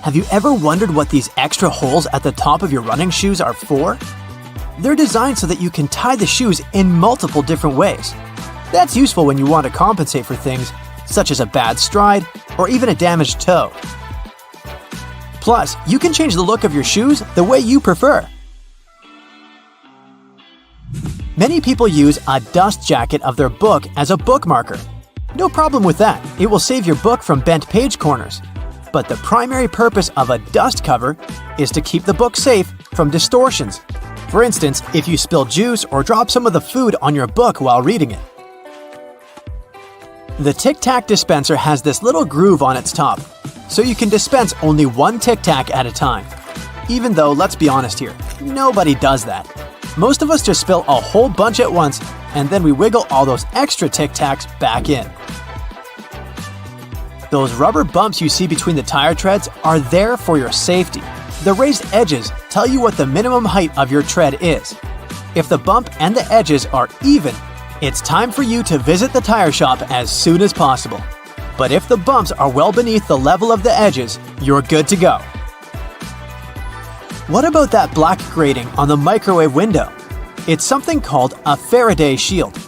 Have you ever wondered what these extra holes at the top of your running shoes are for? They're designed so that you can tie the shoes in multiple different ways. That's useful when you want to compensate for things such as a bad stride or even a damaged toe. Plus, you can change the look of your shoes the way you prefer. Many people use a dust jacket of their book as a bookmarker. No problem with that, it will save your book from bent page corners. But the primary purpose of a dust cover is to keep the book safe from distortions. For instance, if you spill juice or drop some of the food on your book while reading it. The Tic Tac dispenser has this little groove on its top, so you can dispense only one Tic Tac at a time. Even though, let's be honest here, nobody does that. Most of us just spill a whole bunch at once, and then we wiggle all those extra Tic Tacs back in. Those rubber bumps you see between the tire treads are there for your safety. The raised edges tell you what the minimum height of your tread is. If the bump and the edges are even, it's time for you to visit the tire shop as soon as possible. But if the bumps are well beneath the level of the edges, you're good to go. What about that black grating on the microwave window? It's something called a Faraday shield.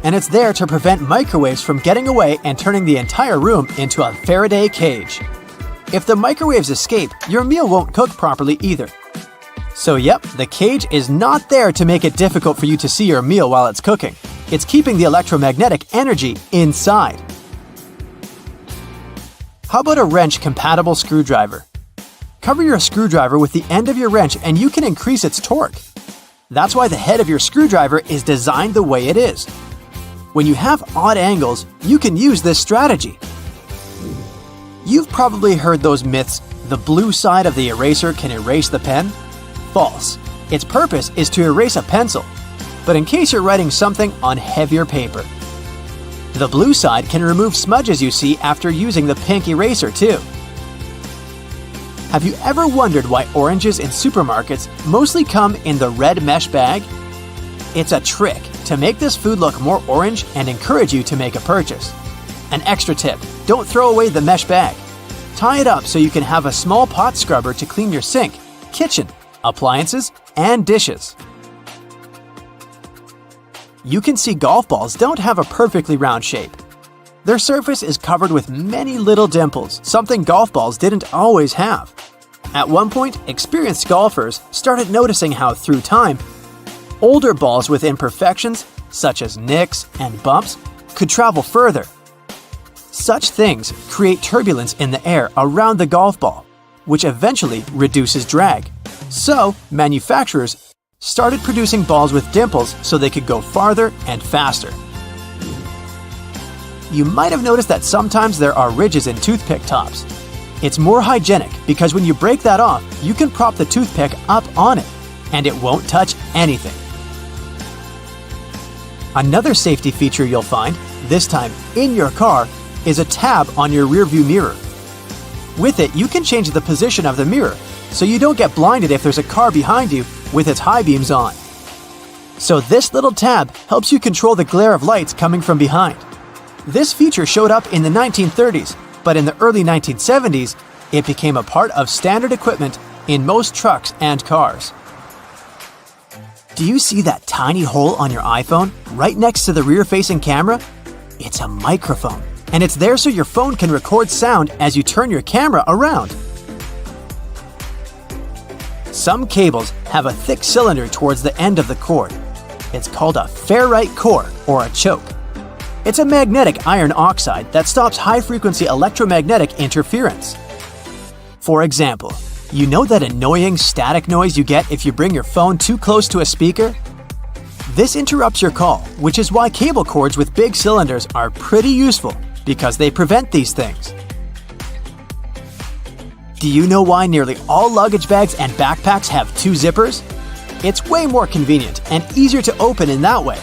And it's there to prevent microwaves from getting away and turning the entire room into a Faraday cage. If the microwaves escape, your meal won't cook properly either. So yep, the cage is not there to make it difficult for you to see your meal while it's cooking. It's keeping the electromagnetic energy inside. How about a wrench-compatible screwdriver? Cover your screwdriver with the end of your wrench and you can increase its torque. That's why the head of your screwdriver is designed the way it is. When you have odd angles, you can use this strategy. You've probably heard those myths, the blue side of the eraser can erase the pen? False. Its purpose is to erase a pencil, but in case you're writing something on heavier paper. The blue side can remove smudges you see after using the pink eraser too. Have you ever wondered why oranges in supermarkets mostly come in the red mesh bag? It's a trick to make this food look more orange and encourage you to make a purchase. An extra tip, don't throw away the mesh bag. Tie it up so you can have a small pot scrubber to clean your sink, kitchen, appliances, and dishes. You can see golf balls don't have a perfectly round shape. Their surface is covered with many little dimples, something golf balls didn't always have. At one point, experienced golfers started noticing how, through time, older balls with imperfections, such as nicks and bumps, could travel further. Such things create turbulence in the air around the golf ball, which eventually reduces drag. So, manufacturers started producing balls with dimples so they could go farther and faster. You might have noticed that sometimes there are ridges in toothpick tops. It's more hygienic because when you break that off, you can prop the toothpick up on it, and it won't touch anything. Another safety feature you'll find, this time in your car, is a tab on your rearview mirror. With it, you can change the position of the mirror so you don't get blinded if there's a car behind you with its high beams on. So this little tab helps you control the glare of lights coming from behind. This feature showed up in the 1930s, but in the early 1970s, it became a part of standard equipment in most trucks and cars. Do you see that tiny hole on your iPhone right next to the rear-facing camera? It's a microphone, and it's there so your phone can record sound as you turn your camera around. Some cables have a thick cylinder towards the end of the cord. It's called a ferrite core or a choke. It's a magnetic iron oxide that stops high-frequency electromagnetic interference. For example, you know that annoying static noise you get if you bring your phone too close to a speaker? This interrupts your call, which is why cable cords with big cylinders are pretty useful because they prevent these things. Do you know why nearly all luggage bags and backpacks have two zippers? It's way more convenient and easier to open in that way.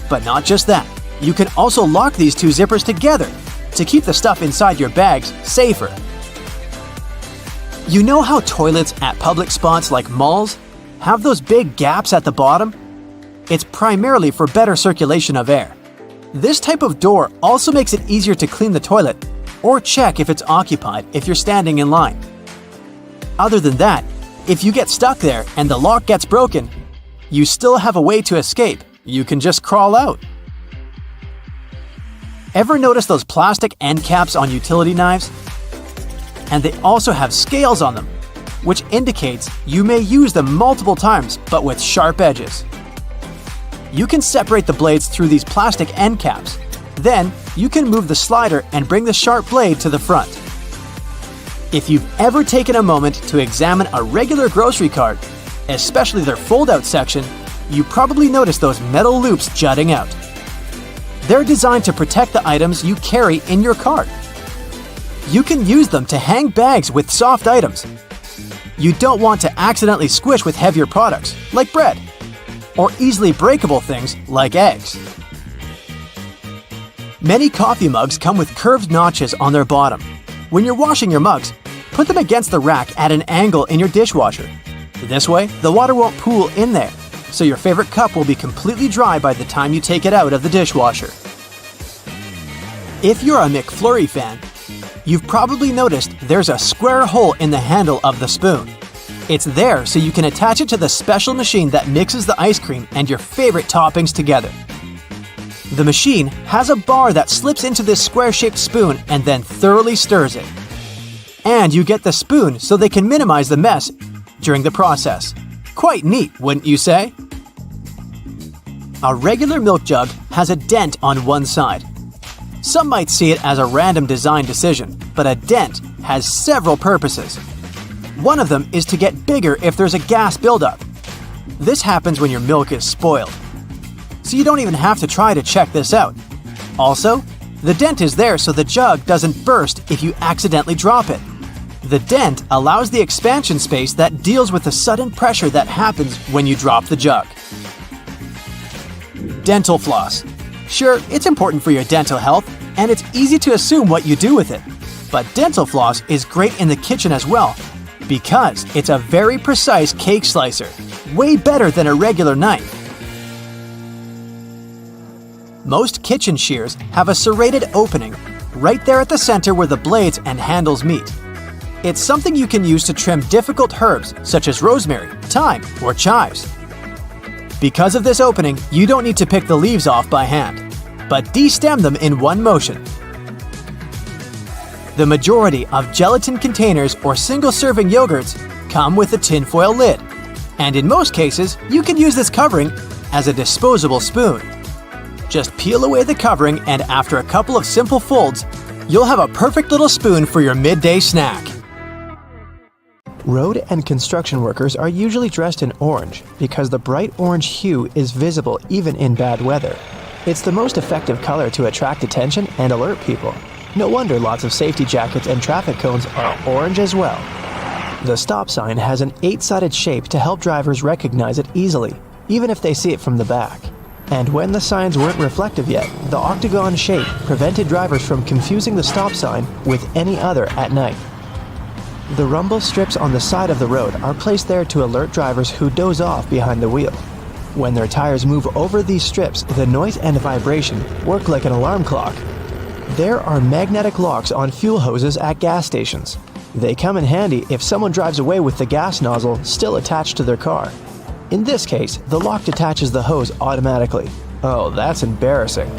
But not just that, you can also lock these two zippers together to keep the stuff inside your bags safer. You know how toilets at public spots like malls have those big gaps at the bottom? It's primarily for better circulation of air. This type of door also makes it easier to clean the toilet or check if it's occupied if you're standing in line. Other than that, if you get stuck there and the lock gets broken, you still have a way to escape. You can just crawl out. Ever notice those plastic end caps on utility knives? And they also have scales on them, which indicates you may use them multiple times, but with sharp edges. You can separate the blades through these plastic end caps. Then, you can move the slider and bring the sharp blade to the front. If you've ever taken a moment to examine a regular grocery cart, especially their fold-out section, you probably noticed those metal loops jutting out. They're designed to protect the items you carry in your cart. You can use them to hang bags with soft items. You don't want to accidentally squish with heavier products, like bread, or easily breakable things like eggs. Many coffee mugs come with curved notches on their bottom. When you're washing your mugs, put them against the rack at an angle in your dishwasher. This way, the water won't pool in there, so your favorite cup will be completely dry by the time you take it out of the dishwasher. If you're a McFlurry fan, you've probably noticed there's a square hole in the handle of the spoon. It's there so you can attach it to the special machine that mixes the ice cream and your favorite toppings together. The machine has a bar that slips into this square-shaped spoon and then thoroughly stirs it. And you get the spoon so they can minimize the mess during the process. Quite neat, wouldn't you say? A regular milk jug has a dent on one side. Some might see it as a random design decision, but a dent has several purposes. One of them is to get bigger if there's a gas buildup. This happens when your milk is spoiled. So you don't even have to try to check this out. Also, the dent is there so the jug doesn't burst if you accidentally drop it. The dent allows the expansion space that deals with the sudden pressure that happens when you drop the jug. Dental floss. Sure, it's important for your dental health, and it's easy to assume what you do with it. But dental floss is great in the kitchen as well, because it's a very precise cake slicer, way better than a regular knife. Most kitchen shears have a serrated opening right there at the center where the blades and handles meet. It's something you can use to trim difficult herbs such as rosemary, thyme, or chives. Because of this opening, you don't need to pick the leaves off by hand, but de-stem them in one motion. The majority of gelatin containers or single-serving yogurts come with a tinfoil lid, and in most cases, you can use this covering as a disposable spoon. Just peel away the covering, and after a couple of simple folds, you'll have a perfect little spoon for your midday snack. Road and construction workers are usually dressed in orange because the bright orange hue is visible even in bad weather. It's the most effective color to attract attention and alert people. No wonder lots of safety jackets and traffic cones are orange as well. The stop sign has an 8-sided shape to help drivers recognize it easily, even if they see it from the back. And when the signs weren't reflective yet, the octagon shape prevented drivers from confusing the stop sign with any other at night. The rumble strips on the side of the road are placed there to alert drivers who doze off behind the wheel. When their tires move over these strips, the noise and vibration work like an alarm clock. There are magnetic locks on fuel hoses at gas stations. They come in handy if someone drives away with the gas nozzle still attached to their car. In this case, the lock detaches the hose automatically. Oh, that's embarrassing.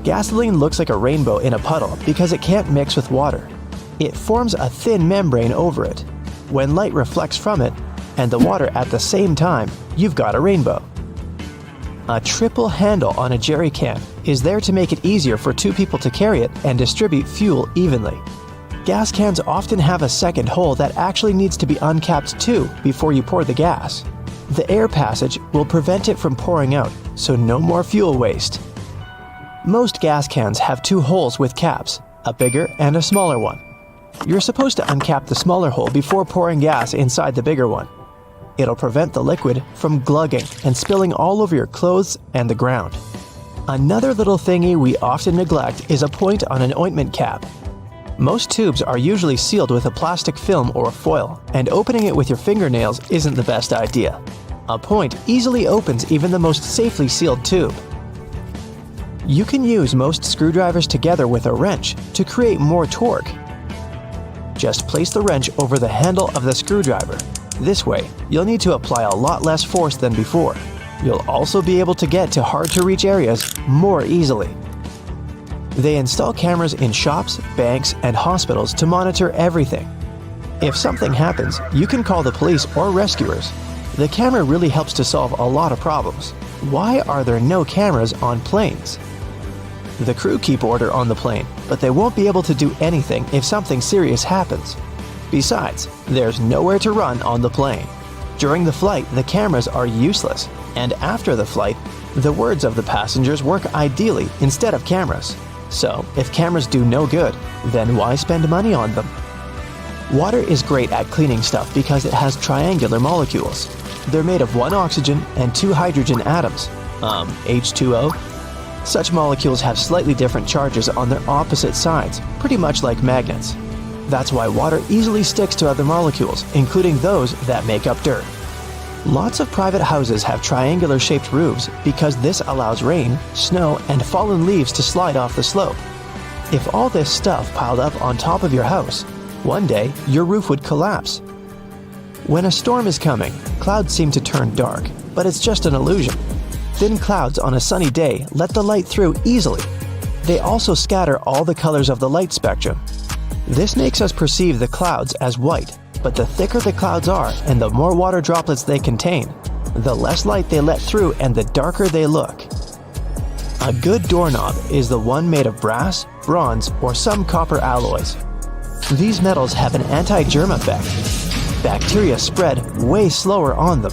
Gasoline looks like a rainbow in a puddle because it can't mix with water. It forms a thin membrane over it. When light reflects from it, and the water at the same time, you've got a rainbow. A triple handle on a jerry can is there to make it easier for 2 people to carry it and distribute fuel evenly. Gas cans often have a second hole that actually needs to be uncapped too before you pour the gas. The air passage will prevent it from pouring out, so no more fuel waste. Most gas cans have 2 holes with caps, a bigger and a smaller one. You're supposed to uncap the smaller hole before pouring gas inside the bigger one. It'll prevent the liquid from glugging and spilling all over your clothes and the ground. Another little thingy we often neglect is a point on an ointment cap. Most tubes are usually sealed with a plastic film or foil, and opening it with your fingernails isn't the best idea. A point easily opens even the most safely sealed tube. You can use most screwdrivers together with a wrench to create more torque. Just place the wrench over the handle of the screwdriver. This way, you'll need to apply a lot less force than before. You'll also be able to get to hard-to-reach areas more easily. They install cameras in shops, banks, and hospitals to monitor everything. If something happens, you can call the police or rescuers. The camera really helps to solve a lot of problems. Why are there no cameras on planes? The crew keep order on the plane, but they won't be able to do anything if something serious happens. Besides, there's nowhere to run on the plane. During the flight, the cameras are useless, and after the flight, the words of the passengers work ideally instead of cameras. So, if cameras do no good, then why spend money on them? Water is great at cleaning stuff because it has triangular molecules. They're made of one oxygen and two hydrogen atoms. H2O? Such molecules have slightly different charges on their opposite sides, pretty much like magnets. That's why water easily sticks to other molecules, including those that make up dirt. Lots of private houses have triangular-shaped roofs because this allows rain, snow, and fallen leaves to slide off the slope. If all this stuff piled up on top of your house, one day your roof would collapse. When a storm is coming, clouds seem to turn dark, but it's just an illusion. Thin clouds on a sunny day let the light through easily. They also scatter all the colors of the light spectrum. This makes us perceive the clouds as white, but the thicker the clouds are and the more water droplets they contain, the less light they let through and the darker they look. A good doorknob is the one made of brass, bronze, or some copper alloys. These metals have an anti-germ effect. Bacteria spread way slower on them.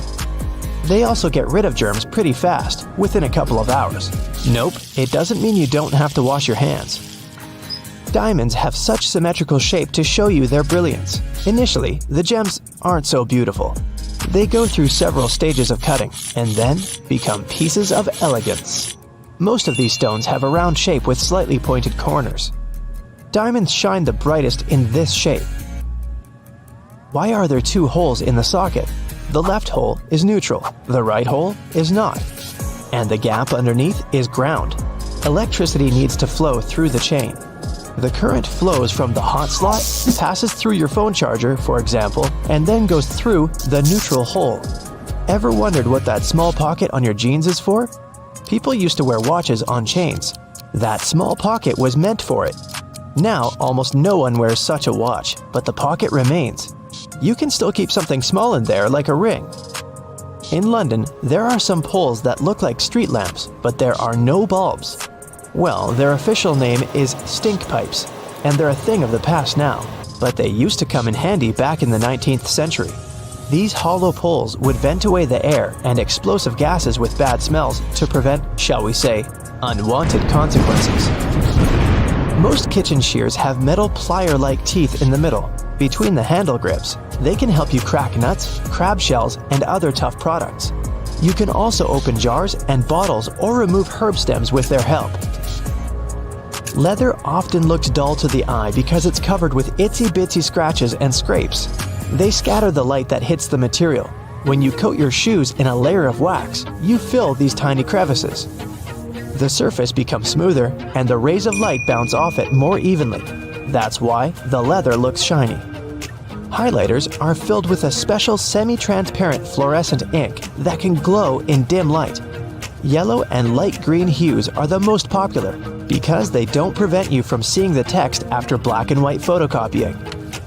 They also get rid of germs pretty fast, within a couple of hours. Nope, it doesn't mean you don't have to wash your hands. Diamonds have such symmetrical shape to show you their brilliance. Initially, the gems aren't so beautiful. They go through several stages of cutting, and then become pieces of elegance. Most of these stones have a round shape with slightly pointed corners. Diamonds shine the brightest in this shape. Why are there two holes in the socket? The left hole is neutral, the right hole is not. And the gap underneath is ground. Electricity needs to flow through the chain. The current flows from the hot slot, passes through your phone charger, for example, and then goes through the neutral hole. Ever wondered what that small pocket on your jeans is for? People used to wear watches on chains. That small pocket was meant for it. Now, almost no one wears such a watch, but the pocket remains. You can still keep something small in there, like a ring. In London, there are some poles that look like street lamps, but there are no bulbs. Well, their official name is stink pipes, and they're a thing of the past now, but they used to come in handy back in the 19th century. These hollow poles would vent away the air and explosive gases with bad smells to prevent, shall we say, unwanted consequences. Most kitchen shears have metal plier-like teeth in the middle, between the handle grips. They can help you crack nuts, crab shells, and other tough products. You can also open jars and bottles or remove herb stems with their help. Leather often looks dull to the eye because it's covered with itsy-bitsy scratches and scrapes. They scatter the light that hits the material. When you coat your shoes in a layer of wax, you fill these tiny crevices. The surface becomes smoother and the rays of light bounce off it more evenly. That's why the leather looks shiny. Highlighters are filled with a special semi-transparent fluorescent ink that can glow in dim light. Yellow and light green hues are the most popular because they don't prevent you from seeing the text after black and white photocopying.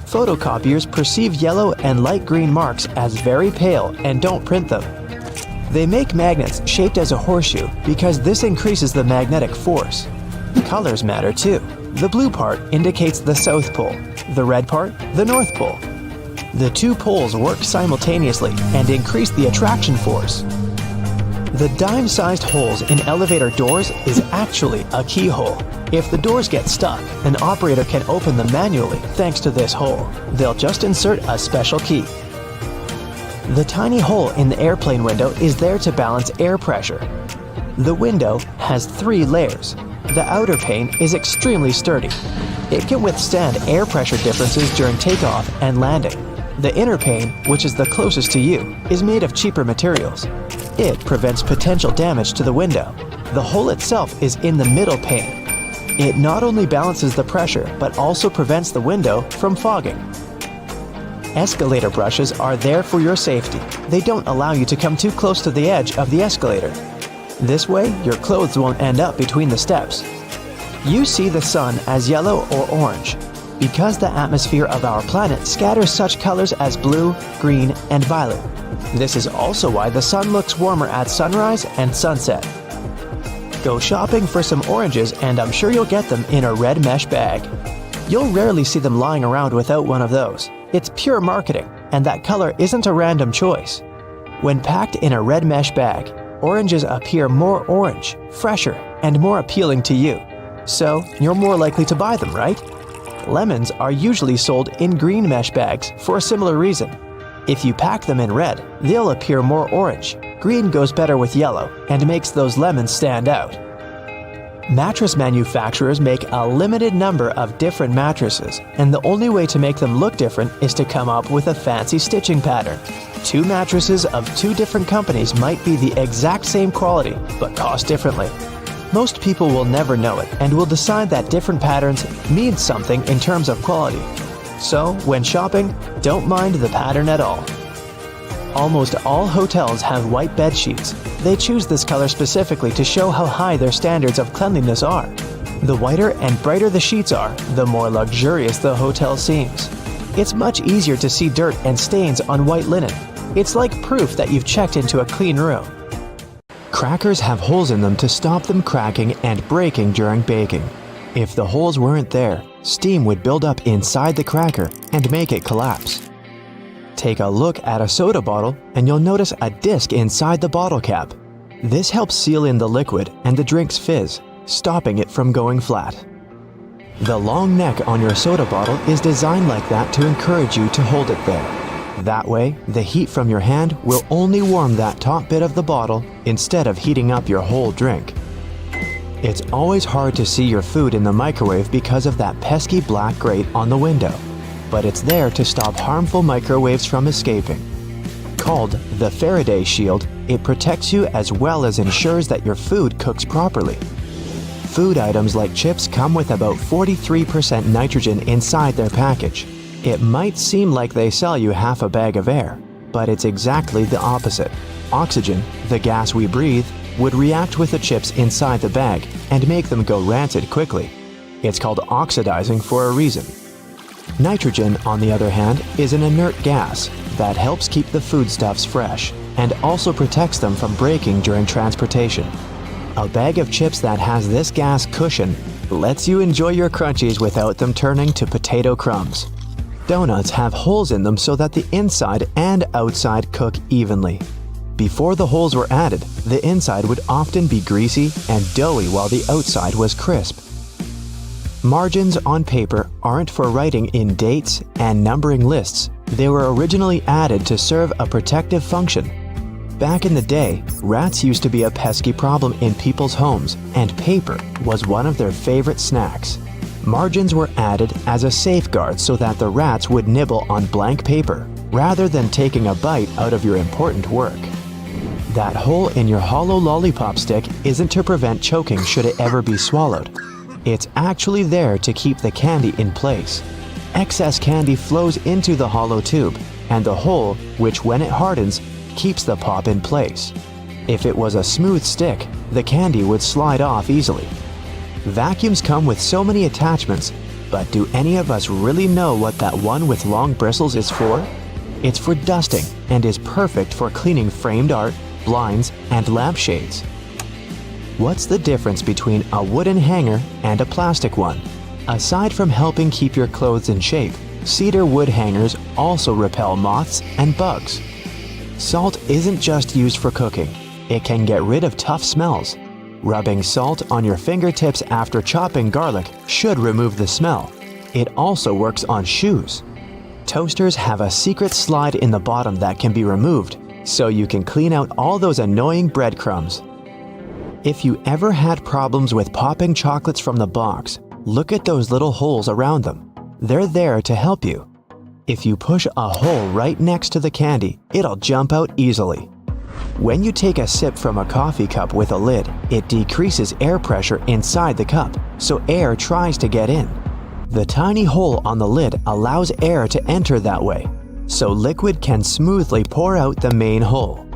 Photocopiers perceive yellow and light green marks as very pale and don't print them. They make magnets shaped as a horseshoe because this increases the magnetic force. Colors matter too. The blue part indicates the South Pole, the red part, the North Pole. The two poles work simultaneously and increase the attraction force. The dime-sized holes in elevator doors is actually a keyhole. If the doors get stuck, an operator can open them manually thanks to this hole. They'll just insert a special key. The tiny hole in the airplane window is there to balance air pressure. The window has 3 layers. The outer pane is extremely sturdy. It can withstand air pressure differences during takeoff and landing. The inner pane, which is the closest to you, is made of cheaper materials. It prevents potential damage to the window. The hole itself is in the middle pane. It not only balances the pressure, but also prevents the window from fogging. Escalator brushes are there for your safety. They don't allow you to come too close to the edge of the escalator. This way, your clothes won't end up between the steps. You see the sun as yellow or orange, because the atmosphere of our planet scatters such colors as blue, green, and violet. This is also why the sun looks warmer at sunrise and sunset. Go shopping for some oranges and I'm sure you'll get them in a red mesh bag. You'll rarely see them lying around without one of those. It's pure marketing, and that color isn't a random choice. When packed in a red mesh bag, oranges appear more orange, fresher, and more appealing to you. So, you're more likely to buy them, right? Lemons are usually sold in green mesh bags for a similar reason. If you pack them in red, they'll appear more orange. Green goes better with yellow and makes those lemons stand out. Mattress manufacturers make a limited number of different mattresses, and the only way to make them look different is to come up with a fancy stitching pattern. Two mattresses of two different companies might be the exact same quality, but cost differently. Most people will never know it and will decide that different patterns mean something in terms of quality. So, when shopping, don't mind the pattern at all. Almost all hotels have white bed sheets. They choose this color specifically to show how high their standards of cleanliness are. The whiter and brighter the sheets are, the more luxurious the hotel seems. It's much easier to see dirt and stains on white linen. It's like proof that you've checked into a clean room. Crackers have holes in them to stop them cracking and breaking during baking. If the holes weren't there, steam would build up inside the cracker and make it collapse. Take a look at a soda bottle and you'll notice a disc inside the bottle cap. This helps seal in the liquid and the drink's fizz, stopping it from going flat. The long neck on your soda bottle is designed like that to encourage you to hold it there. That way, the heat from your hand will only warm that top bit of the bottle instead of heating up your whole drink. It's always hard to see your food in the microwave because of that pesky black grate on the window, but it's there to stop harmful microwaves from escaping. Called the Faraday Shield, it protects you as well as ensures that your food cooks properly. Food items like chips come with about 43% nitrogen inside their package. It might seem like they sell you half a bag of air, but it's exactly the opposite. Oxygen, the gas we breathe, would react with the chips inside the bag and make them go rancid quickly. It's called oxidizing for a reason. Nitrogen, on the other hand, is an inert gas that helps keep the foodstuffs fresh and also protects them from breaking during transportation. A bag of chips that has this gas cushion lets you enjoy your crunchies without them turning to potato crumbs. Donuts have holes in them so that the inside and outside cook evenly. Before the holes were added, the inside would often be greasy and doughy while the outside was crisp. Margins on paper aren't for writing in dates and numbering lists. They were originally added to serve a protective function. Back in the day, rats used to be a pesky problem in people's homes, and paper was one of their favorite snacks. Margins were added as a safeguard so that the rats would nibble on blank paper, rather than taking a bite out of your important work. That hole in your hollow lollipop stick isn't to prevent choking should it ever be swallowed. It's actually there to keep the candy in place. Excess candy flows into the hollow tube, and the hole, which when it hardens, keeps the pop in place. If it was a smooth stick, the candy would slide off easily. Vacuums come with so many attachments, but do any of us really know what that one with long bristles is for? It's for dusting and is perfect for cleaning framed art, blinds, and lampshades. What's the difference between a wooden hanger and a plastic one? Aside from helping keep your clothes in shape, cedar wood hangers also repel moths and bugs. Salt isn't just used for cooking. It can get rid of tough smells. Rubbing salt on your fingertips after chopping garlic should remove the smell. It also works on shoes. Toasters have a secret slide in the bottom that can be removed, so you can clean out all those annoying breadcrumbs. If you ever had problems with popping chocolates from the box, look at those little holes around them. They're there to help you. If you push a hole right next to the candy, it'll jump out easily. When you take a sip from a coffee cup with a lid, it decreases air pressure inside the cup, so air tries to get in. The tiny hole on the lid allows air to enter that way, so liquid can smoothly pour out the main hole.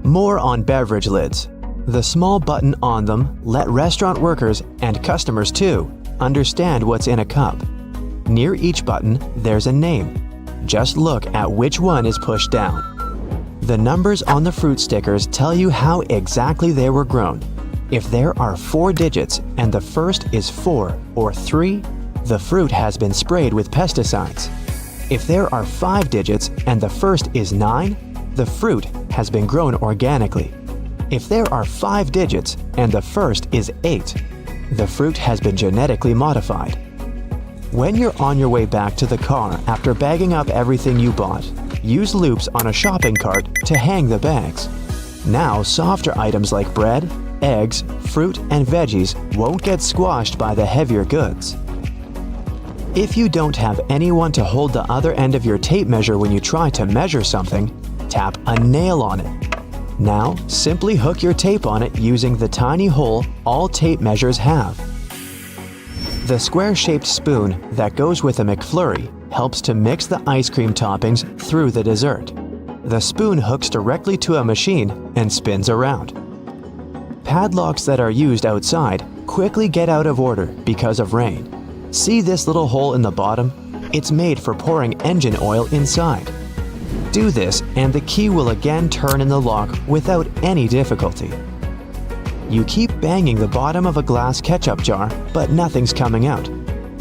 More on beverage lids. The small button on them let restaurant workers, and customers too, understand what's in a cup. Near each button, there's a name. Just look at which one is pushed down. The numbers on the fruit stickers tell you how exactly they were grown. If there are 4 digits and the first is 4 or 3, the fruit has been sprayed with pesticides. If there are 5 digits and the first is 9, the fruit has been grown organically. If there are 5 digits and the first is 8, the fruit has been genetically modified. When you're on your way back to the car after bagging up everything you bought, use loops on a shopping cart to hang the bags. Now, softer items like bread, eggs, fruit, and veggies won't get squashed by the heavier goods. If you don't have anyone to hold the other end of your tape measure when you try to measure something, tap a nail on it. Now, simply hook your tape on it using the tiny hole all tape measures have. The square-shaped spoon that goes with a McFlurry helps to mix the ice cream toppings through the dessert. The spoon hooks directly to a machine and spins around. Padlocks that are used outside quickly get out of order because of rain. See this little hole in the bottom? It's made for pouring engine oil inside. Do this and the key will again turn in the lock without any difficulty. You keep banging the bottom of a glass ketchup jar, but nothing's coming out.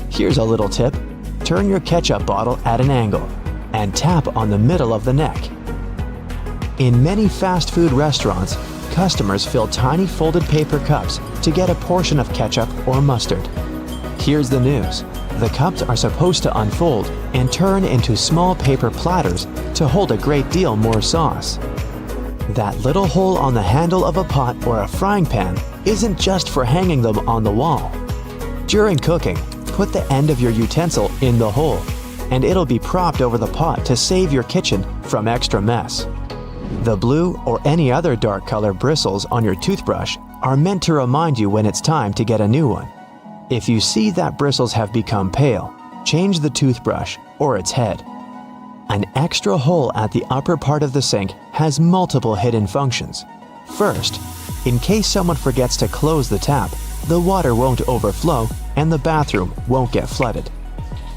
Here's a little tip. Turn your ketchup bottle at an angle and tap on the middle of the neck. In many fast food restaurants, customers fill tiny folded paper cups to get a portion of ketchup or mustard. Here's the news. The cups are supposed to unfold and turn into small paper platters to hold a great deal more sauce. That little hole on the handle of a pot or a frying pan isn't just for hanging them on the wall. During cooking, put the end of your utensil in the hole, and it'll be propped over the pot to save your kitchen from extra mess. The blue or any other dark color bristles on your toothbrush are meant to remind you when it's time to get a new one. If you see that bristles have become pale, change the toothbrush or its head. An extra hole at the upper part of the sink has multiple hidden functions. First, in case someone forgets to close the tap, the water won't overflow and the bathroom won't get flooded.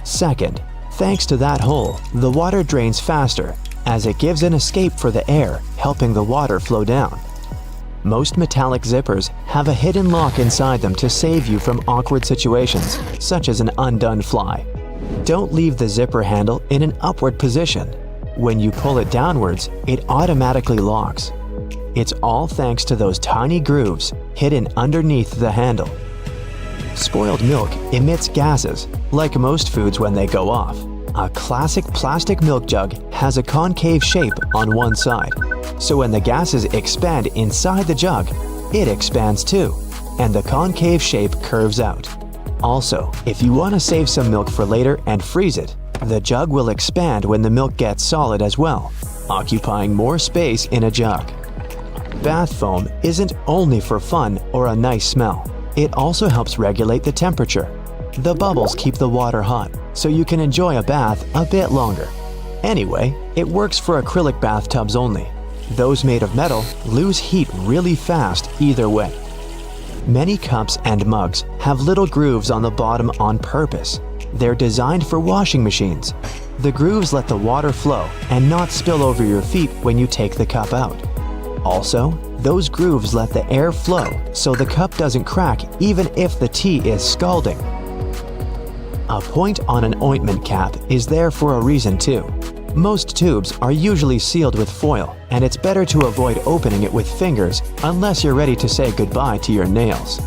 Second, thanks to that hole, the water drains faster as it gives an escape for the air, helping the water flow down. Most metallic zippers have a hidden lock inside them to save you from awkward situations, such as an undone fly. Don't leave the zipper handle in an upward position. When you pull it downwards, it automatically locks. It's all thanks to those tiny grooves hidden underneath the handle. Spoiled milk emits gases, like most foods when they go off. A classic plastic milk jug has a concave shape on one side, so when the gases expand inside the jug, it expands too, and the concave shape curves out. Also, if you want to save some milk for later and freeze it, the jug will expand when the milk gets solid as well, occupying more space in a jug. Bath foam isn't only for fun or a nice smell. It also helps regulate the temperature. The bubbles keep the water hot, so you can enjoy a bath a bit longer. Anyway, it works for acrylic bathtubs only. Those made of metal lose heat really fast either way. Many cups and mugs have little grooves on the bottom on purpose. They're designed for washing machines. The grooves let the water flow and not spill over your feet when you take the cup out. Also, those grooves let the air flow so the cup doesn't crack even if the tea is scalding. A point on an ointment cap is there for a reason too. Most tubes are usually sealed with foil, and it's better to avoid opening it with fingers unless you're ready to say goodbye to your nails.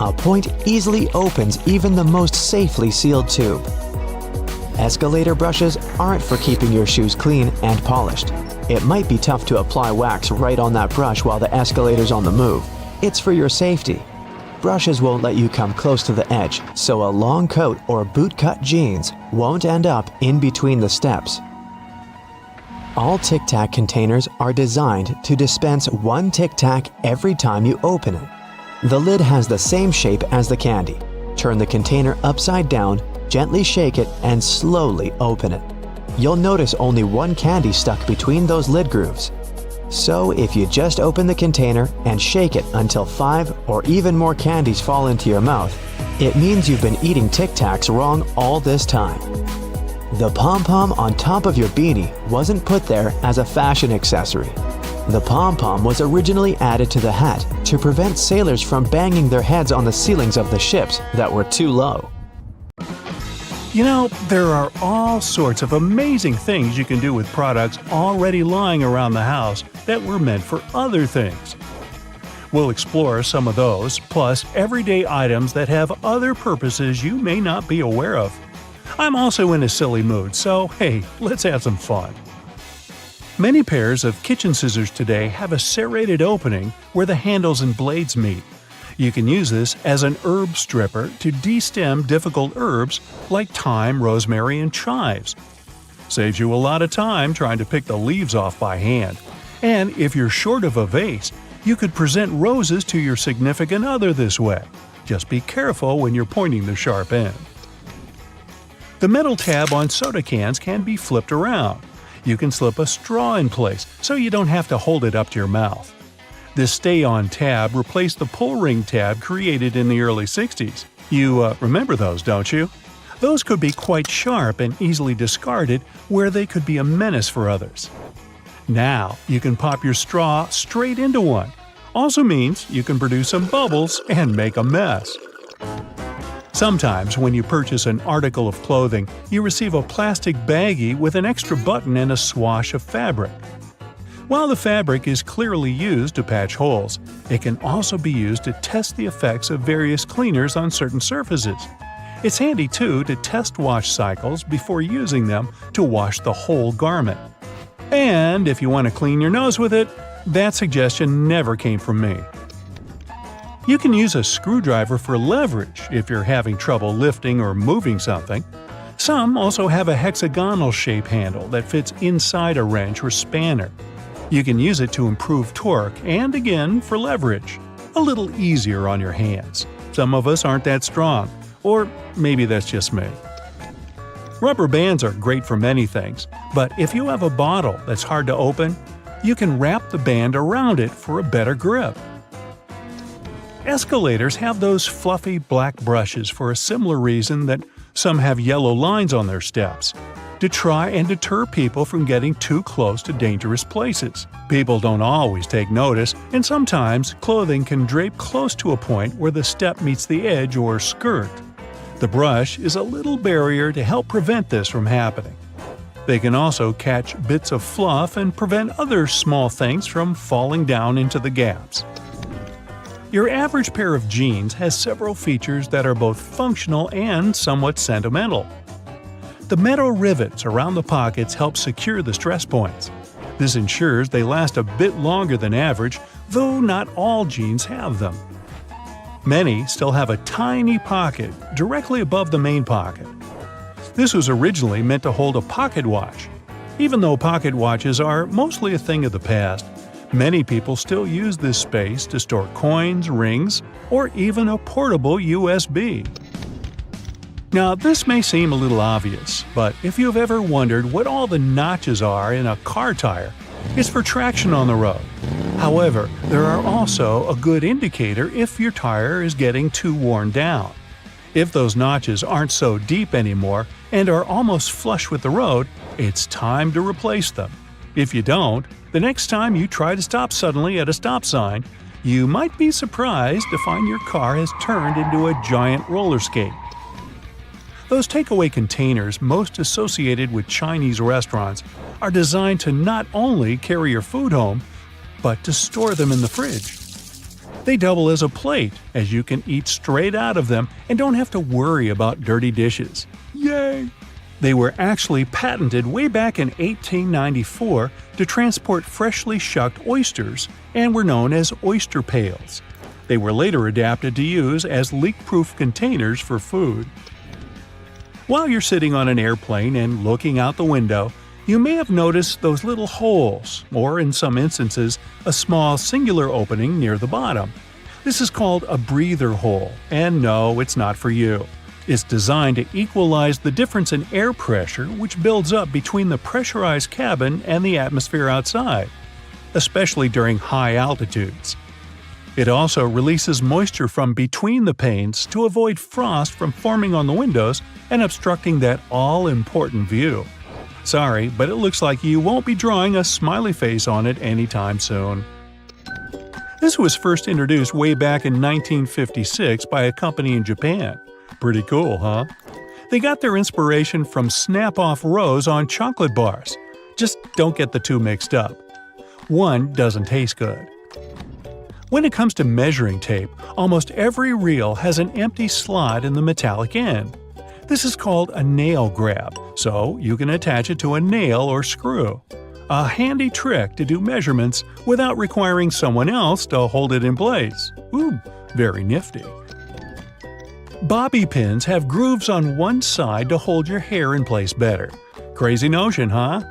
A point easily opens even the most safely sealed tube. Escalator brushes aren't for keeping your shoes clean and polished. It might be tough to apply wax right on that brush while the escalator's on the move. It's for your safety. Brushes won't let you come close to the edge, so a long coat or bootcut jeans won't end up in between the steps. All Tic Tac containers are designed to dispense one Tic Tac every time you open it. The lid has the same shape as the candy. Turn the container upside down, gently shake it, and slowly open it. You'll notice only one candy stuck between those lid grooves. So if you just open the container and shake it until 5 or even more candies fall into your mouth, it means you've been eating Tic Tacs wrong all this time. The pom-pom on top of your beanie wasn't put there as a fashion accessory. The pom-pom was originally added to the hat to prevent sailors from banging their heads on the ceilings of the ships that were too low. You know, there are all sorts of amazing things you can do with products already lying around the house that were meant for other things. We'll explore some of those, plus everyday items that have other purposes you may not be aware of. I'm also in a silly mood, so hey, let's have some fun. Many pairs of kitchen scissors today have a serrated opening where the handles and blades meet. You can use this as an herb stripper to de-stem difficult herbs like thyme, rosemary, and chives. Saves you a lot of time trying to pick the leaves off by hand. And if you're short of a vase, you could present roses to your significant other this way. Just be careful when you're pointing the sharp end. The metal tab on soda cans can be flipped around. You can slip a straw in place so you don't have to hold it up to your mouth. This stay-on tab replaced the pull ring tab created in the early 60s. You remember those, don't you? Those could be quite sharp and easily discarded where they could be a menace for others. Now, you can pop your straw straight into one. Also means you can produce some bubbles and make a mess. Sometimes when you purchase an article of clothing, you receive a plastic baggie with an extra button and a swash of fabric. While the fabric is clearly used to patch holes, it can also be used to test the effects of various cleaners on certain surfaces. It's handy too to test wash cycles before using them to wash the whole garment. And if you want to clean your nose with it, that suggestion never came from me. You can use a screwdriver for leverage if you're having trouble lifting or moving something. Some also have a hexagonal shape handle that fits inside a wrench or spanner. You can use it to improve torque and, again, for leverage. A little easier on your hands. Some of us aren't that strong, or maybe that's just me. Rubber bands are great for many things, but if you have a bottle that's hard to open, you can wrap the band around it for a better grip. Escalators have those fluffy black brushes for a similar reason that some have yellow lines on their steps. To try and deter people from getting too close to dangerous places. People don't always take notice, and sometimes clothing can drape close to a point where the step meets the edge or skirt. The brush is a little barrier to help prevent this from happening. They can also catch bits of fluff and prevent other small things from falling down into the gaps. Your average pair of jeans has several features that are both functional and somewhat sentimental. The metal rivets around the pockets help secure the stress points. This ensures they last a bit longer than average, though not all jeans have them. Many still have a tiny pocket directly above the main pocket. This was originally meant to hold a pocket watch. Even though pocket watches are mostly a thing of the past, many people still use this space to store coins, rings, or even a portable USB. Now, this may seem a little obvious, but if you've ever wondered what all the notches are in a car tire, it's for traction on the road. However, there are also a good indicator if your tire is getting too worn down. If those notches aren't so deep anymore and are almost flush with the road, it's time to replace them. If you don't, the next time you try to stop suddenly at a stop sign, you might be surprised to find your car has turned into a giant roller skate. Those takeaway containers most associated with Chinese restaurants are designed to not only carry your food home, but to store them in the fridge. They double as a plate, as you can eat straight out of them and don't have to worry about dirty dishes. Yay! They were actually patented way back in 1894 to transport freshly shucked oysters and were known as oyster pails. They were later adapted to use as leak-proof containers for food. While you're sitting on an airplane and looking out the window, You may have noticed those little holes, or in some instances, a small singular opening near the bottom. This is called a breather hole, and no, it's not for you. It's designed to equalize the difference in air pressure which builds up between the pressurized cabin and the atmosphere outside, especially during high altitudes. It also releases moisture from between the panes to avoid frost from forming on the windows and obstructing that all-important view. Sorry, but it looks like you won't be drawing a smiley face on it anytime soon. This was first introduced way back in 1956 by a company in Japan. Pretty cool, huh? They got their inspiration from snap-off rows on chocolate bars. Just don't get the two mixed up. One doesn't taste good. When it comes to measuring tape, almost every reel has an empty slot in the metallic end. This is called a nail grab, so you can attach it to a nail or screw. A handy trick to do measurements without requiring someone else to hold it in place. Ooh, very nifty. Bobby pins have grooves on one side to hold your hair in place better. Crazy notion, huh?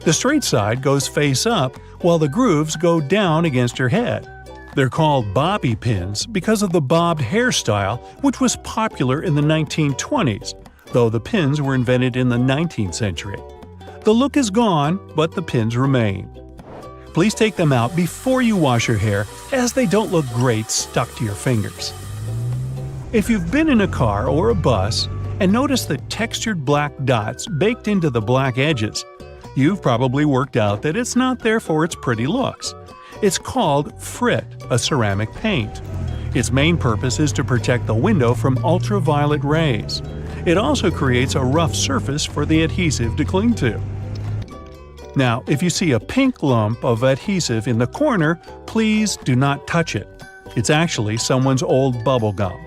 The straight side goes face up, while the grooves go down against your head. They're called bobby pins because of the bobbed hairstyle, which was popular in the 1920s, though the pins were invented in the 19th century. The look is gone, but the pins remain. Please take them out before you wash your hair, as they don't look great stuck to your fingers. If you've been in a car or a bus and noticed the textured black dots baked into the black edges, you've probably worked out that it's not there for its pretty looks. It's called frit, a ceramic paint. Its main purpose is to protect the window from ultraviolet rays. It also creates a rough surface for the adhesive to cling to. Now, if you see a pink lump of adhesive in the corner, please do not touch it. It's actually someone's old bubble gum.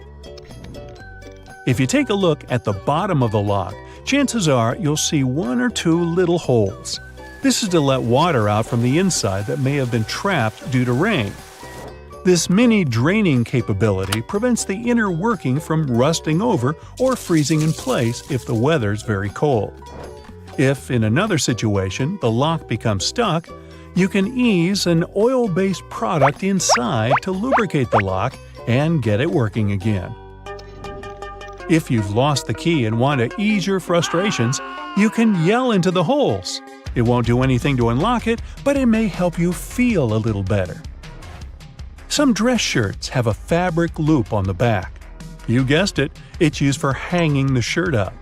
If you take a look at the bottom of the lock, chances are you'll see one or two little holes. This is to let water out from the inside that may have been trapped due to rain. This mini draining capability prevents the inner working from rusting over or freezing in place if the weather's very cold. If, in another situation, the lock becomes stuck, you can ease an oil-based product inside to lubricate the lock and get it working again. If you've lost the key and want to ease your frustrations, you can yell into the holes. It won't do anything to unlock it, but it may help you feel a little better. Some dress shirts have a fabric loop on the back. You guessed it, it's used for hanging the shirt up.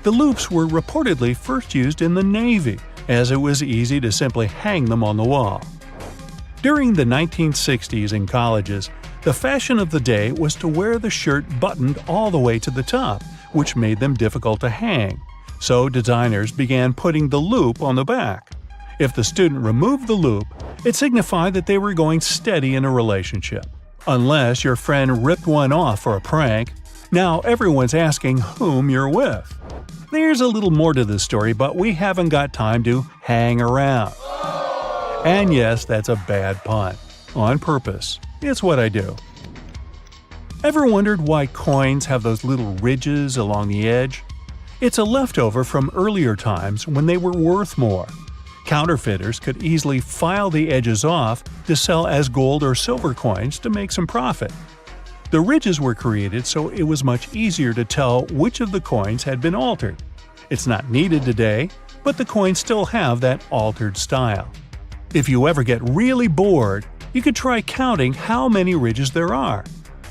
The loops were reportedly first used in the Navy, as it was easy to simply hang them on the wall. During the 1960s in colleges, the fashion of the day was to wear the shirt buttoned all the way to the top, which made them difficult to hang. So designers began putting the loop on the back. If the student removed the loop, it signified that they were going steady in a relationship. Unless your friend ripped one off for a prank, now everyone's asking whom you're with. There's a little more to this story, but we haven't got time to hang around. And yes, that's a bad pun. On purpose. It's what I do. Ever wondered why coins have those little ridges along the edge? It's a leftover from earlier times when they were worth more. Counterfeiters could easily file the edges off to sell as gold or silver coins to make some profit. The ridges were created so it was much easier to tell which of the coins had been altered. It's not needed today, but the coins still have that altered style. If you ever get really bored, you could try counting how many ridges there are.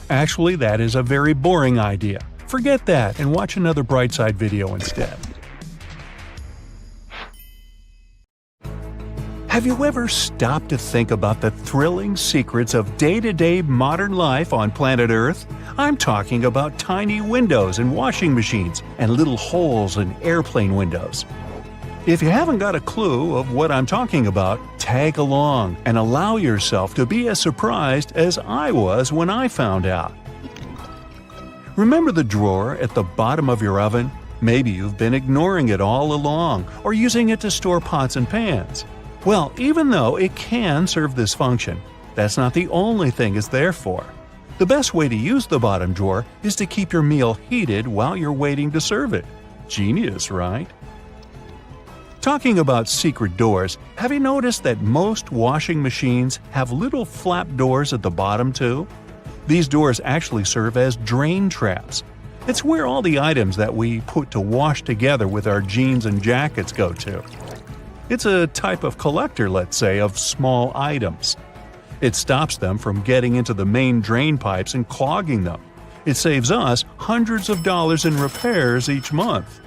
Actually, that is a very boring idea. Forget that and watch another Brightside video instead. Have you ever stopped to think about the thrilling secrets of day-to-day modern life on planet Earth? I'm talking about tiny windows in washing machines and little holes in airplane windows. If you haven't got a clue of what I'm talking about, tag along and allow yourself to be as surprised as I was when I found out. Remember the drawer at the bottom of your oven? Maybe you've been ignoring it all along or using it to store pots and pans. Well, even though it can serve this function, that's not the only thing it's there for. The best way to use the bottom drawer is to keep your meal heated while you're waiting to serve it. Genius, right? Talking about secret doors, have you noticed that most washing machines have little flap doors at the bottom too? These doors actually serve as drain traps. It's where all the items that we put to wash together with our jeans and jackets go to. It's a type of collector, let's say, of small items. It stops them from getting into the main drain pipes and clogging them. It saves us hundreds of dollars in repairs each month.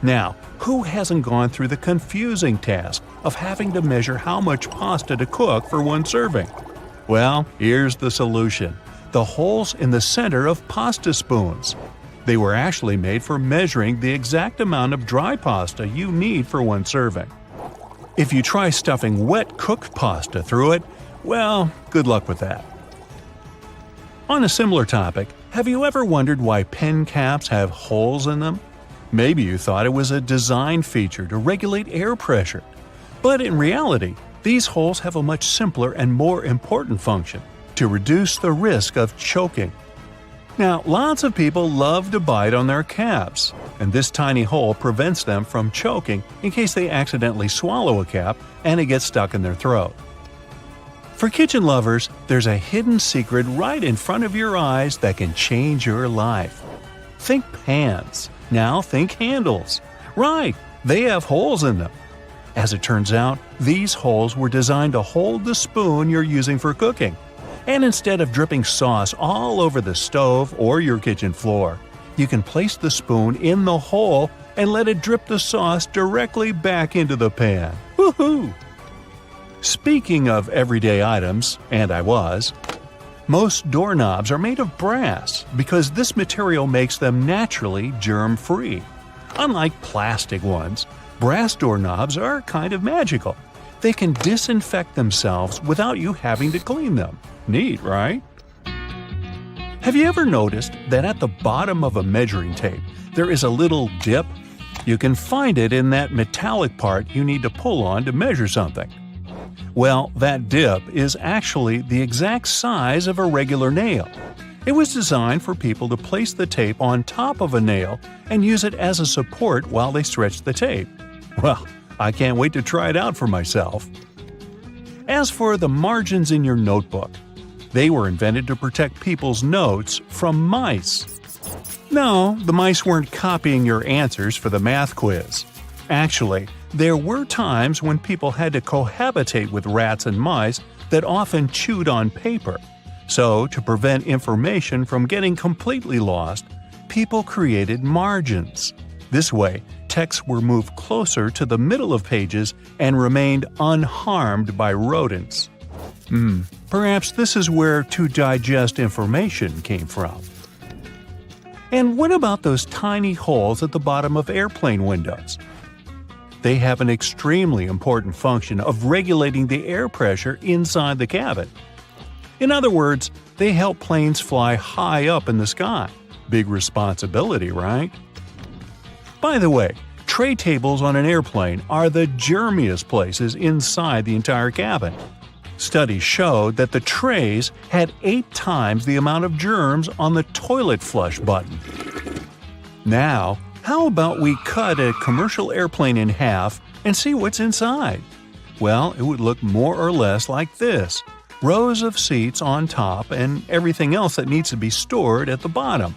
Now, who hasn't gone through the confusing task of having to measure how much pasta to cook for one serving? Well, here's the solution: the holes in the center of pasta spoons. They were actually made for measuring the exact amount of dry pasta you need for one serving. If you try stuffing wet cooked pasta through it, well, good luck with that. On a similar topic, have you ever wondered why pen caps have holes in them? Maybe you thought it was a design feature to regulate air pressure. But in reality, these holes have a much simpler and more important function: to reduce the risk of choking. Now, lots of people love to bite on their caps, and this tiny hole prevents them from choking in case they accidentally swallow a cap and it gets stuck in their throat. For kitchen lovers, there's a hidden secret right in front of your eyes that can change your life. Think pans. Now think handles. Right, they have holes in them. As it turns out, these holes were designed to hold the spoon you're using for cooking. And instead of dripping sauce all over the stove or your kitchen floor, you can place the spoon in the hole and let it drip the sauce directly back into the pan. Woohoo! Speaking of everyday items, and I was, most doorknobs are made of brass because this material makes them naturally germ-free. Unlike plastic ones, brass doorknobs are kind of magical. They can disinfect themselves without you having to clean them. Neat, right? Have you ever noticed that at the bottom of a measuring tape there is a little dip? You can find it in that metallic part you need to pull on to measure something. Well, that dip is actually the exact size of a regular nail. It was designed for people to place the tape on top of a nail and use it as a support while they stretch the tape. Well, I can't wait to try it out for myself. As for the margins in your notebook, they were invented to protect people's notes from mice. No, the mice weren't copying your answers for the math quiz. Actually, there were times when people had to cohabitate with rats and mice that often chewed on paper. So, to prevent information from getting completely lost, people created margins. This way, texts were moved closer to the middle of pages and remained unharmed by rodents. Perhaps this is where to digest information came from. And what about those tiny holes at the bottom of airplane windows? They have an extremely important function of regulating the air pressure inside the cabin. In other words, they help planes fly high up in the sky. Big responsibility, right? By the way, tray tables on an airplane are the germiest places inside the entire cabin. Studies showed that the trays had 8 times the amount of germs on the toilet flush button. Now, how about we cut a commercial airplane in half and see what's inside? Well, it would look more or less like this: rows of seats on top and everything else that needs to be stored at the bottom.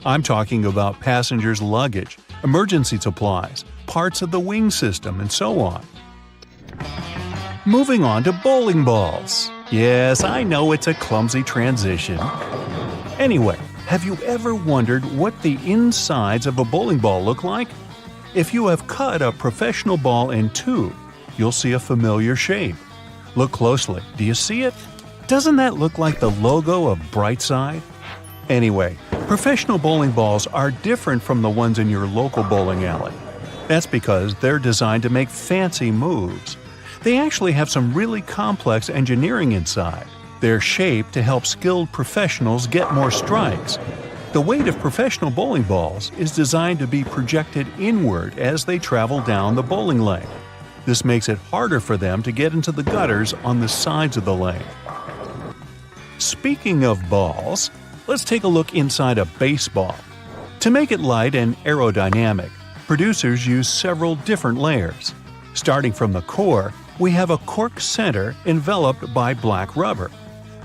I'm talking about passengers' luggage, emergency supplies, parts of the wing system, and so on. Moving on to bowling balls. Yes, I know it's a clumsy transition. Anyway, have you ever wondered what the insides of a bowling ball look like? If you have cut a professional ball in two, you'll see a familiar shape. Look closely. Do you see it? Doesn't that look like the logo of Brightside? Anyway, professional bowling balls are different from the ones in your local bowling alley. That's because they're designed to make fancy moves. They actually have some really complex engineering inside. They're shaped to help skilled professionals get more strikes. The weight of professional bowling balls is designed to be projected inward as they travel down the bowling lane. This makes it harder for them to get into the gutters on the sides of the lane. Speaking of balls, let's take a look inside a baseball. To make it light and aerodynamic, Producers use several different layers. Starting from the core, we have a cork center enveloped by black rubber.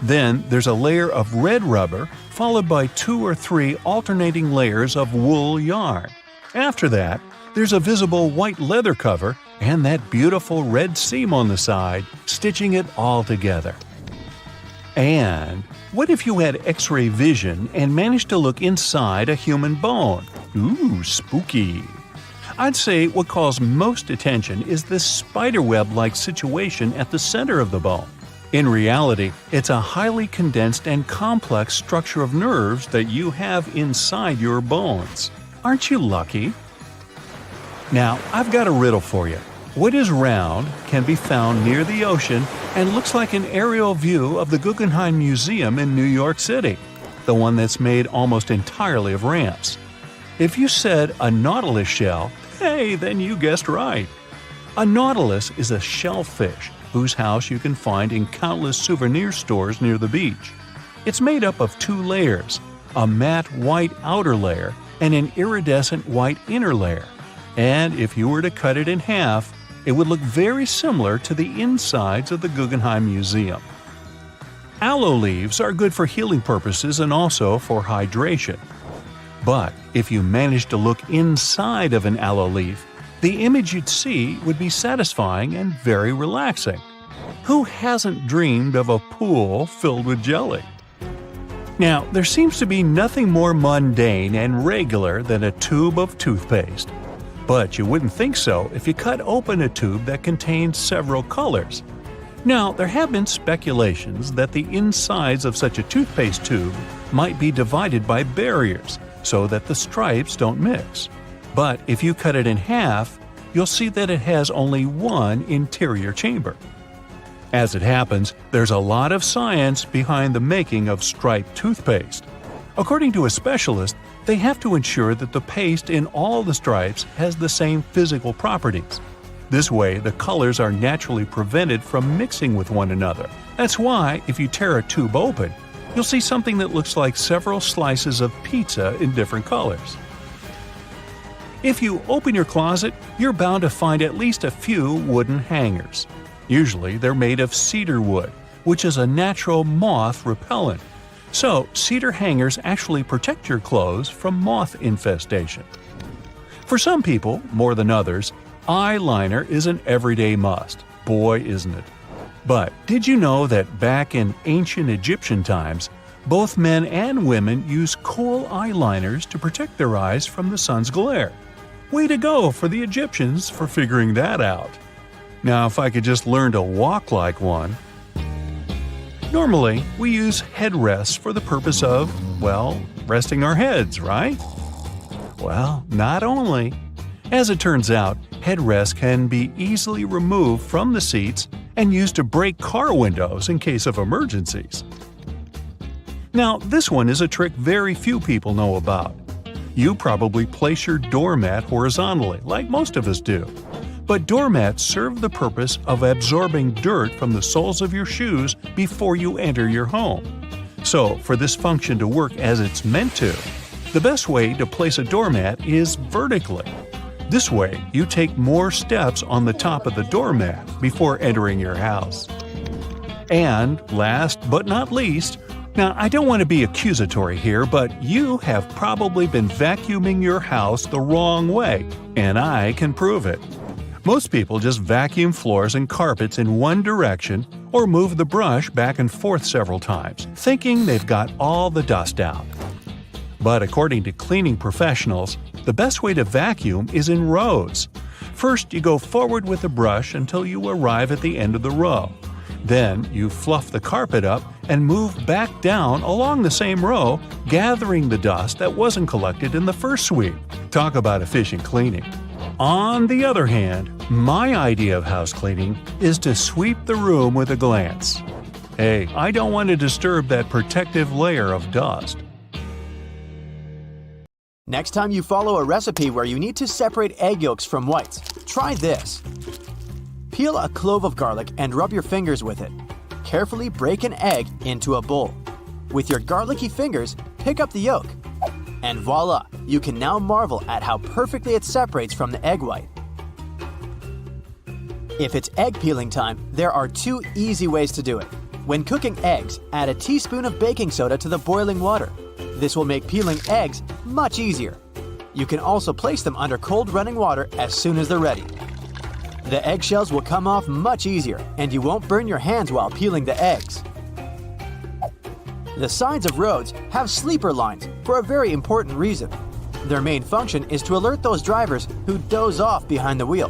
Then there's a layer of red rubber, followed by 2 or 3 alternating layers of wool yarn. After that, there's a visible white leather cover and that beautiful red seam on the side, stitching it all together. And what if you had X-ray vision and managed to look inside a human bone? Ooh, spooky! I'd say what calls most attention is this spiderweb-like situation at the center of the bone. In reality, it's a highly condensed and complex structure of nerves that you have inside your bones. Aren't you lucky? Now, I've got a riddle for you. What is round, can be found near the ocean, and looks like an aerial view of the Guggenheim Museum in New York City, the one that's made almost entirely of ramps? If you said a nautilus shell, hey, then you guessed right. A nautilus is a shellfish whose house you can find in countless souvenir stores near the beach. It's made up of 2 layers, a matte white outer layer and an iridescent white inner layer. And if you were to cut it in half, it would look very similar to the insides of the Guggenheim Museum. Aloe leaves are good for healing purposes and also for hydration. But if you managed to look inside of an aloe leaf, the image you'd see would be satisfying and very relaxing. Who hasn't dreamed of a pool filled with jelly? Now, there seems to be nothing more mundane and regular than a tube of toothpaste. But you wouldn't think so if you cut open a tube that contains several colors. Now, there have been speculations that the insides of such a toothpaste tube might be divided by barriers so that the stripes don't mix. But if you cut it in half, you'll see that it has only one interior chamber. As it happens, there's a lot of science behind the making of striped toothpaste. According to a specialist, they have to ensure that the paste in all the stripes has the same physical properties. This way, the colors are naturally prevented from mixing with one another. That's why, if you tear a tube open, you'll see something that looks like several slices of pizza in different colors. If you open your closet, you're bound to find at least a few wooden hangers. Usually, they're made of cedar wood, which is a natural moth repellent. So, cedar hangers actually protect your clothes from moth infestation. For some people, more than others, eyeliner is an everyday must. Boy, isn't it. But did you know that back in ancient Egyptian times, both men and women used kohl eyeliners to protect their eyes from the sun's glare? Way to go for the Egyptians for figuring that out. Now, if I could just learn to walk like one. Normally, we use headrests for the purpose of, well, resting our heads, right? Well, not only. As it turns out, headrests can be easily removed from the seats and used to break car windows in case of emergencies. Now, this one is a trick very few people know about. You probably place your doormat horizontally, like most of us do. But doormats serve the purpose of absorbing dirt from the soles of your shoes before you enter your home. So, for this function to work as it's meant to, the best way to place a doormat is vertically. This way, you take more steps on the top of the doormat before entering your house. And last but not least, now I don't want to be accusatory here, but you have probably been vacuuming your house the wrong way, and I can prove it. Most people just vacuum floors and carpets in one direction or move the brush back and forth several times, thinking they've got all the dust out. But according to cleaning professionals, the best way to vacuum is in rows. First, you go forward with the brush until you arrive at the end of the row. Then, you fluff the carpet up and move back down along the same row, gathering the dust that wasn't collected in the first sweep. Talk about efficient cleaning. On the other hand, my idea of house cleaning is to sweep the room with a glance. Hey, I don't want to disturb that protective layer of dust. Next time you follow a recipe where you need to separate egg yolks from whites, try this. Peel a clove of garlic and rub your fingers with it. Carefully break an egg into a bowl. With your garlicky fingers, pick up the yolk. And voila, you can now marvel at how perfectly it separates from the egg white. If it's egg peeling time, there are 2 easy ways to do it. When cooking eggs, add a teaspoon of baking soda to the boiling water. This will make peeling eggs much easier. You can also place them under cold running water as soon as they're ready. The eggshells will come off much easier, and you won't burn your hands while peeling the eggs. The sides of roads have sleeper lines for a very important reason. Their main function is to alert those drivers who doze off behind the wheel.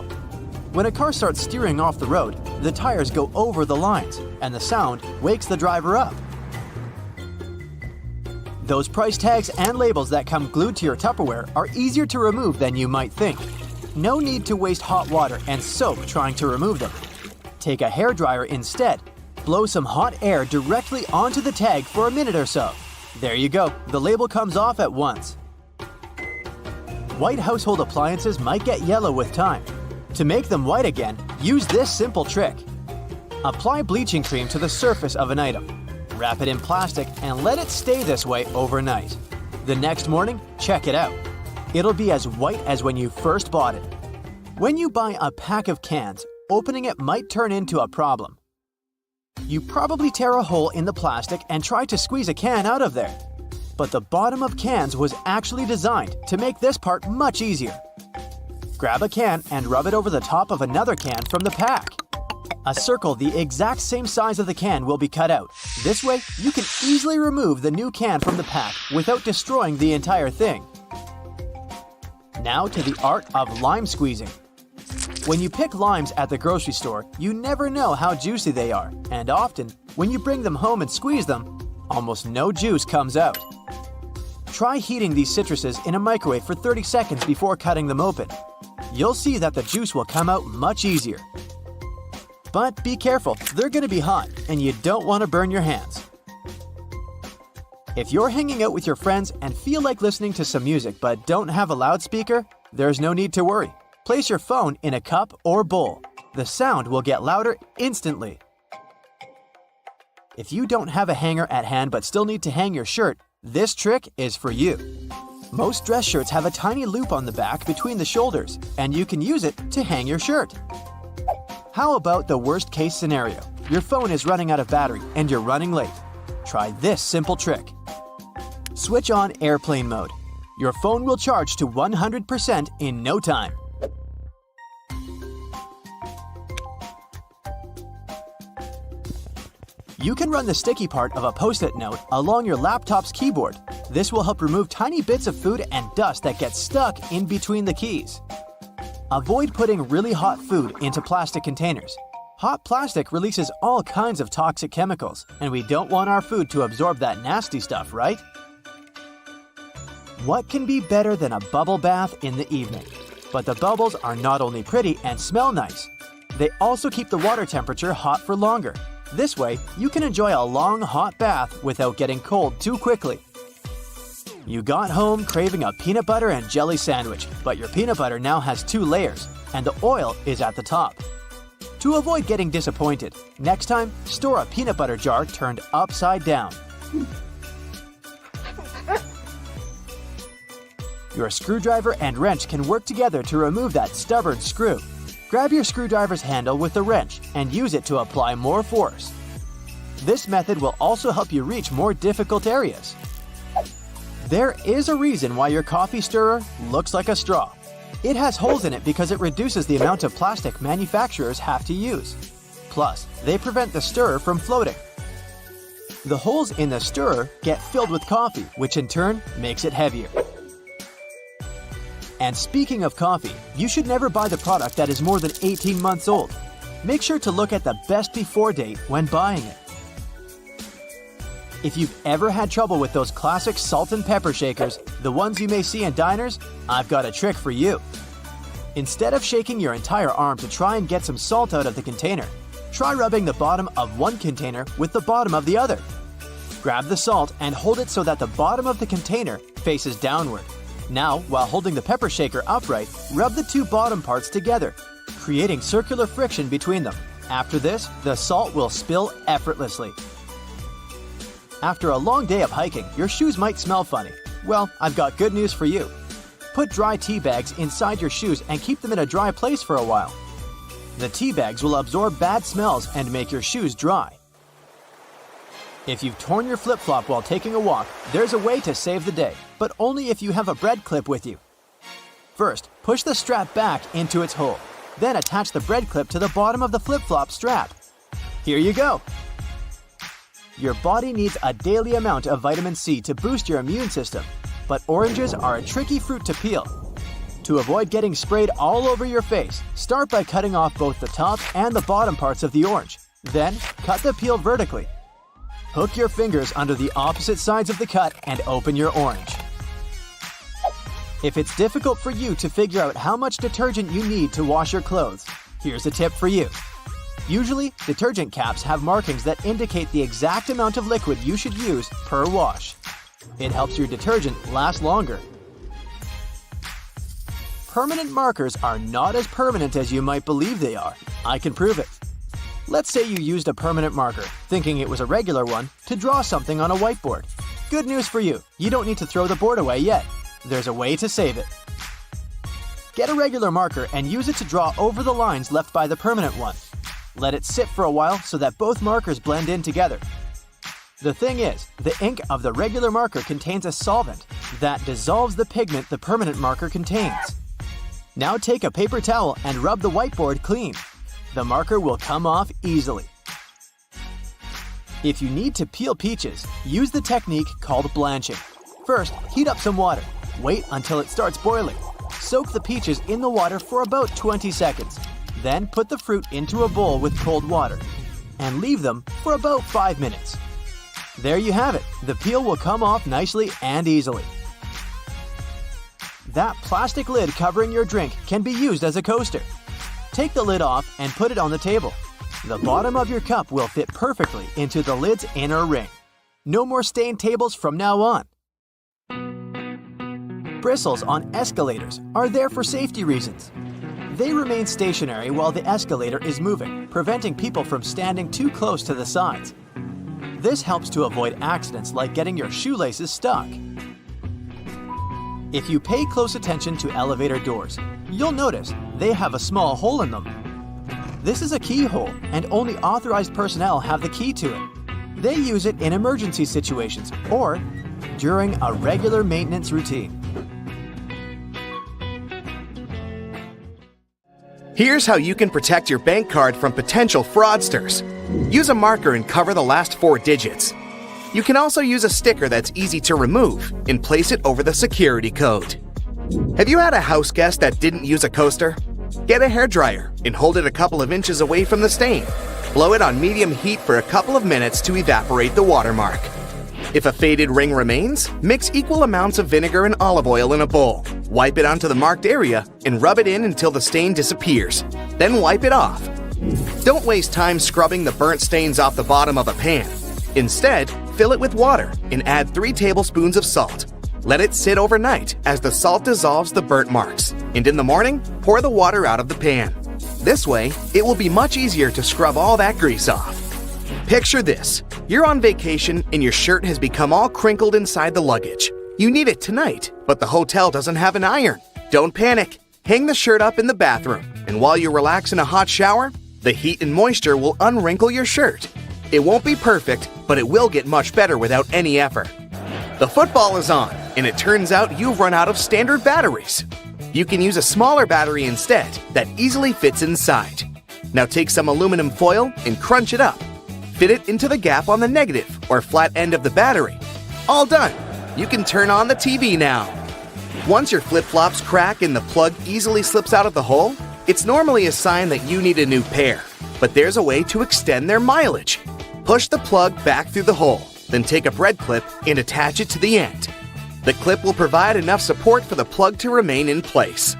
When a car starts steering off the road, the tires go over the lines, and the sound wakes the driver up. Those price tags and labels that come glued to your Tupperware are easier to remove than you might think. No need to waste hot water and soap trying to remove them. Take a hairdryer instead. Blow some hot air directly onto the tag for a minute or so. There you go, the label comes off at once. White household appliances might get yellow with time. To make them white again, use this simple trick. Apply bleaching cream to the surface of an item. Wrap it in plastic and let it stay this way overnight. The next morning, check it out. It'll be as white as when you first bought it. When you buy a pack of cans, opening it might turn into a problem. You probably tear a hole in the plastic and try to squeeze a can out of there. But the bottom of cans was actually designed to make this part much easier. Grab a can and rub it over the top of another can from the pack. A circle the exact same size of the can will be cut out. This way, you can easily remove the new can from the pack without destroying the entire thing. Now to the art of lime squeezing. When you pick limes at the grocery store, you never know how juicy they are, and often, when you bring them home and squeeze them, almost no juice comes out. Try heating these citruses in a microwave for 30 seconds before cutting them open. You'll see that the juice will come out much easier. But be careful, they're going to be hot, and you don't want to burn your hands. If you're hanging out with your friends and feel like listening to some music but don't have a loudspeaker, there's no need to worry. Place your phone in a cup or bowl. The sound will get louder instantly. If you don't have a hanger at hand but still need to hang your shirt, this trick is for you. Most dress shirts have a tiny loop on the back between the shoulders, and you can use it to hang your shirt. How about the worst case scenario? Your phone is running out of battery and you're running late. Try this simple trick. Switch on airplane mode. Your phone will charge to 100% in no time. You can run the sticky part of a Post-it note along your laptop's keyboard. This will help remove tiny bits of food and dust that get stuck in between the keys. Avoid putting really hot food into plastic containers. Hot plastic releases all kinds of toxic chemicals, and we don't want our food to absorb that nasty stuff, right? What can be better than a bubble bath in the evening? But the bubbles are not only pretty and smell nice, they also keep the water temperature hot for longer. This way, you can enjoy a long, hot bath without getting cold too quickly. You got home craving a peanut butter and jelly sandwich, but your peanut butter now has 2 layers, and the oil is at the top. To avoid getting disappointed, next time, store a peanut butter jar turned upside down. Your screwdriver and wrench can work together to remove that stubborn screw. Grab your screwdriver's handle with the wrench and use it to apply more force. This method will also help you reach more difficult areas. There is a reason why your coffee stirrer looks like a straw. It has holes in it because it reduces the amount of plastic manufacturers have to use. Plus, they prevent the stirrer from floating. The holes in the stirrer get filled with coffee, which in turn makes it heavier. And speaking of coffee, you should never buy the product that is more than 18 months old. Make sure to look at the best before date when buying it. If you've ever had trouble with those classic salt and pepper shakers, the ones you may see in diners, I've got a trick for you. Instead of shaking your entire arm to try and get some salt out of the container, try rubbing the bottom of one container with the bottom of the other. Grab the salt and hold it so that the bottom of the container faces downward. Now, while holding the pepper shaker upright, rub the 2 bottom parts together, creating circular friction between them. After this, the salt will spill effortlessly. After a long day of hiking, your shoes might smell funny. Well, I've got good news for you. Put dry tea bags inside your shoes and keep them in a dry place for a while. The tea bags will absorb bad smells and make your shoes dry. If you've torn your flip-flop while taking a walk, there's a way to save the day, but only if you have a bread clip with you. First, push the strap back into its hole. Then attach the bread clip to the bottom of the flip-flop strap. Here you go! Your body needs a daily amount of vitamin C to boost your immune system, but oranges are a tricky fruit to peel. To avoid getting sprayed all over your face, start by cutting off both the top and the bottom parts of the orange. Then, cut the peel vertically. Hook your fingers under the opposite sides of the cut and open your orange. If it's difficult for you to figure out how much detergent you need to wash your clothes, here's a tip for you. Usually, detergent caps have markings that indicate the exact amount of liquid you should use per wash. It helps your detergent last longer. Permanent markers are not as permanent as you might believe they are. I can prove it. Let's say you used a permanent marker, thinking it was a regular one, to draw something on a whiteboard. Good news for you, you don't need to throw the board away yet. There's a way to save it. Get a regular marker and use it to draw over the lines left by the permanent one. Let it sit for a while so that both markers blend in together. The thing is, the ink of the regular marker contains a solvent that dissolves the pigment the permanent marker contains. Now take a paper towel and rub the whiteboard clean. The marker will come off easily. If you need to peel peaches, use the technique called blanching. First, heat up some water. Wait until it starts boiling. Soak the peaches in the water for about 20 seconds. Then put the fruit into a bowl with cold water and leave them for about 5 minutes. There you have it. The peel will come off nicely and easily. That plastic lid covering your drink can be used as a coaster. Take the lid off and put it on the table. The bottom of your cup will fit perfectly into the lid's inner ring. No more stained tables from now on. Bristles on escalators are there for safety reasons. They remain stationary while the escalator is moving, preventing people from standing too close to the sides. This helps to avoid accidents like getting your shoelaces stuck. If you pay close attention to elevator doors, you'll notice they have a small hole in them. This is a keyhole, and only authorized personnel have the key to it. They use it in emergency situations or during a regular maintenance routine. Here's how you can protect your bank card from potential fraudsters. Use a marker and cover the last 4 digits. You can also use a sticker that's easy to remove and place it over the security code. Have you had a house guest that didn't use a coaster? Get a hairdryer and hold it a couple of inches away from the stain. Blow it on medium heat for a couple of minutes to evaporate the watermark. If a faded ring remains, mix equal amounts of vinegar and olive oil in a bowl. Wipe it onto the marked area and rub it in until the stain disappears. Then wipe it off. Don't waste time scrubbing the burnt stains off the bottom of a pan. Instead, fill it with water and add 3 tablespoons of salt. Let it sit overnight as the salt dissolves the burnt marks, and in the morning, pour the water out of the pan. This way, it will be much easier to scrub all that grease off. Picture this. You're on vacation and your shirt has become all crinkled inside the luggage. You need it tonight, but the hotel doesn't have an iron. Don't panic. Hang the shirt up in the bathroom, and while you relax in a hot shower, the heat and moisture will unwrinkle your shirt. It won't be perfect, but it will get much better without any effort. The football is on, and it turns out you've run out of standard batteries. You can use a smaller battery instead that easily fits inside. Now take some aluminum foil and crunch it up. Fit it into the gap on the negative or flat end of the battery. All done! You can turn on the TV now. Once your flip-flops crack and the plug easily slips out of the hole, it's normally a sign that you need a new pair. But there's a way to extend their mileage. Push the plug back through the hole, then take a bread clip and attach it to the end. The clip will provide enough support for the plug to remain in place.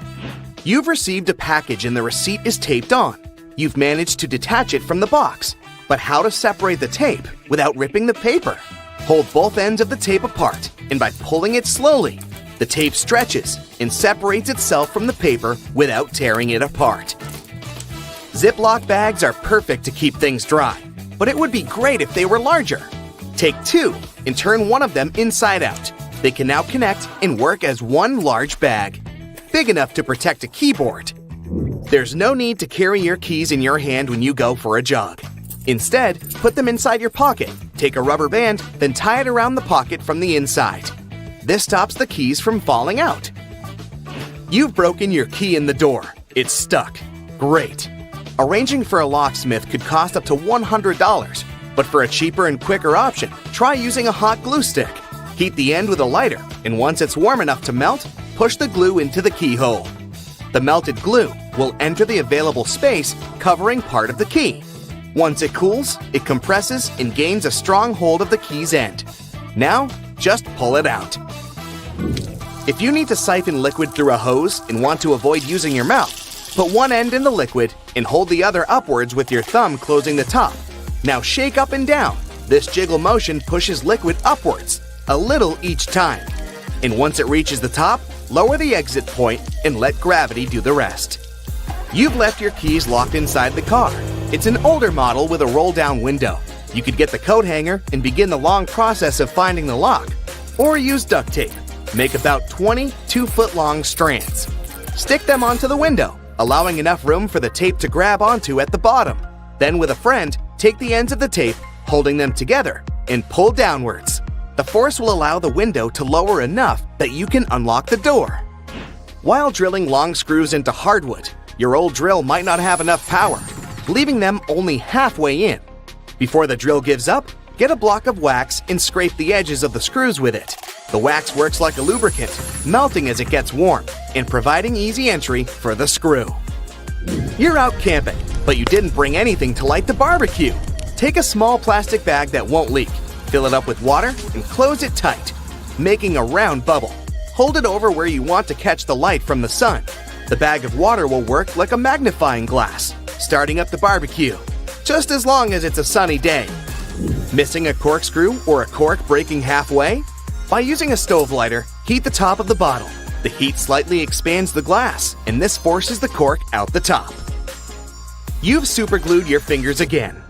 You've received a package and the receipt is taped on. You've managed to detach it from the box. But how to separate the tape without ripping the paper? Hold both ends of the tape apart, and by pulling it slowly, the tape stretches and separates itself from the paper without tearing it apart. Ziploc bags are perfect to keep things dry, but it would be great if they were larger. Take 2 and turn one of them inside out. They can now connect and work as one large bag, big enough to protect a keyboard. There's no need to carry your keys in your hand when you go for a jog. Instead, put them inside your pocket, take a rubber band, then tie it around the pocket from the inside. This stops the keys from falling out. You've broken your key in the door. It's stuck. Great. Arranging for a locksmith could cost up to $100, but for a cheaper and quicker option, try using a hot glue stick. Heat the end with a lighter, and once it's warm enough to melt, push the glue into the keyhole. The melted glue will enter the available space, covering part of the key. Once it cools, it compresses and gains a strong hold of the key's end. Now, just pull it out. If you need to siphon liquid through a hose and want to avoid using your mouth, put one end in the liquid and hold the other upwards with your thumb closing the top. Now shake up and down. This jiggle motion pushes liquid upwards, a little each time. And once it reaches the top, lower the exit point and let gravity do the rest. You've left your keys locked inside the car. It's an older model with a roll-down window. You could get the coat hanger and begin the long process of finding the lock, or use duct tape. Make about 20 2-foot-long strands. Stick them onto the window, allowing enough room for the tape to grab onto at the bottom. Then with a friend, take the ends of the tape, holding them together, and pull downwards. The force will allow the window to lower enough that you can unlock the door. While drilling long screws into hardwood, your old drill might not have enough power, leaving them only halfway in. Before the drill gives up, get a block of wax and scrape the edges of the screws with it. The wax works like a lubricant, melting as it gets warm and providing easy entry for the screw. You're out camping, but you didn't bring anything to light the barbecue. Take a small plastic bag that won't leak, fill it up with water, and close it tight, making a round bubble. Hold it over where you want to catch the light from the sun. The bag of water will work like a magnifying glass, starting up the barbecue, just as long as it's a sunny day. Missing a corkscrew or a cork breaking halfway? By using a stove lighter, heat the top of the bottle. The heat slightly expands the glass, and this forces the cork out the top. You've superglued your fingers again.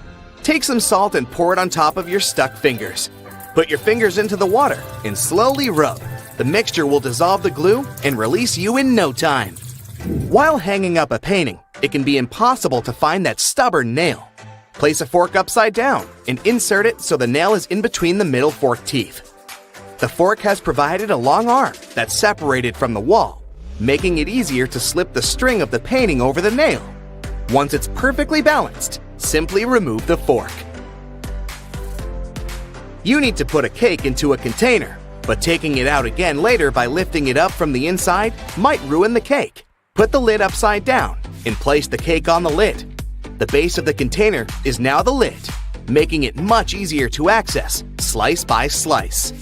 Take some salt and pour it on top of your stuck fingers. Put your fingers into the water and slowly rub. The mixture will dissolve the glue and release you in no time. While hanging up a painting, it can be impossible to find that stubborn nail. Place a fork upside down and insert it so the nail is in between the middle fork teeth. The fork has provided a long arm that's separated from the wall, making it easier to slip the string of the painting over the nail. Once it's perfectly balanced, simply remove the fork. You need to put a cake into a container, but taking it out again later by lifting it up from the inside might ruin the cake. Put the lid upside down and place the cake on the lid. The base of the container is now the lid, making it much easier to access, slice by slice.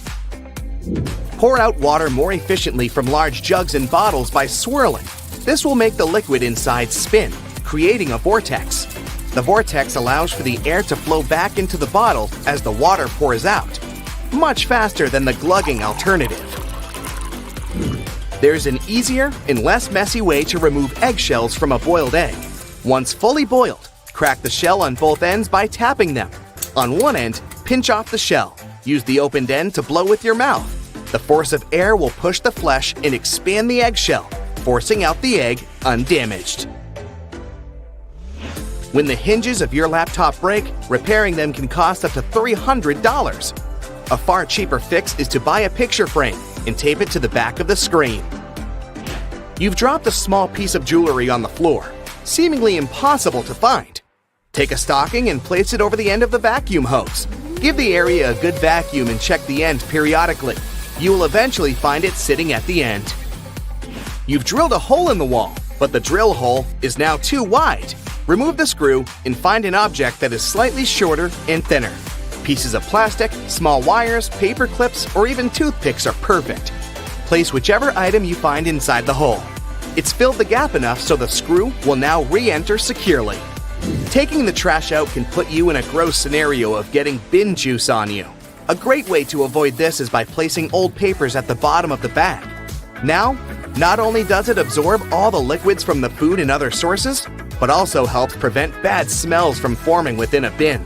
Pour out water more efficiently from large jugs and bottles by swirling. This will make the liquid inside spin, creating a vortex. The vortex allows for the air to flow back into the bottle as the water pours out, much faster than the glugging alternative. There's an easier and less messy way to remove eggshells from a boiled egg. Once fully boiled, crack the shell on both ends by tapping them. On one end, pinch off the shell. Use the opened end to blow with your mouth. The force of air will push the flesh and expand the eggshell, forcing out the egg undamaged. When the hinges of your laptop break, repairing them can cost up to $300. A far cheaper fix is to buy a picture frame and tape it to the back of the screen. You've dropped a small piece of jewelry on the floor, seemingly impossible to find. Take a stocking and place it over the end of the vacuum hose. Give the area a good vacuum and check the end periodically. You will eventually find it sitting at the end. You've drilled a hole in the wall, but the drill hole is now too wide. Remove the screw and find an object that is slightly shorter and thinner. Pieces of plastic, small wires, paper clips, or even toothpicks are perfect. Place whichever item you find inside the hole. It's filled the gap enough so the screw will now re-enter securely. Taking the trash out can put you in a gross scenario of getting bin juice on you. A great way to avoid this is by placing old papers at the bottom of the bag. Now, not only does it absorb all the liquids from the food and other sources, but also helps prevent bad smells from forming within a bin.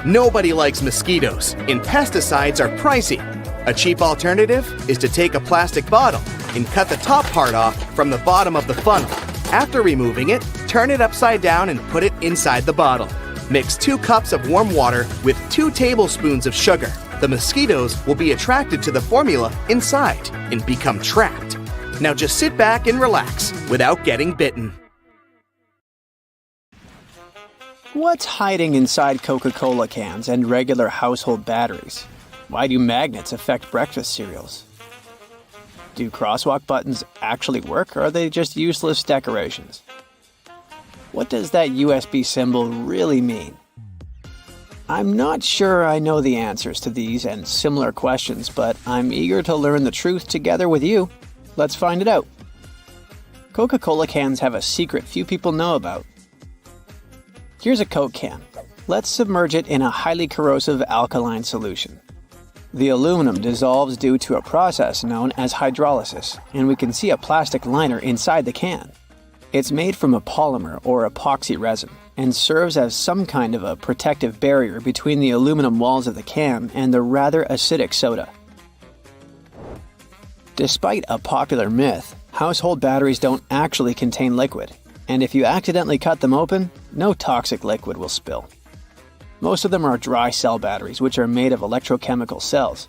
Nobody likes mosquitoes, and pesticides are pricey. A cheap alternative is to take a plastic bottle and cut the top part off from the bottom of the funnel. After removing it, turn it upside down and put it inside the bottle. Mix 2 cups of warm water with 2 tablespoons of sugar. The mosquitoes will be attracted to the formula inside and become trapped. Now just sit back and relax without getting bitten. What's hiding inside Coca-Cola cans and regular household batteries? Why do magnets affect breakfast cereals? Do crosswalk buttons actually work, or are they just useless decorations? What does that USB symbol really mean? I'm not sure I know the answers to these and similar questions, but I'm eager to learn the truth together with you. Let's find it out. Coca-Cola cans have a secret few people know about. Here's a Coke can. Let's submerge it in a highly corrosive alkaline solution. The aluminum dissolves due to a process known as hydrolysis, and we can see a plastic liner inside the can. It's made from a polymer or epoxy resin and serves as some kind of a protective barrier between the aluminum walls of the can and the rather acidic soda. Despite a popular myth, household batteries don't actually contain liquid, and if you accidentally cut them open, no toxic liquid will spill. Most of them are dry cell batteries, which are made of electrochemical cells.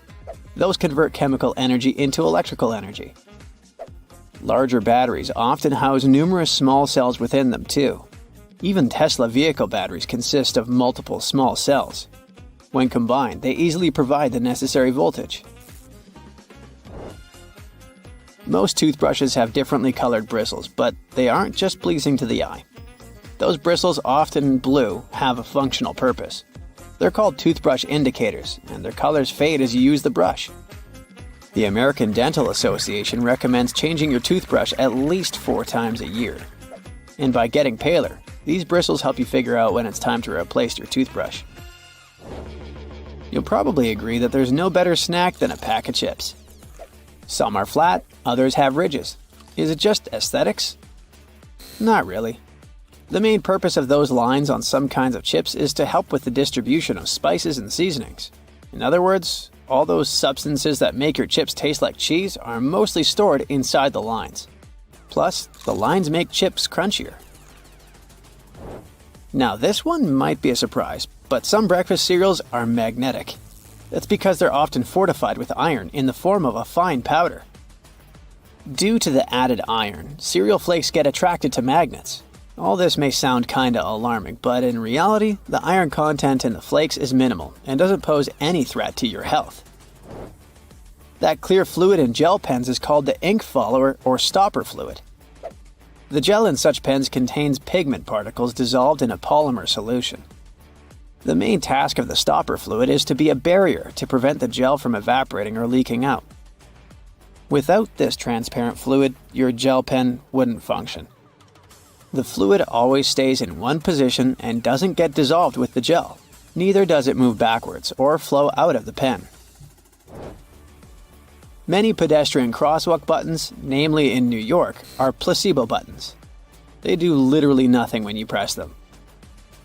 Those convert chemical energy into electrical energy. Larger batteries often house numerous small cells within them too. Even Tesla vehicle batteries consist of multiple small cells. When combined, they easily provide the necessary voltage. Most toothbrushes have differently colored bristles, but they aren't just pleasing to the eye. Those bristles, often blue, have a functional purpose. They're called toothbrush indicators, and their colors fade as you use the brush. The American Dental Association recommends changing your toothbrush at least 4 times a year. And by getting paler, these bristles help you figure out when it's time to replace your toothbrush. You'll probably agree that there's no better snack than a pack of chips. Some are flat, others have ridges. Is it just aesthetics? Not really. The main purpose of those lines on some kinds of chips is to help with the distribution of spices and seasonings. In other words, all those substances that make your chips taste like cheese are mostly stored inside the lines. Plus, the lines make chips crunchier. Now this one might be a surprise, but some breakfast cereals are magnetic. That's because they're often fortified with iron in the form of a fine powder. Due to the added iron, cereal flakes get attracted to magnets. All this may sound kinda alarming, but in reality, the iron content in the flakes is minimal and doesn't pose any threat to your health. That clear fluid in gel pens is called the ink follower or stopper fluid. The gel in such pens contains pigment particles dissolved in a polymer solution. The main task of the stopper fluid is to be a barrier to prevent the gel from evaporating or leaking out. Without this transparent fluid, your gel pen wouldn't function. The fluid always stays in one position and doesn't get dissolved with the gel. Neither does it move backwards or flow out of the pen. Many pedestrian crosswalk buttons, namely in New York, are placebo buttons. They do literally nothing when you press them.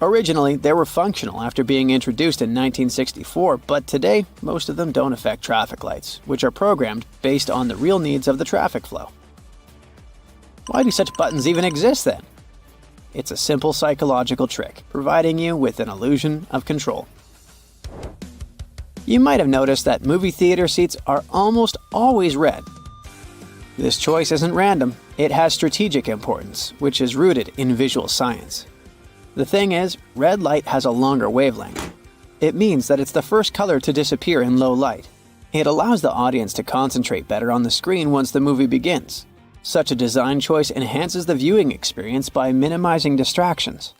Originally, they were functional after being introduced in 1964, but today, most of them don't affect traffic lights, which are programmed based on the real needs of the traffic flow. Why do such buttons even exist then? It's a simple psychological trick, providing you with an illusion of control. You might have noticed that movie theater seats are almost always red. This choice isn't random, it has strategic importance, which is rooted in visual science. The thing is, red light has a longer wavelength. It means that it's the first color to disappear in low light. It allows the audience to concentrate better on the screen once the movie begins. Such a design choice enhances the viewing experience by minimizing distractions.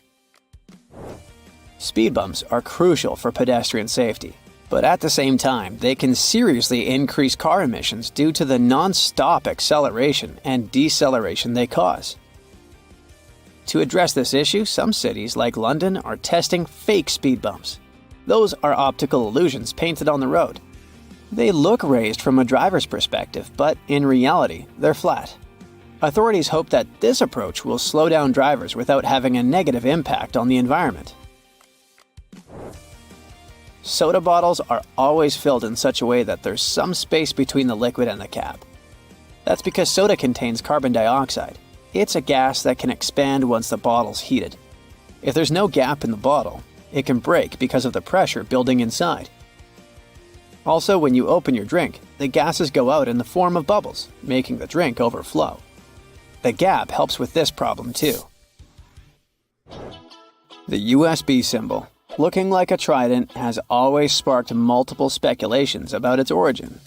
Speed bumps are crucial for pedestrian safety, but at the same time, they can seriously increase car emissions due to the non-stop acceleration and deceleration they cause. To address this issue, some cities like London are testing fake speed bumps. Those are optical illusions painted on the road. They look raised from a driver's perspective, but in reality, they're flat. Authorities hope that this approach will slow down drivers without having a negative impact on the environment. soda bottles are always filled in such a way that there's some space between the liquid and the cap. That's because soda contains carbon dioxide. It's a gas that can expand once the bottle's heated. If there's no gap in the bottle, it can break because of the pressure building inside. Also, when you open your drink, the gases go out in the form of bubbles, making the drink overflow. The gap helps with this problem too. The USB symbol, looking like a trident, has always sparked multiple speculations about its origin.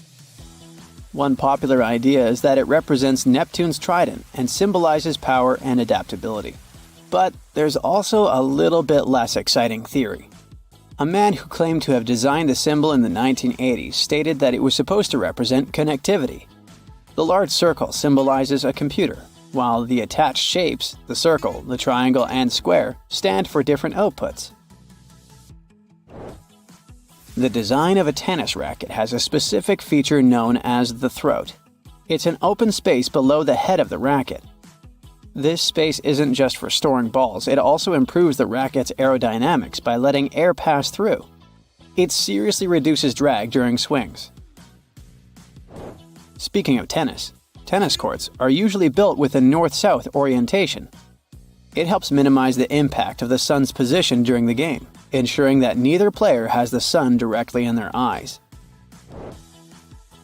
One popular idea is that it represents Neptune's trident and symbolizes power and adaptability. But there's also a little bit less exciting theory. A man who claimed to have designed the symbol in the 1980s stated that it was supposed to represent connectivity. The large circle symbolizes a computer, while the attached shapes, the circle, the triangle, and square, stand for different outputs. The design of a tennis racket has a specific feature known as the throat. It's an open space below the head of the racket. This space isn't just for storing balls, it also improves the racket's aerodynamics by letting air pass through. It seriously reduces drag during swings. Speaking of tennis courts are usually built with a north-south orientation. It helps minimize the impact of the sun's position during the game, ensuring that neither player has the sun directly in their eyes.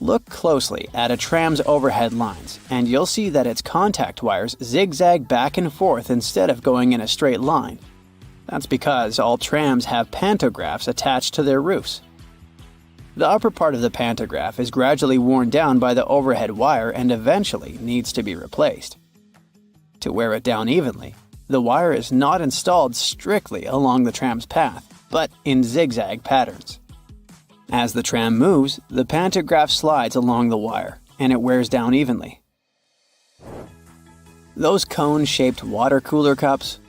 Look closely at a tram's overhead lines, and you'll see that its contact wires zigzag back and forth instead of going in a straight line. That's because all trams have pantographs attached to their roofs. The upper part of the pantograph is gradually worn down by the overhead wire and eventually needs to be replaced. To wear it down evenly, the wire is not installed strictly along the tram's path, but in zigzag patterns. As the tram moves, the pantograph slides along the wire, and it wears down evenly. Those cone-shaped water cooler cups?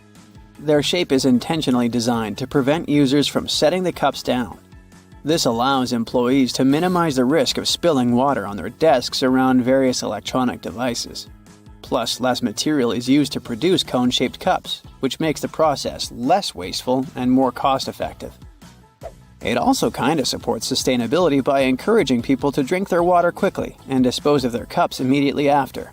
Their shape is intentionally designed to prevent users from setting the cups down. This allows employees to minimize the risk of spilling water on their desks around various electronic devices. Plus, less material is used to produce cone-shaped cups, which makes the process less wasteful and more cost-effective. It also kinda supports sustainability by encouraging people to drink their water quickly and dispose of their cups immediately after.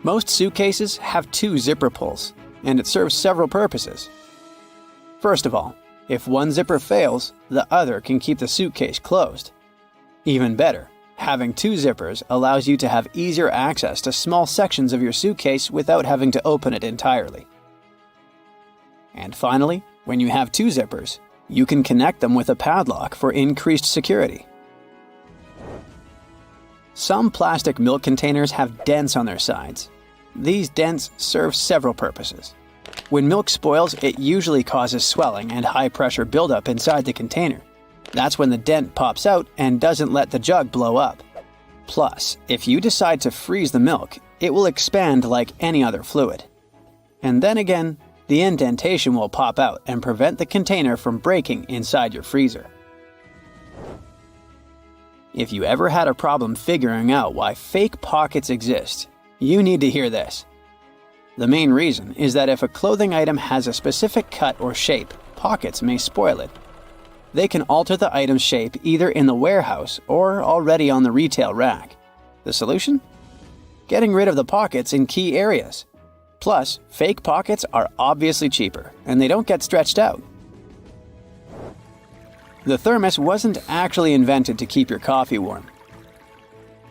Most suitcases have 2 zipper pulls, and it serves several purposes. First of all, if one zipper fails, the other can keep the suitcase closed. Even better, having 2 zippers allows you to have easier access to small sections of your suitcase without having to open it entirely. And finally, when you have 2 zippers, you can connect them with a padlock for increased security. Some plastic milk containers have dents on their sides. These dents serve several purposes. When milk spoils, it usually causes swelling and high-pressure buildup inside the container. That's when the dent pops out and doesn't let the jug blow up. Plus, if you decide to freeze the milk, it will expand like any other fluid. And then again, the indentation will pop out and prevent the container from breaking inside your freezer. If you ever had a problem figuring out why fake pockets exist, you need to hear this. The main reason is that if a clothing item has a specific cut or shape, pockets may spoil it. They can alter the item's shape either in the warehouse or already on the retail rack. The solution? Getting rid of the pockets in key areas. Plus, fake pockets are obviously cheaper, and they don't get stretched out. The thermos wasn't actually invented to keep your coffee warm.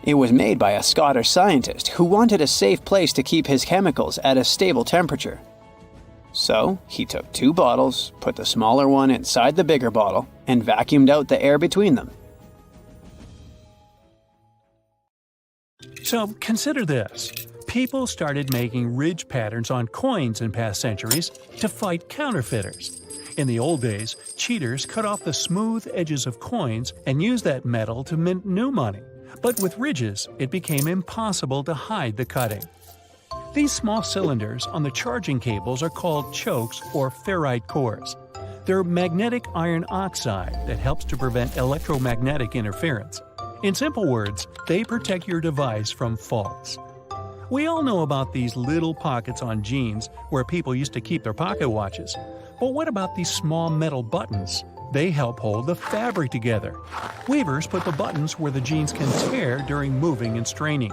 It was made by a Scottish scientist who wanted a safe place to keep his chemicals at a stable temperature. So, he took 2 bottles, put the smaller one inside the bigger bottle, and vacuumed out the air between them. So, consider this. People started making ridge patterns on coins in past centuries to fight counterfeiters. In the old days, cheaters cut off the smooth edges of coins and used that metal to mint new money. But with ridges, it became impossible to hide the cutting. These small cylinders on the charging cables are called chokes or ferrite cores. They're magnetic iron oxide that helps to prevent electromagnetic interference. In simple words, they protect your device from faults. We all know about these little pockets on jeans where people used to keep their pocket watches. But what about these small metal buttons? They help hold the fabric together. Weavers put the buttons where the jeans can tear during moving and straining.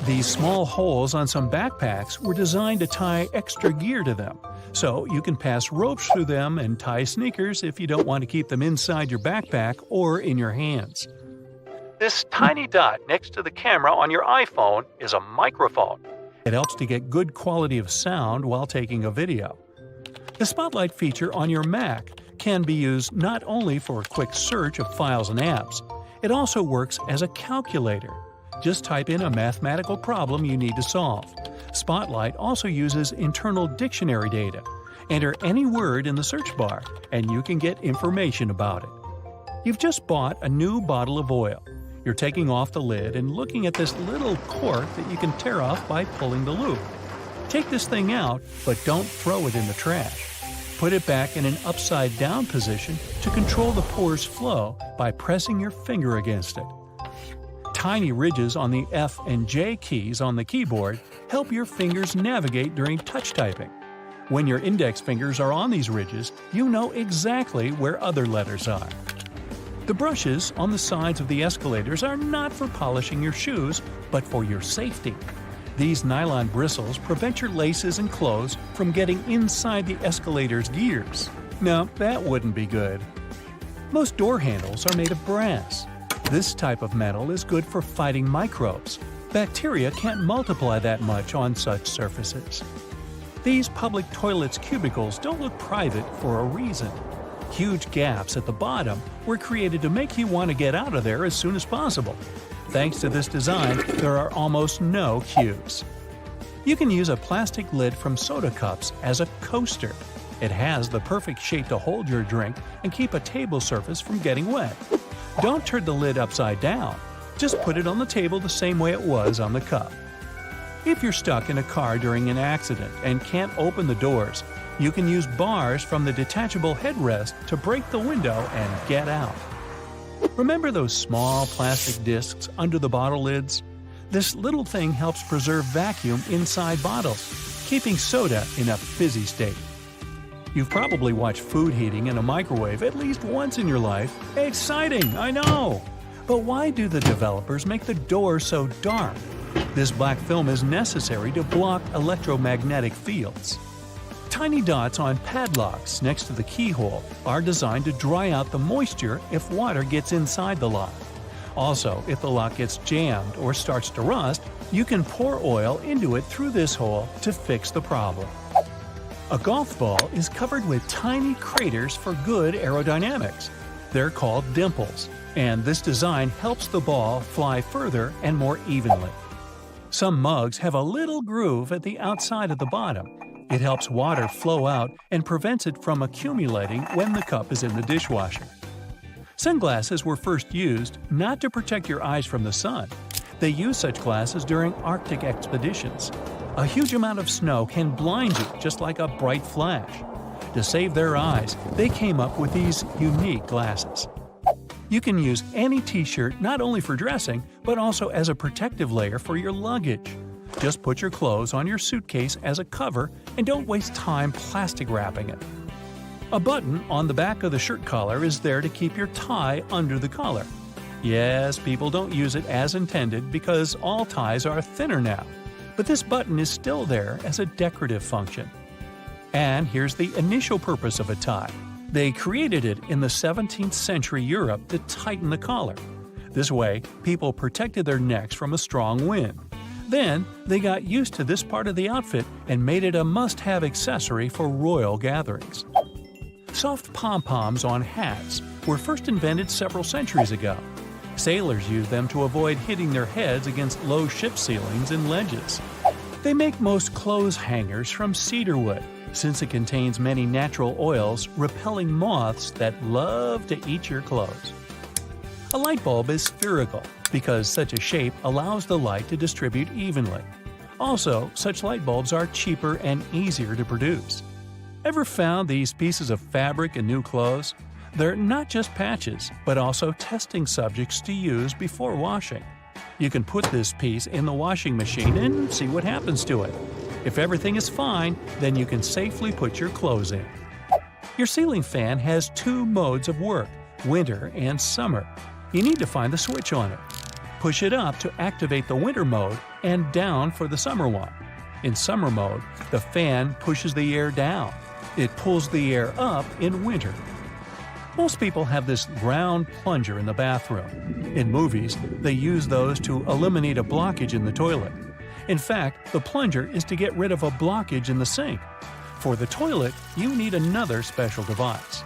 These small holes on some backpacks were designed to tie extra gear to them, so you can pass ropes through them and tie sneakers if you don't want to keep them inside your backpack or in your hands. This tiny dot next to the camera on your iPhone is a microphone. It helps to get good quality of sound while taking a video. The Spotlight feature on your Mac can be used not only for a quick search of files and apps, it also works as a calculator. Just type in a mathematical problem you need to solve. Spotlight also uses internal dictionary data. Enter any word in the search bar, and you can get information about it. You've just bought a new bottle of oil. You're taking off the lid and looking at this little cork that you can tear off by pulling the loop. Take this thing out, but don't throw it in the trash. Put it back in an upside-down position to control the pour's flow by pressing your finger against it. Tiny ridges on the F and J keys on the keyboard help your fingers navigate during touch typing. When your index fingers are on these ridges, you know exactly where other letters are. The brushes on the sides of the escalators are not for polishing your shoes, but for your safety. These nylon bristles prevent your laces and clothes from getting inside the escalator's gears. No, that wouldn't be good. Most door handles are made of brass. This type of metal is good for fighting microbes. Bacteria can't multiply that much on such surfaces. These public toilets' cubicles don't look private for a reason. Huge gaps at the bottom were created to make you want to get out of there as soon as possible. Thanks to this design, there are almost no queues. You can use a plastic lid from soda cups as a coaster. It has the perfect shape to hold your drink and keep a table surface from getting wet. Don't turn the lid upside down. Just put it on the table the same way it was on the cup. If you're stuck in a car during an accident and can't open the doors, you can use bars from the detachable headrest to break the window and get out. Remember those small plastic discs under the bottle lids? This little thing helps preserve vacuum inside bottles, keeping soda in a fizzy state. You've probably watched food heating in a microwave at least once in your life. Exciting, I know! But why do the developers make the door so dark? This black film is necessary to block electromagnetic fields. Tiny dots on padlocks next to the keyhole are designed to dry out the moisture if water gets inside the lock. Also, if the lock gets jammed or starts to rust, you can pour oil into it through this hole to fix the problem. A golf ball is covered with tiny craters for good aerodynamics. They're called dimples, and this design helps the ball fly further and more evenly. Some mugs have a little groove at the outside of the bottom. It helps water flow out and prevents it from accumulating when the cup is in the dishwasher. Sunglasses were first used not to protect your eyes from the sun. They used such glasses during Arctic expeditions. A huge amount of snow can blind you just like a bright flash. To save their eyes, they came up with these unique glasses. You can use any t-shirt not only for dressing, but also as a protective layer for your luggage. Just put your clothes on your suitcase as a cover and don't waste time plastic wrapping it. A button on the back of the shirt collar is there to keep your tie under the collar. Yes, people don't use it as intended because all ties are thinner now, but this button is still there as a decorative function. And here's the initial purpose of a tie. They created it in the 17th century Europe to tighten the collar. This way, people protected their necks from a strong wind. Then, they got used to this part of the outfit and made it a must-have accessory for royal gatherings. Soft pom-poms on hats were first invented several centuries ago. Sailors used them to avoid hitting their heads against low ship ceilings and ledges. They make most clothes hangers from cedar wood, since it contains many natural oils repelling moths that love to eat your clothes. A light bulb is spherical because such a shape allows the light to distribute evenly. Also, such light bulbs are cheaper and easier to produce. Ever found these pieces of fabric in new clothes? They're not just patches, but also testing subjects to use before washing. You can put this piece in the washing machine and see what happens to it. If everything is fine, then you can safely put your clothes in. Your ceiling fan has two modes of work, winter and summer. You need to find the switch on it. Push it up to activate the winter mode and down for the summer one. In summer mode, the fan pushes the air down. It pulls the air up in winter. Most people have this round plunger in the bathroom. In movies, they use those to eliminate a blockage in the toilet. In fact, the plunger is to get rid of a blockage in the sink. For the toilet, you need another special device.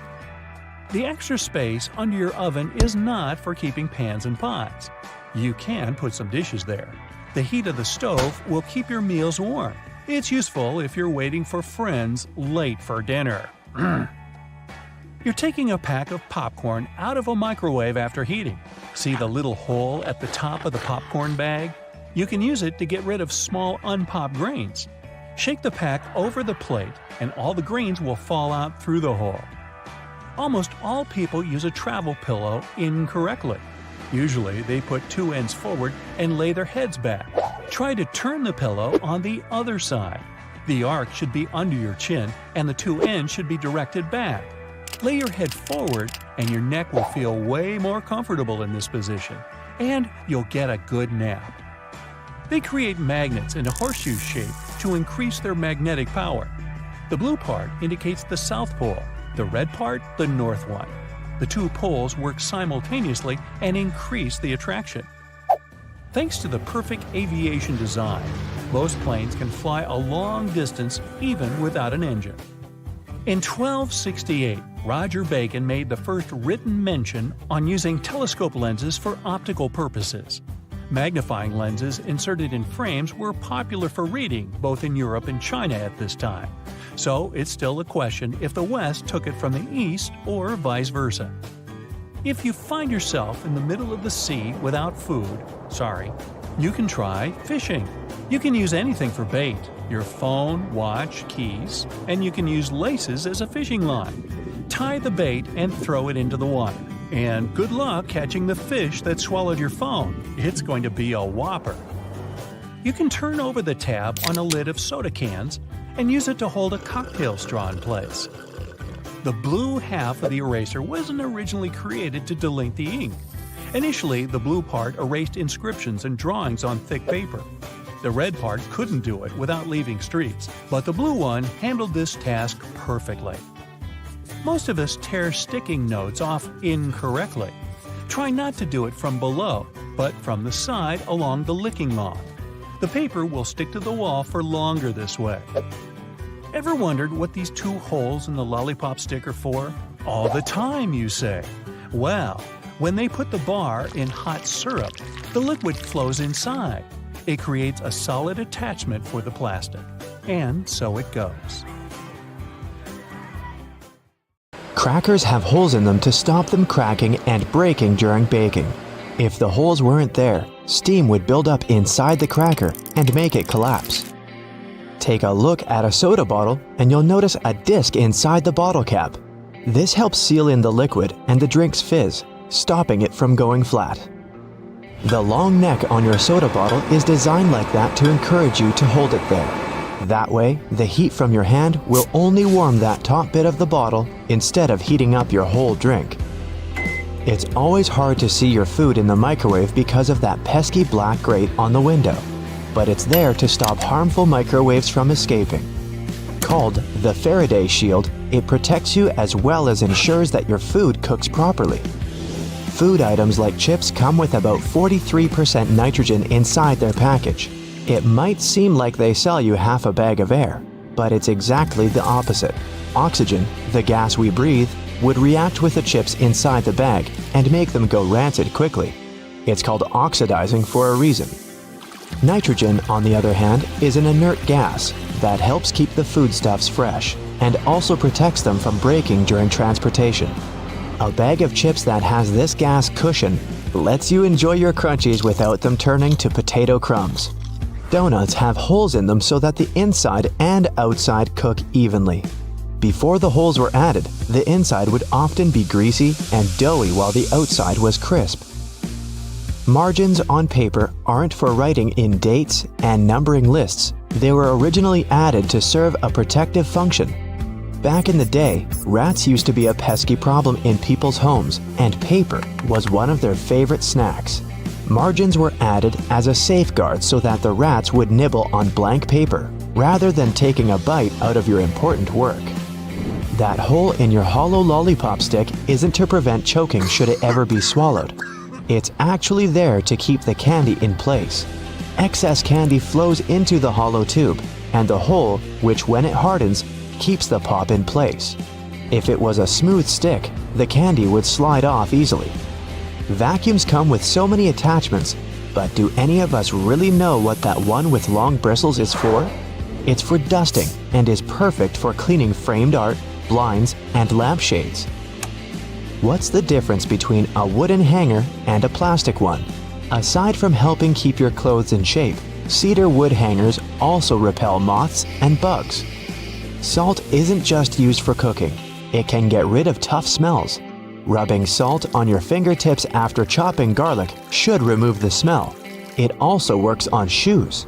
The extra space under your oven is not for keeping pans and pots. You can put some dishes there. The heat of the stove will keep your meals warm. It's useful if you're waiting for friends late for dinner. You're taking a pack of popcorn out of a microwave after heating. See the little hole at the top of the popcorn bag? You can use it to get rid of small unpopped grains. Shake the pack over the plate and all the grains will fall out through the hole. Almost all people use a travel pillow incorrectly. Usually, they put two ends forward and lay their heads back. Try to turn the pillow on the other side. The arc should be under your chin and the two ends should be directed back. Lay your head forward and your neck will feel way more comfortable in this position, and you'll get a good nap. They create magnets in a horseshoe shape to increase their magnetic power. The blue part indicates the South Pole, the red part the North one. The two poles work simultaneously and increase the attraction. Thanks to the perfect aviation design, most planes can fly a long distance even without an engine. In 1268, Roger Bacon made the first written mention on using telescope lenses for optical purposes. Magnifying lenses inserted in frames were popular for reading both in Europe and China at this time, so it's still a question if the West took it from the East or vice versa. If you find yourself in the middle of the sea without food, you can try fishing. You can use anything for bait, your phone, watch, keys, and you can use laces as a fishing line. Tie the bait and throw it into the water. And good luck catching the fish that swallowed your phone. It's going to be a whopper. You can turn over the tab on a lid of soda cans and use it to hold a cocktail straw in place. The blue half of the eraser wasn't originally created to delink the ink. Initially, the blue part erased inscriptions and drawings on thick paper. The red part couldn't do it without leaving streaks, but the blue one handled this task perfectly. Most of us tear sticking notes off incorrectly. Try not to do it from below, but from the side along the licking log. The paper will stick to the wall for longer this way. Ever wondered what these two holes in the lollipop stick are for? All the time, you say. Well, when they put the bar in hot syrup, the liquid flows inside. It creates a solid attachment for the plastic. And so it goes. Crackers have holes in them to stop them cracking and breaking during baking. If the holes weren't there, steam would build up inside the cracker and make it collapse. Take a look at a soda bottle and you'll notice a disc inside the bottle cap. This helps seal in the liquid and the drink's fizz, stopping it from going flat. The long neck on your soda bottle is designed like that to encourage you to hold it there. That way, the heat from your hand will only warm that top bit of the bottle instead of heating up your whole drink. It's always hard to see your food in the microwave because of that pesky black grate on the window, but it's there to stop harmful microwaves from escaping. Called the Faraday Shield, it protects you as well as ensures that your food cooks properly. Food items like chips come with about 43% nitrogen inside their package. It might seem like they sell you half a bag of air, but it's exactly the opposite. Oxygen, the gas we breathe, would react with the chips inside the bag and make them go rancid quickly. It's called oxidizing for a reason. Nitrogen, on the other hand, is an inert gas that helps keep the foodstuffs fresh and also protects them from breaking during transportation. A bag of chips that has this gas cushion lets you enjoy your crunchies without them turning to potato crumbs. Donuts have holes in them so that the inside and outside cook evenly. Before the holes were added, the inside would often be greasy and doughy while the outside was crisp. Margins on paper aren't for writing in dates and numbering lists. They were originally added to serve a protective function. Back in the day, rats used to be a pesky problem in people's homes, and paper was one of their favorite snacks. Margins were added as a safeguard so that the rats would nibble on blank paper rather than taking a bite out of your important work. That hole in your hollow lollipop stick isn't to prevent choking should it ever be swallowed. It's actually there to keep the candy in place. Excess candy flows into the hollow tube, and the hole, which when it hardens, keeps the pop in place. If it was a smooth stick, the candy would slide off easily. Vacuums come with so many attachments, but do any of us really know what that one with long bristles is for? It's for dusting and is perfect for cleaning framed art, blinds, and lampshades. What's the difference between a wooden hanger and a plastic one? Aside from helping keep your clothes in shape, cedar wood hangers also repel moths and bugs. Salt isn't just used for cooking. It can get rid of tough smells. Rubbing salt on your fingertips after chopping garlic should remove the smell. It also works on shoes.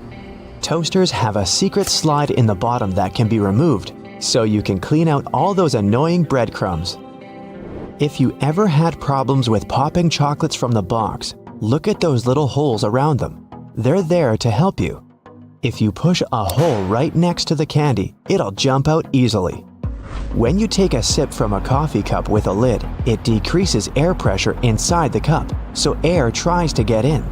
Toasters have a secret slide in the bottom that can be removed, so you can clean out all those annoying breadcrumbs. If you ever had problems with popping chocolates from the box, look at those little holes around them. They're there to help you. If you push a hole right next to the candy, it'll jump out easily. When you take a sip from a coffee cup with a lid, it decreases air pressure inside the cup, so air tries to get in.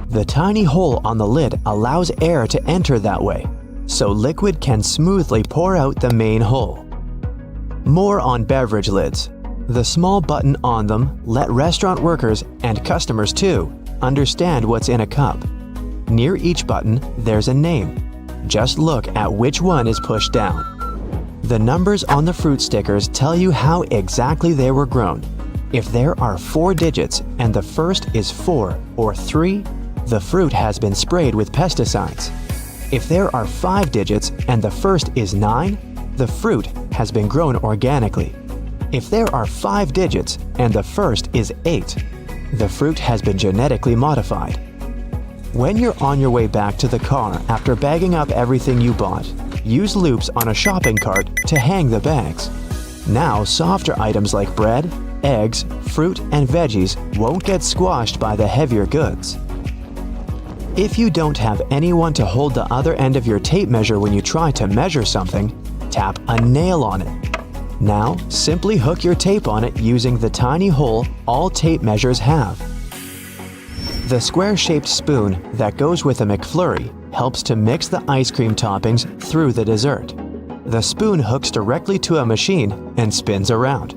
The tiny hole on the lid allows air to enter that way, so liquid can smoothly pour out the main hole. More on beverage lids. The small button on them let restaurant workers, and customers too, understand what's in a cup. Near each button, there's a name. Just look at which one is pushed down. The numbers on the fruit stickers tell you how exactly they were grown. If there are 4 digits and the first is 4 or 3, the fruit has been sprayed with pesticides. If there are 5 digits and the first is 9, the fruit has been grown organically. If there are 5 digits and the first is 8, the fruit has been genetically modified. When you're on your way back to the car after bagging up everything you bought, use loops on a shopping cart to hang the bags. Now, softer items like bread, eggs, fruit, and veggies won't get squashed by the heavier goods. If you don't have anyone to hold the other end of your tape measure when you try to measure something, tap a nail on it. Now, simply hook your tape on it using the tiny hole all tape measures have. The square-shaped spoon that goes with a McFlurry helps to mix the ice cream toppings through the dessert. The spoon hooks directly to a machine and spins around.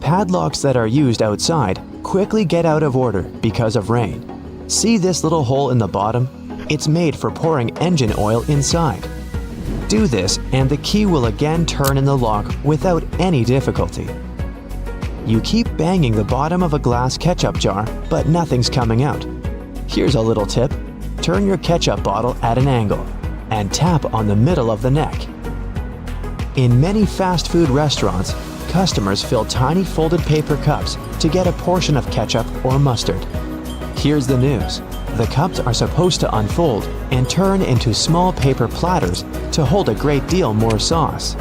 Padlocks that are used outside quickly get out of order because of rain. See this little hole in the bottom? It's made for pouring engine oil inside. Do this and the key will again turn in the lock without any difficulty. You keep banging the bottom of a glass ketchup jar, but nothing's coming out. Here's a little tip. Turn your ketchup bottle at an angle and tap on the middle of the neck. In many fast food restaurants, customers fill tiny folded paper cups to get a portion of ketchup or mustard. Here's the news. The cups are supposed to unfold and turn into small paper platters to hold a great deal more sauce.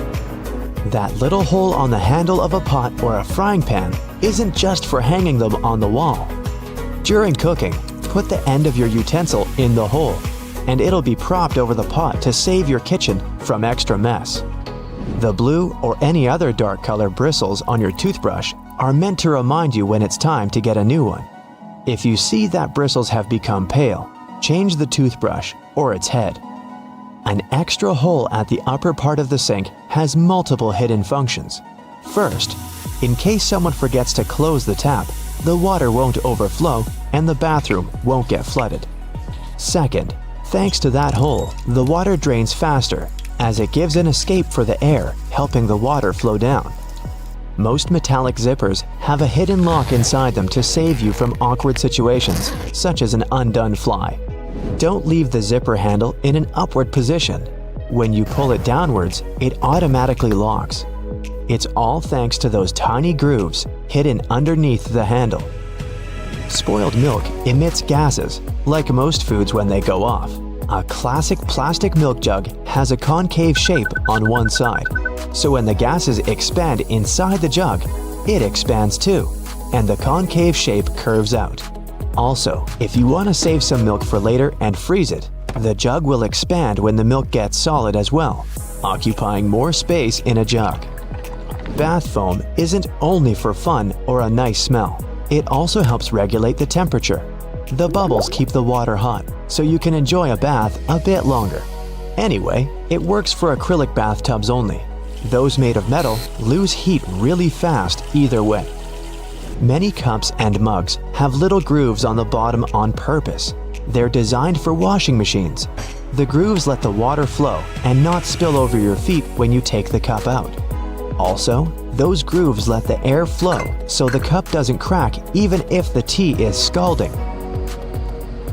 That little hole on the handle of a pot or a frying pan isn't just for hanging them on the wall. During cooking, put the end of your utensil in the hole, and it'll be propped over the pot to save your kitchen from extra mess. The blue or any other dark color bristles on your toothbrush are meant to remind you when it's time to get a new one. If you see that bristles have become pale, change the toothbrush or its head. An extra hole at the upper part of the sink has multiple hidden functions. First, in case someone forgets to close the tap, the water won't overflow and the bathroom won't get flooded. Second, thanks to that hole, the water drains faster as it gives an escape for the air, helping the water flow down. Most metallic zippers have a hidden lock inside them to save you from awkward situations, such as an undone fly. Don't leave the zipper handle in an upward position. When you pull it downwards, it automatically locks. It's all thanks to those tiny grooves hidden underneath the handle. Spoiled milk emits gases, like most foods when they go off. A classic plastic milk jug has a concave shape on one side. So when the gases expand inside the jug, it expands too, and the concave shape curves out. Also, if you want to save some milk for later and freeze it, the jug will expand when the milk gets solid as well, occupying more space in a jug. Bath foam isn't only for fun or a nice smell. It also helps regulate the temperature. The bubbles keep the water hot, so you can enjoy a bath a bit longer. Anyway, it works for acrylic bathtubs only. Those made of metal lose heat really fast either way. Many cups and mugs have little grooves on the bottom on purpose. They're designed for washing machines. The grooves let the water flow and not spill over your feet when you take the cup out. Also, those grooves let the air flow so the cup doesn't crack even if the tea is scalding.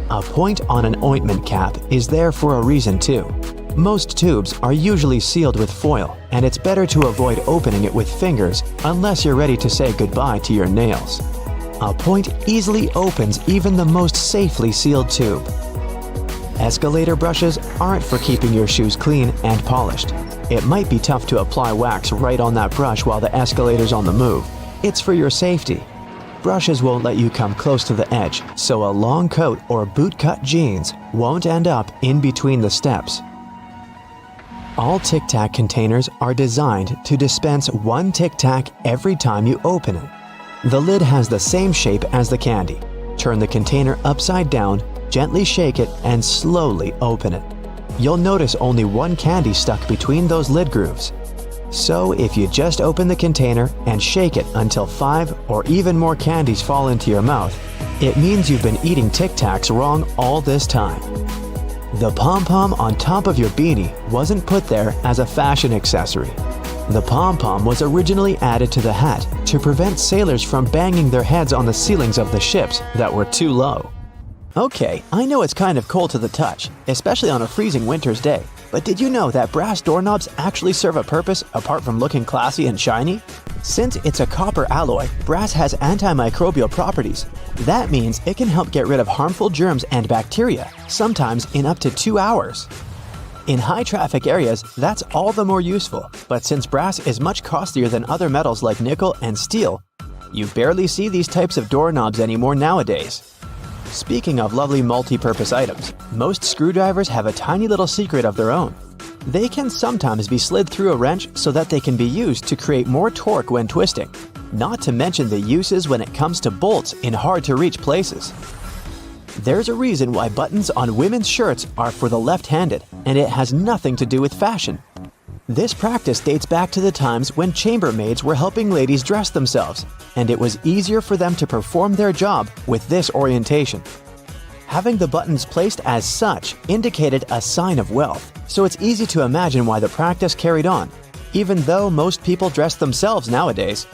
A point on an ointment cap is there for a reason too. Most tubes are usually sealed with foil, and it's better to avoid opening it with fingers unless you're ready to say goodbye to your nails. A point easily opens even the most safely sealed tube. Escalator brushes aren't for keeping your shoes clean and polished. It might be tough to apply wax right on that brush while the escalator's on the move. It's for your safety. Brushes won't let you come close to the edge, so a long coat or bootcut jeans won't end up in between the steps. All Tic Tac containers are designed to dispense one Tic Tac every time you open it. The lid has the same shape as the candy. Turn the container upside down, gently shake it, and slowly open it. You'll notice only one candy stuck between those lid grooves. So if you just open the container and shake it until 5 or even more candies fall into your mouth, it means you've been eating Tic Tacs wrong all this time. The pom-pom on top of your beanie wasn't put there as a fashion accessory. The pom-pom was originally added to the hat to prevent sailors from banging their heads on the ceilings of the ships that were too low. Okay, I know it's kind of cold to the touch, especially on a freezing winter's day, but did you know that brass doorknobs actually serve a purpose apart from looking classy and shiny? Since it's a copper alloy, brass has antimicrobial properties. That means it can help get rid of harmful germs and bacteria, sometimes in up to 2 hours. In high-traffic areas, that's all the more useful, but since brass is much costlier than other metals like nickel and steel, you barely see these types of doorknobs anymore nowadays. Speaking of lovely multi-purpose items, most screwdrivers have a tiny little secret of their own. They can sometimes be slid through a wrench so that they can be used to create more torque when twisting, not to mention the uses when it comes to bolts in hard-to-reach places. There's a reason why buttons on women's shirts are for the left-handed, and it has nothing to do with fashion. This practice dates back to the times when chambermaids were helping ladies dress themselves, and it was easier for them to perform their job with this orientation. Having the buttons placed as such indicated a sign of wealth, so it's easy to imagine why the practice carried on, even though most people dress themselves nowadays.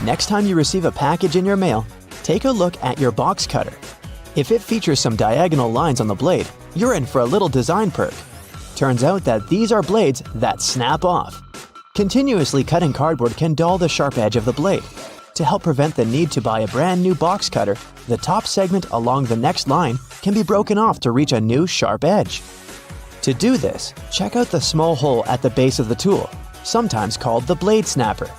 Next time you receive a package in your mail, take a look at your box cutter. If it features some diagonal lines on the blade, you're in for a little design perk. Turns out that these are blades that snap off. Continuously cutting cardboard can dull the sharp edge of the blade. To help prevent the need to buy a brand new box cutter, the top segment along the next line can be broken off to reach a new sharp edge. To do this, check out the small hole at the base of the tool, sometimes called the blade snapper.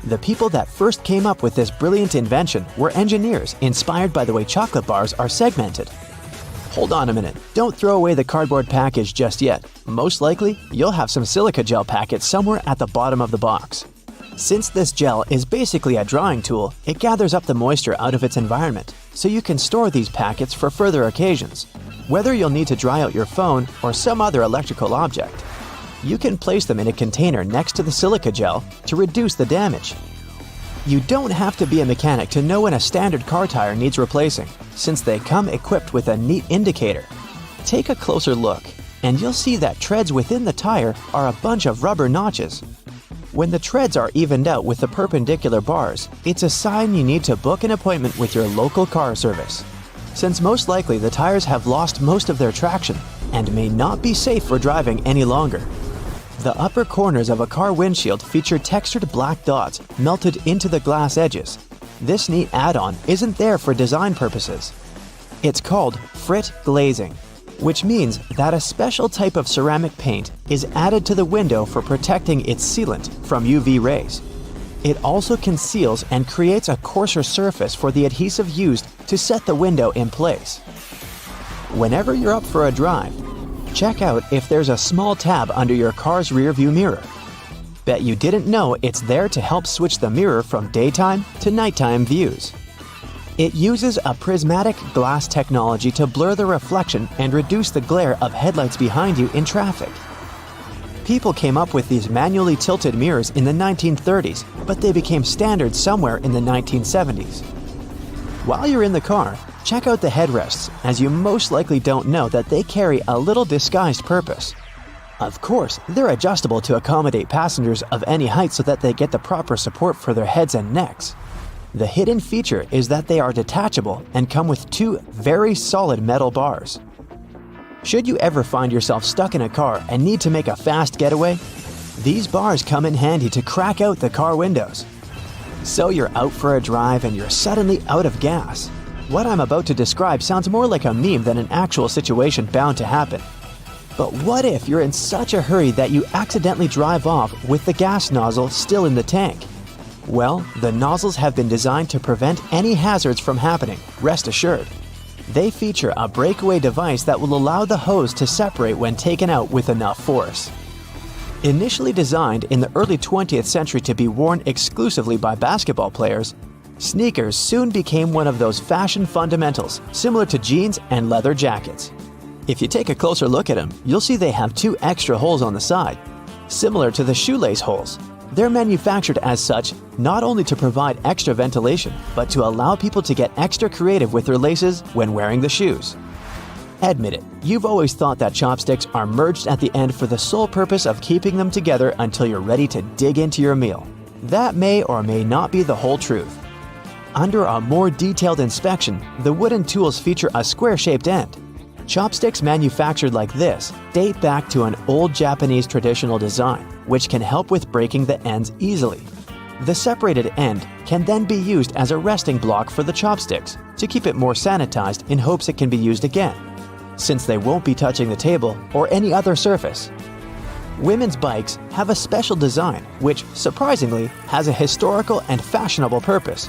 The people that first came up with this brilliant invention were engineers inspired by the way chocolate bars are segmented. Hold on a minute, don't throw away the cardboard package just yet. Most likely, you'll have some silica gel packets somewhere at the bottom of the box. Since this gel is basically a drawing tool, it gathers up the moisture out of its environment, so you can store these packets for further occasions. Whether you'll need to dry out your phone or some other electrical object, you can place them in a container next to the silica gel to reduce the damage. You don't have to be a mechanic to know when a standard car tire needs replacing, since they come equipped with a neat indicator. Take a closer look, and you'll see that treads within the tire are a bunch of rubber notches. When the treads are evened out with the perpendicular bars, it's a sign you need to book an appointment with your local car service, since most likely the tires have lost most of their traction and may not be safe for driving any longer. The upper corners of a car windshield feature textured black dots melted into the glass edges. This neat add-on isn't there for design purposes. It's called frit glazing. which means that a special type of ceramic paint is added to the window for protecting its sealant from UV rays. It also conceals and creates a coarser surface for the adhesive used to set the window in place. Whenever you're up for a drive, check out if there's a small tab under your car's rearview mirror. Bet you didn't know it's there to help switch the mirror from daytime to nighttime views. It uses a prismatic glass technology to blur the reflection and reduce the glare of headlights behind you in traffic. People came up with these manually tilted mirrors in the 1930s, but they became standard somewhere in the 1970s. While you're in the car, check out the headrests, as you most likely don't know that they carry a little disguised purpose. Of course, they're adjustable to accommodate passengers of any height so that they get the proper support for their heads and necks. The hidden feature is that they are detachable and come with two very solid metal bars. Should you ever find yourself stuck in a car and need to make a fast getaway, these bars come in handy to crack out the car windows. So you're out for a drive and you're suddenly out of gas. What I'm about to describe sounds more like a meme than an actual situation bound to happen. But what if you're in such a hurry that you accidentally drive off with the gas nozzle still in the tank? Well, the nozzles have been designed to prevent any hazards from happening, rest assured. They feature a breakaway device that will allow the hose to separate when taken out with enough force. Initially designed in the early 20th century to be worn exclusively by basketball players, sneakers soon became one of those fashion fundamentals, similar to jeans and leather jackets. If you take a closer look at them, you'll see they have two extra holes on the side, similar to the shoelace holes. They're manufactured as such not only to provide extra ventilation, but to allow people to get extra creative with their laces when wearing the shoes. Admit it, you've always thought that chopsticks are merged at the end for the sole purpose of keeping them together until you're ready to dig into your meal. That may or may not be the whole truth. Under a more detailed inspection, the wooden tools feature a square-shaped end. Chopsticks manufactured like this date back to an old Japanese traditional design, which can help with breaking the ends easily. The separated end can then be used as a resting block for the chopsticks to keep it more sanitized in hopes it can be used again, since they won't be touching the table or any other surface. Women's bikes have a special design which, surprisingly, has a historical and fashionable purpose.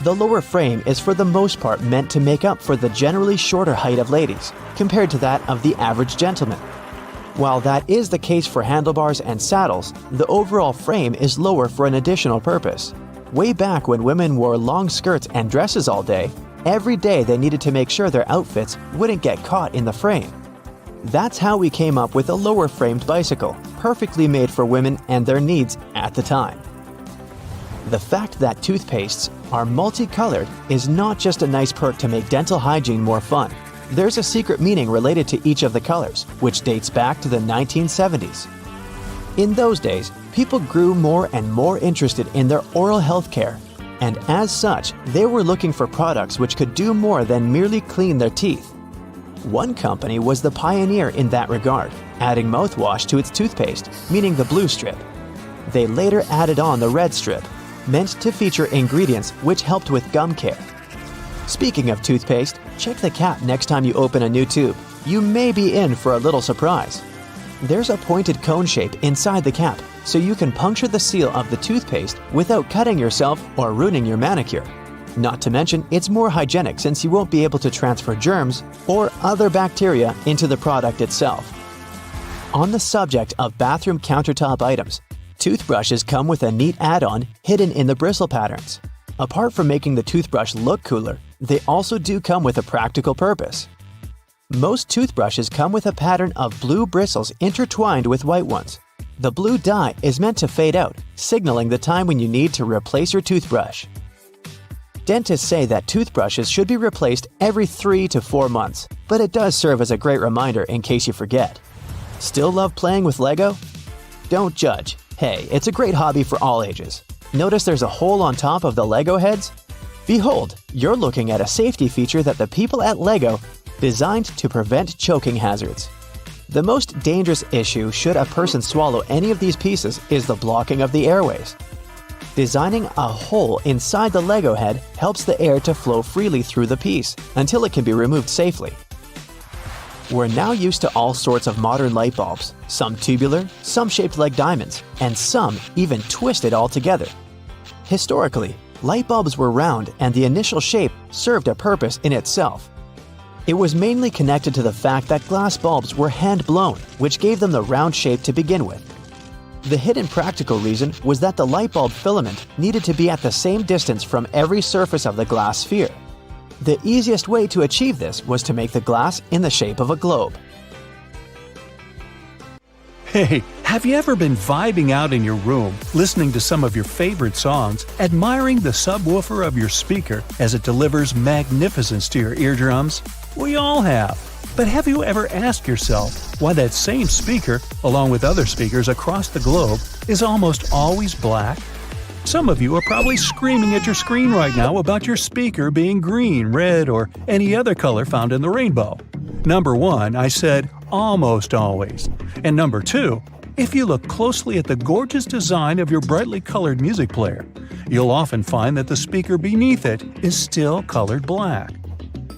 The lower frame is for the most part meant to make up for the generally shorter height of ladies, compared to that of the average gentleman. While that is the case for handlebars and saddles, the overall frame is lower for an additional purpose. Way back when women wore long skirts and dresses all day, every day they needed to make sure their outfits wouldn't get caught in the frame. That's how we came up with a lower framed bicycle, perfectly made for women and their needs at the time. The fact that toothpastes are multicolored is not just a nice perk to make dental hygiene more fun. There's a secret meaning related to each of the colors, which dates back to the 1970s. In those days, people grew more and more interested in their oral health care, and as such, they were looking for products which could do more than merely clean their teeth. One company was the pioneer in that regard, adding mouthwash to its toothpaste, meaning the blue strip. They later added on the red strip, meant to feature ingredients which helped with gum care. Speaking of toothpaste, check the cap next time you open a new tube. You may be in for a little surprise. There's a pointed cone shape inside the cap, so you can puncture the seal of the toothpaste without cutting yourself or ruining your manicure. Not to mention, it's more hygienic since you won't be able to transfer germs or other bacteria into the product itself. On the subject of bathroom countertop items, toothbrushes come with a neat add-on hidden in the bristle patterns. Apart from making the toothbrush look cooler, they also do come with a practical purpose. Most toothbrushes come with a pattern of blue bristles intertwined with white ones. The blue dye is meant to fade out, signaling the time when you need to replace your toothbrush. Dentists say that toothbrushes should be replaced every 3 to 4 months, but it does serve as a great reminder in case you forget. Still love playing with Lego? Don't judge. Hey, it's a great hobby for all ages. Notice there's a hole on top of the Lego heads? Behold, you're looking at a safety feature that the people at Lego designed to prevent choking hazards. The most dangerous issue should a person swallow any of these pieces is the blocking of the airways. Designing a hole inside the Lego head helps the air to flow freely through the piece until it can be removed safely. We're now used to all sorts of modern light bulbs, some tubular, some shaped like diamonds, and some even twisted altogether. Historically, light bulbs were round and the initial shape served a purpose in itself. It was mainly connected to the fact that glass bulbs were hand-blown, which gave them the round shape to begin with. The hidden practical reason was that the light bulb filament needed to be at the same distance from every surface of the glass sphere. The easiest way to achieve this was to make the glass in the shape of a globe. Hey, have you ever been vibing out in your room, listening to some of your favorite songs, admiring the subwoofer of your speaker as it delivers magnificence to your eardrums? We all have. But have you ever asked yourself why that same speaker, along with other speakers across the globe, is almost always black? Some of you are probably screaming at your screen right now about your speaker being green, red, or any other color found in the rainbow. Number 1, I said almost always. And number 2, if you look closely at the gorgeous design of your brightly colored music player, you'll often find that the speaker beneath it is still colored black.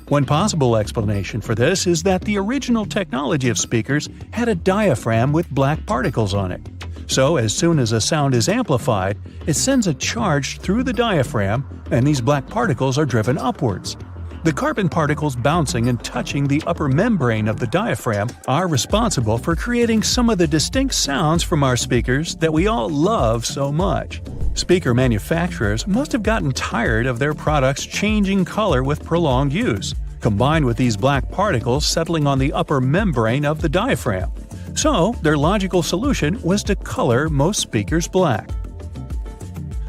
One possible explanation for this is that the original technology of speakers had a diaphragm with black particles on it. So as soon as a sound is amplified, it sends a charge through the diaphragm, and these black particles are driven upwards. The carbon particles bouncing and touching the upper membrane of the diaphragm are responsible for creating some of the distinct sounds from our speakers that we all love so much. Speaker manufacturers must have gotten tired of their products changing color with prolonged use, combined with these black particles settling on the upper membrane of the diaphragm. So, their logical solution was to color most speakers black.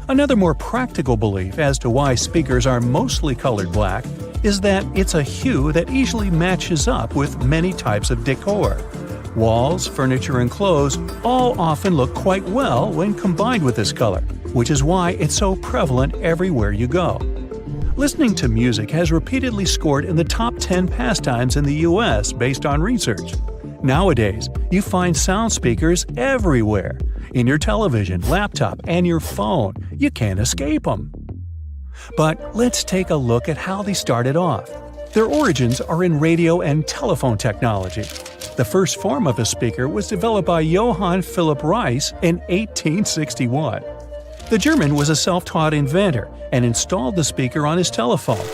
Another more practical belief as to why speakers are mostly colored black is that it's a hue that easily matches up with many types of decor. Walls, furniture, and clothes all often look quite well when combined with this color, which is why it's so prevalent everywhere you go. Listening to music has repeatedly scored in the top 10 pastimes in the US based on research. Nowadays, you find sound speakers everywhere. In your television, laptop, and your phone. You can't escape them. But let's take a look at how they started off. Their origins are in radio and telephone technology. The first form of a speaker was developed by Johann Philipp Reis in 1861. The German was a self-taught inventor and installed the speaker on his telephone.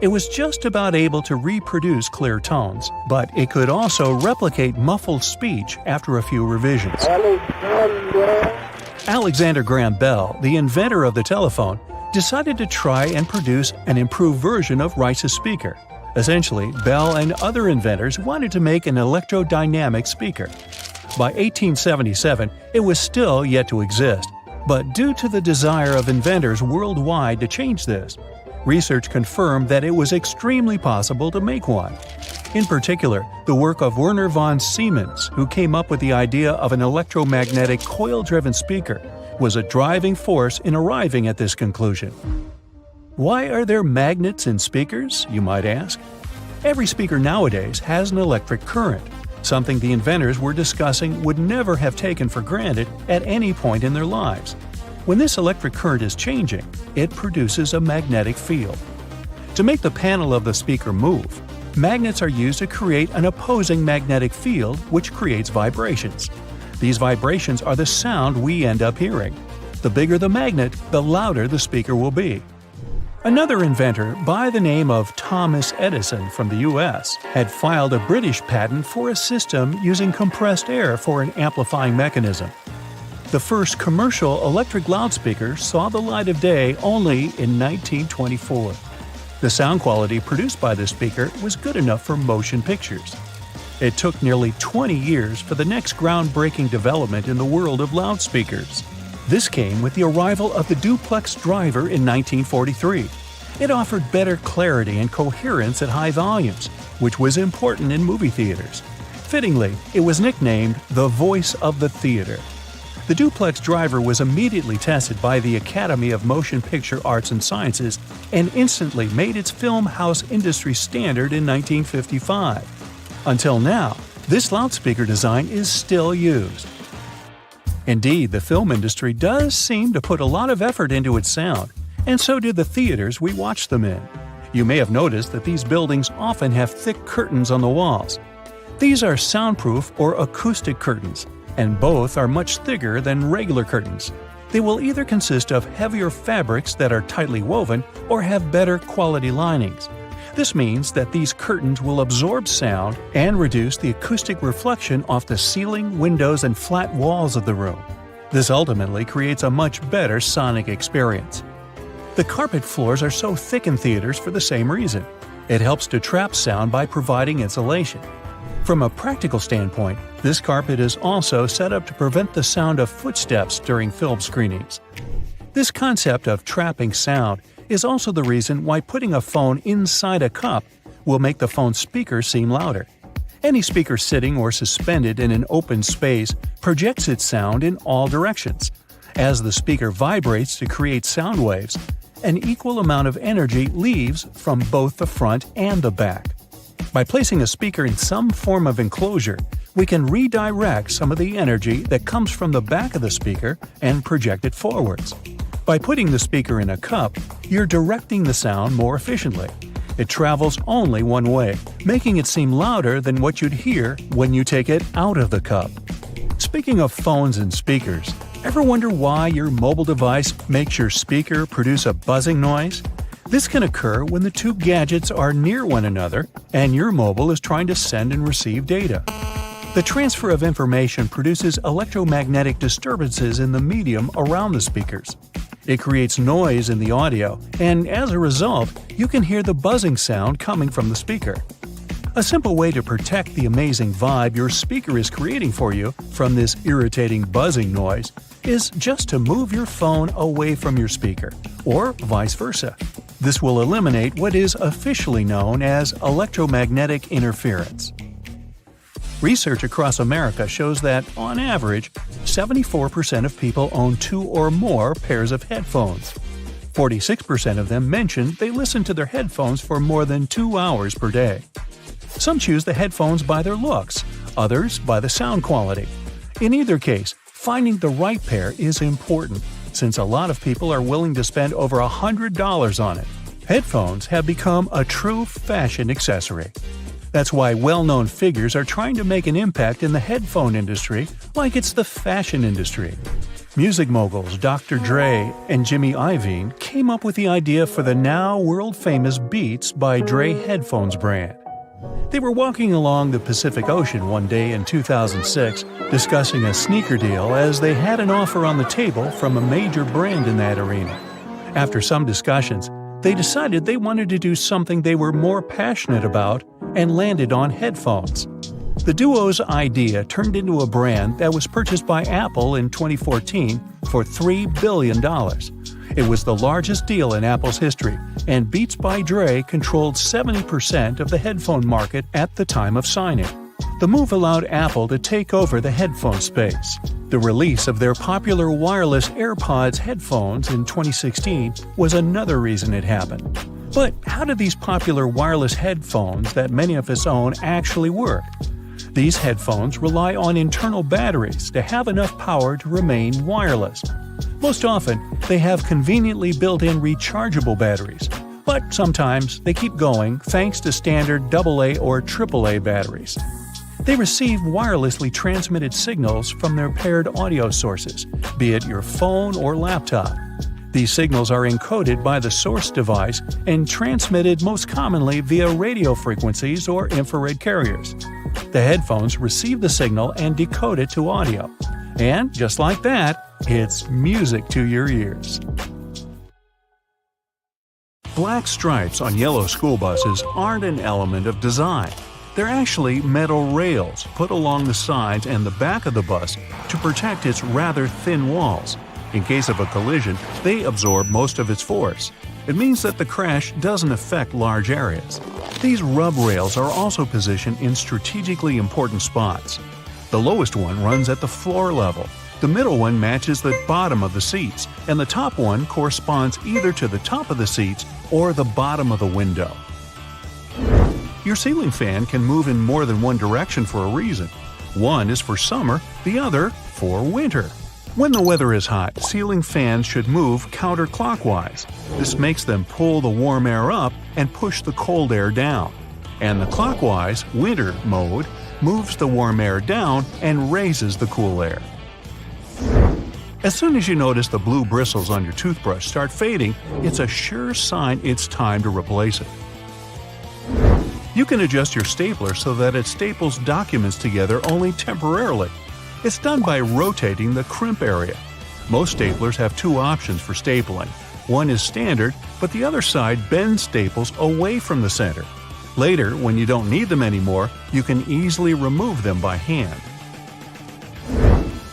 It was just about able to reproduce clear tones, but it could also replicate muffled speech after a few revisions. Alexander Graham Bell, the inventor of the telephone, decided to try and produce an improved version of Reis's speaker. Essentially, Bell and other inventors wanted to make an electrodynamic speaker. By 1877, it was still yet to exist, but due to the desire of inventors worldwide to change this, research confirmed that it was extremely possible to make one. In particular, the work of Werner von Siemens, who came up with the idea of an electromagnetic coil-driven speaker, was a driving force in arriving at this conclusion. Why are there magnets in speakers, you might ask? Every speaker nowadays has an electric current, something the inventors were discussing would never have taken for granted at any point in their lives. When this electric current is changing, it produces a magnetic field. To make the panel of the speaker move, magnets are used to create an opposing magnetic field which creates vibrations. These vibrations are the sound we end up hearing. The bigger the magnet, the louder the speaker will be. Another inventor by the name of Thomas Edison from the US had filed a British patent for a system using compressed air for an amplifying mechanism. The first commercial electric loudspeaker saw the light of day only in 1924. The sound quality produced by this speaker was good enough for motion pictures. It took nearly 20 years for the next groundbreaking development in the world of loudspeakers. This came with the arrival of the duplex driver in 1943. It offered better clarity and coherence at high volumes, which was important in movie theaters. Fittingly, it was nicknamed the voice of the theater. The duplex driver was immediately tested by the Academy of Motion Picture Arts and Sciences and instantly made its film house industry standard in 1955. Until now, this loudspeaker design is still used. Indeed, the film industry does seem to put a lot of effort into its sound, and so do the theaters we watch them in. You may have noticed that these buildings often have thick curtains on the walls. These are soundproof or acoustic curtains, and both are much thicker than regular curtains. They will either consist of heavier fabrics that are tightly woven or have better quality linings. This means that these curtains will absorb sound and reduce the acoustic reflection off the ceiling, windows, and flat walls of the room. This ultimately creates a much better sonic experience. The carpet floors are so thick in theaters for the same reason. It helps to trap sound by providing insulation. From a practical standpoint, this carpet is also set up to prevent the sound of footsteps during film screenings. This concept of trapping sound is also the reason why putting a phone inside a cup will make the phone's speaker seem louder. Any speaker sitting or suspended in an open space projects its sound in all directions. As the speaker vibrates to create sound waves, an equal amount of energy leaves from both the front and the back. By placing a speaker in some form of enclosure, we can redirect some of the energy that comes from the back of the speaker and project it forwards. By putting the speaker in a cup, you're directing the sound more efficiently. It travels only one way, making it seem louder than what you'd hear when you take it out of the cup. Speaking of phones and speakers, ever wonder why your mobile device makes your speaker produce a buzzing noise? This can occur when the two gadgets are near one another and your mobile is trying to send and receive data. The transfer of information produces electromagnetic disturbances in the medium around the speakers. It creates noise in the audio, and as a result, you can hear the buzzing sound coming from the speaker. A simple way to protect the amazing vibe your speaker is creating for you from this irritating buzzing noise is just to move your phone away from your speaker, or vice versa. This will eliminate what is officially known as electromagnetic interference. Research across America shows that, on average, 74% of people own 2 or more pairs of headphones. 46% of them mentioned they listen to their headphones for more than 2 hours per day. Some choose the headphones by their looks, others by the sound quality. In either case, finding the right pair is important, since a lot of people are willing to spend over $100 on it. Headphones have become a true fashion accessory. That's why well-known figures are trying to make an impact in the headphone industry like it's the fashion industry. Music moguls Dr. Dre and Jimmy Iovine came up with the idea for the now world-famous Beats by Dre headphones brand. They were walking along the Pacific Ocean one day in 2006 discussing a sneaker deal as they had an offer on the table from a major brand in that arena. After some discussions, they decided they wanted to do something they were more passionate about and landed on headphones. The duo's idea turned into a brand that was purchased by Apple in 2014 for $3 billion. It was the largest deal in Apple's history, and Beats by Dre controlled 70% of the headphone market at the time of signing. The move allowed Apple to take over the headphone space. The release of their popular wireless AirPods headphones in 2016 was another reason it happened. But how do these popular wireless headphones that many of us own actually work? These headphones rely on internal batteries to have enough power to remain wireless. Most often, they have conveniently built-in rechargeable batteries, but sometimes they keep going thanks to standard AA or AAA batteries. They receive wirelessly transmitted signals from their paired audio sources, be it your phone or laptop. These signals are encoded by the source device and transmitted most commonly via radio frequencies or infrared carriers. The headphones receive the signal and decode it to audio. And just like that, it's music to your ears. Black stripes on yellow school buses aren't an element of design. They're actually metal rails put along the sides and the back of the bus to protect its rather thin walls. In case of a collision, they absorb most of its force. It means that the crash doesn't affect large areas. These rub rails are also positioned in strategically important spots. The lowest one runs at the floor level, the middle one matches the bottom of the seats, and the top one corresponds either to the top of the seats or the bottom of the window. Your ceiling fan can move in more than one direction for a reason. One is for summer, the other for winter. When the weather is hot, ceiling fans should move counterclockwise. This makes them pull the warm air up and push the cold air down. And the clockwise, winter mode, moves the warm air down and raises the cool air. As soon as you notice the blue bristles on your toothbrush start fading, it's a sure sign it's time to replace it. You can adjust your stapler so that it staples documents together only temporarily. It's done by rotating the crimp area. Most staplers have two options for stapling. One is standard, but the other side bends staples away from the center. Later, when you don't need them anymore, you can easily remove them by hand.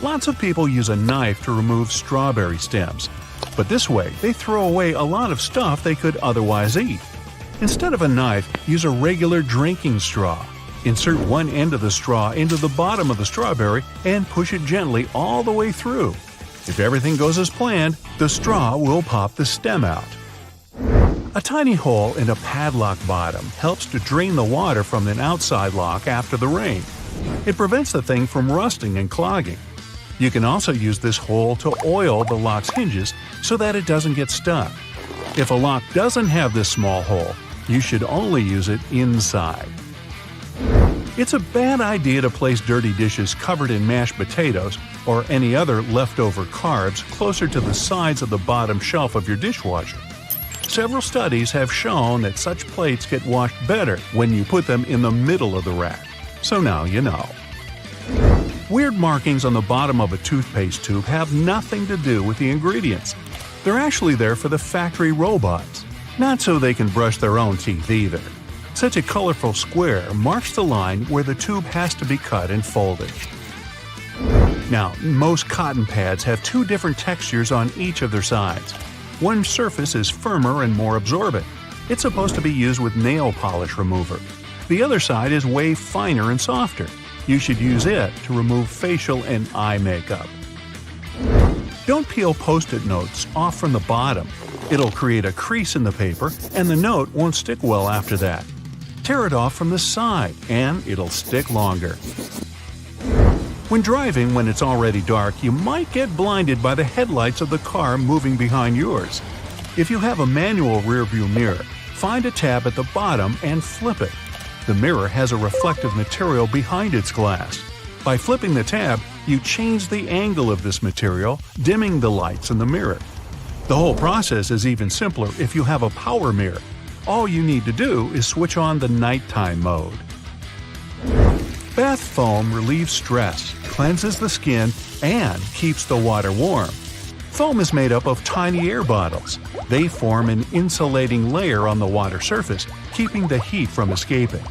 Lots of people use a knife to remove strawberry stems, but this way they throw away a lot of stuff they could otherwise eat. Instead of a knife, use a regular drinking straw. Insert one end of the straw into the bottom of the strawberry and push it gently all the way through. If everything goes as planned, the straw will pop the stem out. A tiny hole in a padlock bottom helps to drain the water from an outside lock after the rain. It prevents the thing from rusting and clogging. You can also use this hole to oil the lock's hinges so that it doesn't get stuck. If a lock doesn't have this small hole, you should only use it inside. It's a bad idea to place dirty dishes covered in mashed potatoes or any other leftover carbs closer to the sides of the bottom shelf of your dishwasher. Several studies have shown that such plates get washed better when you put them in the middle of the rack. So now you know. Weird markings on the bottom of a toothpaste tube have nothing to do with the ingredients. They're actually there for the factory robots, not so they can brush their own teeth either. Such a colorful square marks the line where the tube has to be cut and folded. Now, most cotton pads have two different textures on each of their sides. One surface is firmer and more absorbent. It's supposed to be used with nail polish remover. The other side is way finer and softer. You should use it to remove facial and eye makeup. Don't peel Post-it notes off from the bottom. It'll create a crease in the paper and the note won't stick well after that. Tear it off from the side and it'll stick longer. When driving when it's already dark, you might get blinded by the headlights of the car moving behind yours. If you have a manual rearview mirror, find a tab at the bottom and flip it. The mirror has a reflective material behind its glass. By flipping the tab, you change the angle of this material, dimming the lights in the mirror. The whole process is even simpler if you have a power mirror. All you need to do is switch on the nighttime mode. Bath foam relieves stress, cleanses the skin, and keeps the water warm. Foam is made up of tiny air bottles. They form an insulating layer on the water surface, keeping the heat from escaping.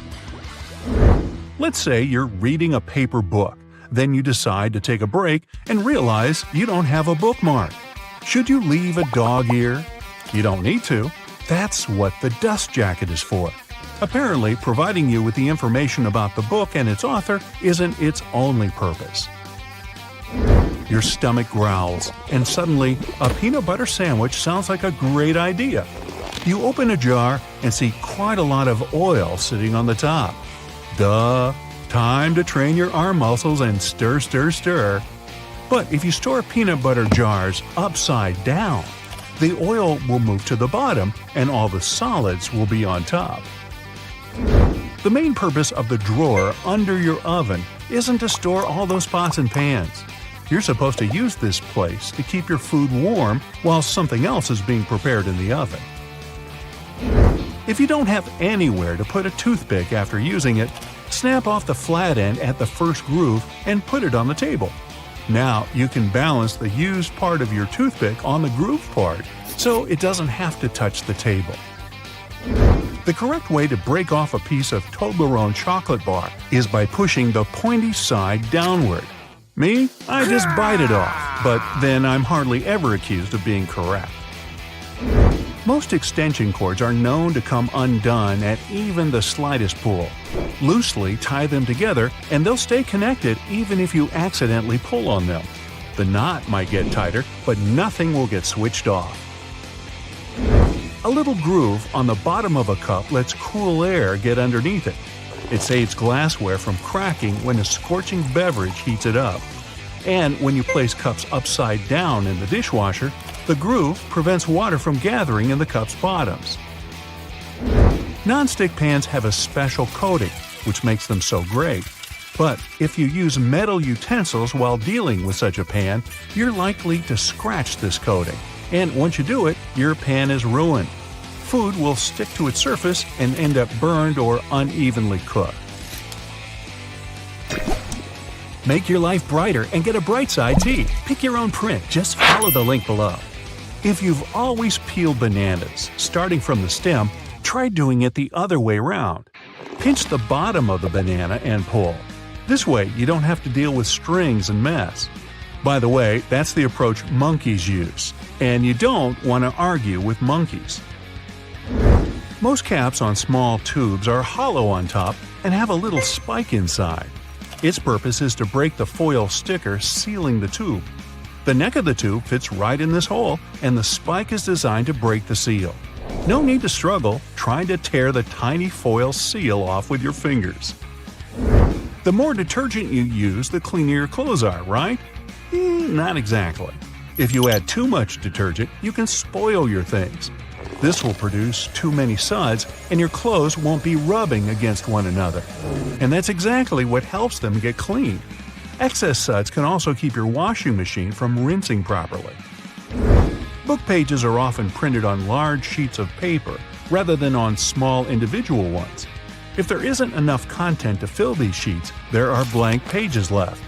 Let's say you're reading a paper book. Then you decide to take a break and realize you don't have a bookmark. Should you leave a dog ear? You don't need to. That's what the dust jacket is for. Apparently, providing you with the information about the book and its author isn't its only purpose. Your stomach growls, and suddenly, a peanut butter sandwich sounds like a great idea. You open a jar and see quite a lot of oil sitting on the top. Duh! Time to train your arm muscles and stir, stir, stir. But if you store peanut butter jars upside down, the oil will move to the bottom and all the solids will be on top. The main purpose of the drawer under your oven isn't to store all those pots and pans. You're supposed to use this place to keep your food warm while something else is being prepared in the oven. If you don't have anywhere to put a toothpick after using it, snap off the flat end at the first groove and put it on the table. Now you can balance the used part of your toothpick on the groove part, so it doesn't have to touch the table. The correct way to break off a piece of Toblerone chocolate bar is by pushing the pointy side downward. Me? I just bite it off, but then I'm hardly ever accused of being correct. Most extension cords are known to come undone at even the slightest pull. Loosely tie them together and they'll stay connected even if you accidentally pull on them. The knot might get tighter, but nothing will get switched off. A little groove on the bottom of a cup lets cool air get underneath it. It saves glassware from cracking when a scorching beverage heats it up. And when you place cups upside down in the dishwasher, the groove prevents water from gathering in the cup's bottoms. Non-stick pans have a special coating, which makes them so great. But if you use metal utensils while dealing with such a pan, you're likely to scratch this coating. And once you do it, your pan is ruined. Food will stick to its surface and end up burned or unevenly cooked. Make your life brighter and get a Bright Side tee. Pick your own print. Just follow the link below. If you've always peeled bananas, starting from the stem, try doing it the other way around. Pinch the bottom of the banana and pull. This way, you don't have to deal with strings and mess. By the way, that's the approach monkeys use, and you don't want to argue with monkeys. Most caps on small tubes are hollow on top and have a little spike inside. Its purpose is to break the foil sticker sealing the tube. The neck of the tube fits right in this hole, and the spike is designed to break the seal. No need to struggle trying to tear the tiny foil seal off with your fingers. The more detergent you use, the cleaner your clothes are, right? Not exactly. If you add too much detergent, you can spoil your things. This will produce too many suds, and your clothes won't be rubbing against one another. And that's exactly what helps them get clean. Excess suds can also keep your washing machine from rinsing properly. Book pages are often printed on large sheets of paper rather than on small individual ones. If there isn't enough content to fill these sheets, there are blank pages left.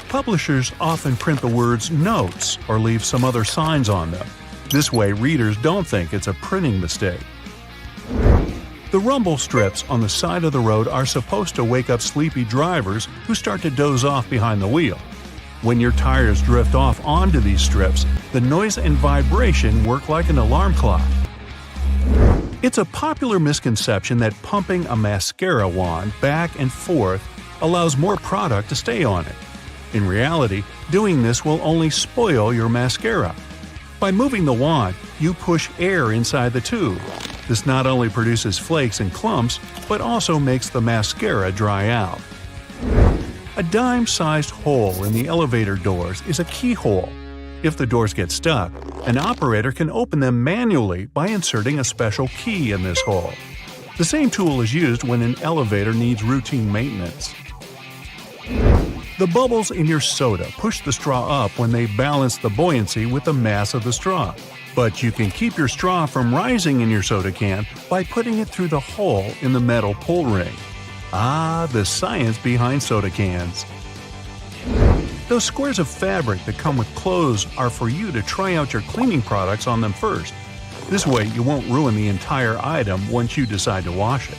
Publishers often print the words "notes" or leave some other signs on them. This way, readers don't think it's a printing mistake. The rumble strips on the side of the road are supposed to wake up sleepy drivers who start to doze off behind the wheel. When your tires drift off onto these strips, the noise and vibration work like an alarm clock. It's a popular misconception that pumping a mascara wand back and forth allows more product to stay on it. In reality, doing this will only spoil your mascara. By moving the wand, you push air inside the tube. This not only produces flakes and clumps, but also makes the mascara dry out. A dime-sized hole in the elevator doors is a keyhole. If the doors get stuck, an operator can open them manually by inserting a special key in this hole. The same tool is used when an elevator needs routine maintenance. The bubbles in your soda push the straw up when they balance the buoyancy with the mass of the straw. But you can keep your straw from rising in your soda can by putting it through the hole in the metal pull ring. Ah, the science behind soda cans. Those squares of fabric that come with clothes are for you to try out your cleaning products on them first. This way you won't ruin the entire item once you decide to wash it.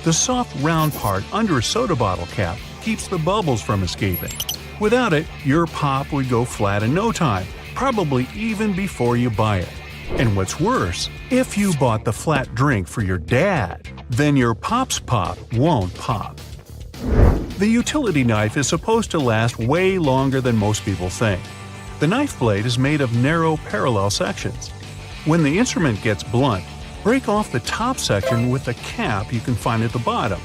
The soft round part under a soda bottle cap keeps the bubbles from escaping. Without it, your pop would go flat in no time, probably even before you buy it. And what's worse, if you bought the flat drink for your dad, then your pop's pop won't pop. The utility knife is supposed to last way longer than most people think. The knife blade is made of narrow parallel sections. When the instrument gets blunt, break off the top section with the cap you can find at the bottom.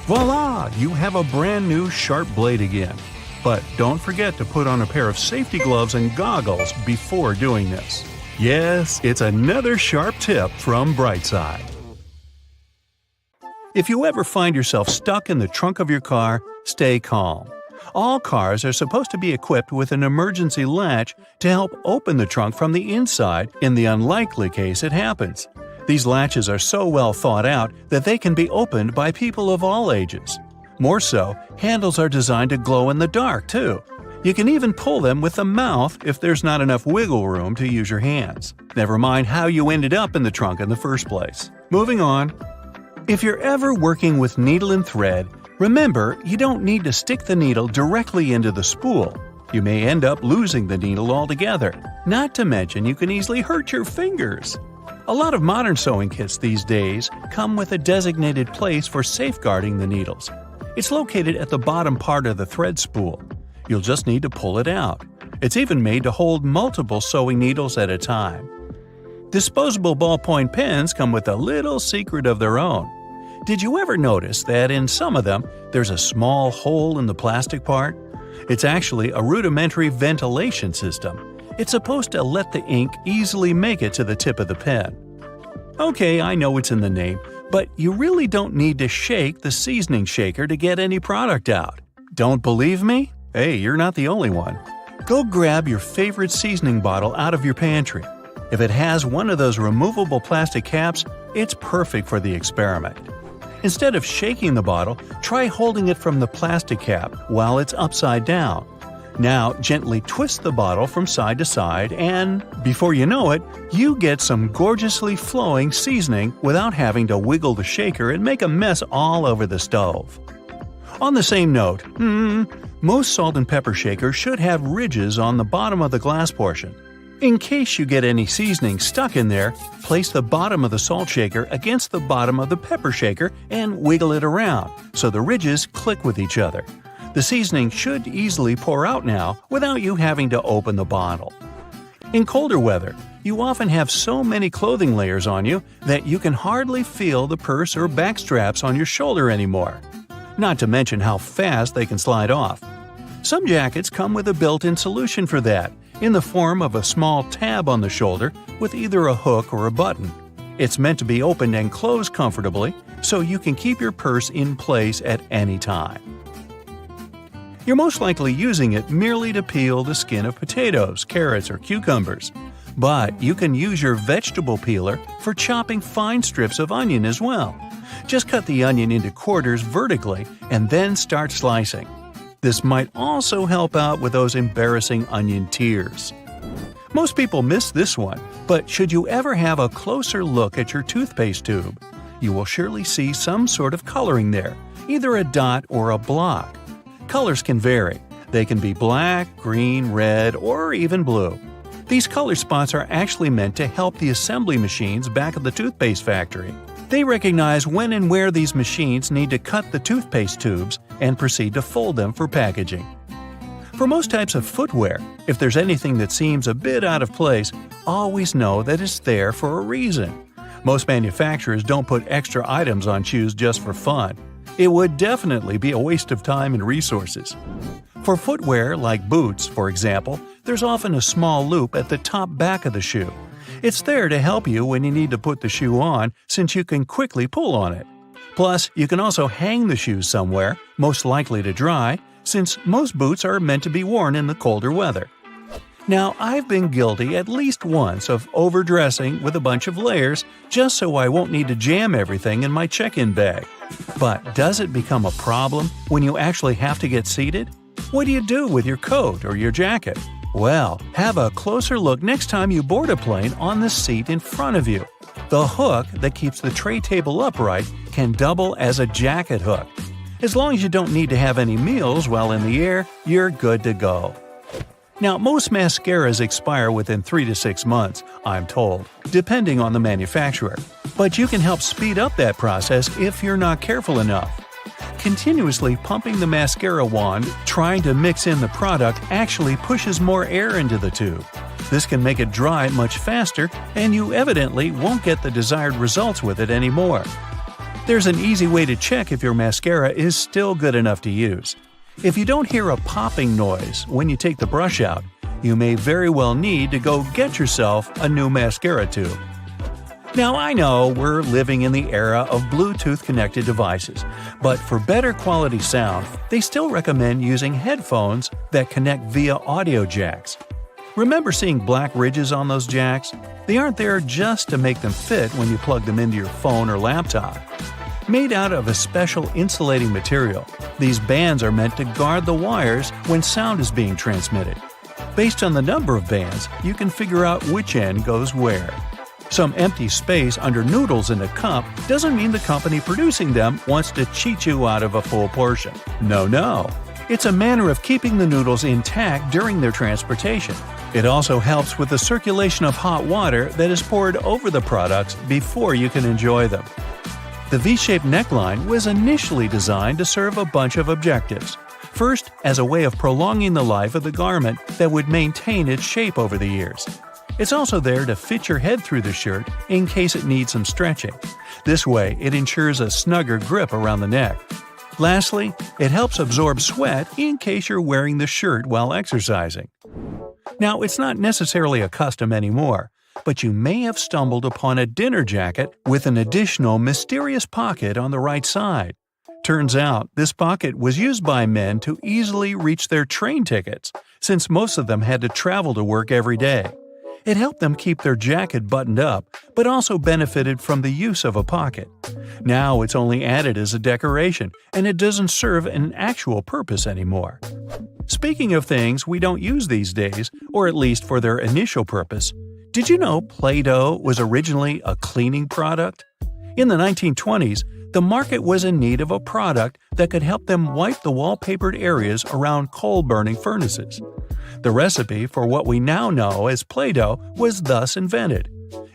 Voila! You have a brand new sharp blade again. But don't forget to put on a pair of safety gloves and goggles before doing this. Yes, it's another sharp tip from Brightside. If you ever find yourself stuck in the trunk of your car, stay calm. All cars are supposed to be equipped with an emergency latch to help open the trunk from the inside in the unlikely case it happens. These latches are so well thought out that they can be opened by people of all ages. More so, handles are designed to glow in the dark, too. You can even pull them with the mouth if there's not enough wiggle room to use your hands. Never mind how you ended up in the trunk in the first place. Moving on. If you're ever working with needle and thread, remember you don't need to stick the needle directly into the spool. You may end up losing the needle altogether. Not to mention you can easily hurt your fingers. A lot of modern sewing kits these days come with a designated place for safeguarding the needles. It's located at the bottom part of the thread spool. You'll just need to pull it out. It's even made to hold multiple sewing needles at a time. Disposable ballpoint pens come with a little secret of their own. Did you ever notice that in some of them, there's a small hole in the plastic part? It's actually a rudimentary ventilation system. It's supposed to let the ink easily make it to the tip of the pen. Okay, I know it's in the name, but you really don't need to shake the seasoning shaker to get any product out. Don't believe me? Hey, you're not the only one. Go grab your favorite seasoning bottle out of your pantry. If it has one of those removable plastic caps, it's perfect for the experiment. Instead of shaking the bottle, try holding it from the plastic cap while it's upside down. Now, gently twist the bottle from side to side and, before you know it, you get some gorgeously flowing seasoning without having to wiggle the shaker and make a mess all over the stove. On the same note, most salt and pepper shakers should have ridges on the bottom of the glass portion. In case you get any seasoning stuck in there, place the bottom of the salt shaker against the bottom of the pepper shaker and wiggle it around so the ridges click with each other. The seasoning should easily pour out now without you having to open the bottle. In colder weather, you often have so many clothing layers on you that you can hardly feel the purse or back straps on your shoulder anymore. Not to mention how fast they can slide off. Some jackets come with a built-in solution for that, in the form of a small tab on the shoulder with either a hook or a button. It's meant to be opened and closed comfortably, so you can keep your purse in place at any time. You're most likely using it merely to peel the skin of potatoes, carrots, or cucumbers. But you can use your vegetable peeler for chopping fine strips of onion as well. Just cut the onion into quarters vertically and then start slicing. This might also help out with those embarrassing onion tears. Most people miss this one, but should you ever have a closer look at your toothpaste tube, you will surely see some sort of coloring there, either a dot or a block. Colors can vary. They can be black, green, red, or even blue. These color spots are actually meant to help the assembly machines back at the toothpaste factory. They recognize when and where these machines need to cut the toothpaste tubes and proceed to fold them for packaging. For most types of footwear, if there's anything that seems a bit out of place, always know that it's there for a reason. Most manufacturers don't put extra items on shoes just for fun. It would definitely be a waste of time and resources. For footwear like boots, for example, there's often a small loop at the top back of the shoe. It's there to help you when you need to put the shoe on, since you can quickly pull on it. Plus, you can also hang the shoes somewhere, most likely to dry, since most boots are meant to be worn in the colder weather. Now, I've been guilty at least once of overdressing with a bunch of layers just so I won't need to jam everything in my check-in bag. But does it become a problem when you actually have to get seated? What do you do with your coat or your jacket? Well, have a closer look next time you board a plane on the seat in front of you. The hook that keeps the tray table upright can double as a jacket hook. As long as you don't need to have any meals while in the air, you're good to go. Now, most mascaras expire within 3 to 6 months, I'm told, depending on the manufacturer. But you can help speed up that process if you're not careful enough. Continuously pumping the mascara wand, trying to mix in the product, actually pushes more air into the tube. This can make it dry much faster, and you evidently won't get the desired results with it anymore. There's an easy way to check if your mascara is still good enough to use. If you don't hear a popping noise when you take the brush out, you may very well need to go get yourself a new mascara tube. Now, I know we're living in the era of Bluetooth-connected devices, but for better quality sound, they still recommend using headphones that connect via audio jacks. Remember seeing black ridges on those jacks? They aren't there just to make them fit when you plug them into your phone or laptop. Made out of a special insulating material, these bands are meant to guard the wires when sound is being transmitted. Based on the number of bands, you can figure out which end goes where. Some empty space under noodles in a cup doesn't mean the company producing them wants to cheat you out of a full portion. No. It's a manner of keeping the noodles intact during their transportation. It also helps with the circulation of hot water that is poured over the products before you can enjoy them. The V-shaped neckline was initially designed to serve a bunch of objectives. First, as a way of prolonging the life of the garment that would maintain its shape over the years. It's also there to fit your head through the shirt in case it needs some stretching. This way, it ensures a snugger grip around the neck. Lastly, it helps absorb sweat in case you're wearing the shirt while exercising. Now, it's not necessarily a custom anymore, but you may have stumbled upon a dinner jacket with an additional mysterious pocket on the right side. Turns out, this pocket was used by men to easily reach their train tickets, since most of them had to travel to work every day. It helped them keep their jacket buttoned up, but also benefited from the use of a pocket. Now it's only added as a decoration, and it doesn't serve an actual purpose anymore. Speaking of things we don't use these days, or at least for their initial purpose, did you know Play-Doh was originally a cleaning product? In the 1920s, the market was in need of a product that could help them wipe the wallpapered areas around coal-burning furnaces. The recipe for what we now know as Play-Doh was thus invented.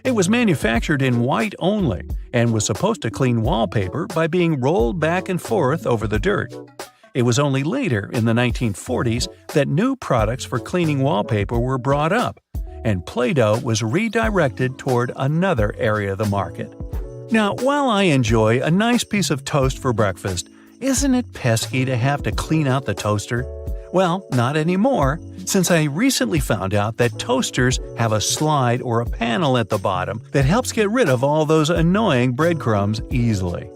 It was manufactured in white only and was supposed to clean wallpaper by being rolled back and forth over the dirt. It was only later, in the 1940s, that new products for cleaning wallpaper were brought up, and Play-Doh was redirected toward another area of the market. Now, while I enjoy a nice piece of toast for breakfast, isn't it pesky to have to clean out the toaster? Well, not anymore, since I recently found out that toasters have a slide or a panel at the bottom that helps get rid of all those annoying breadcrumbs easily.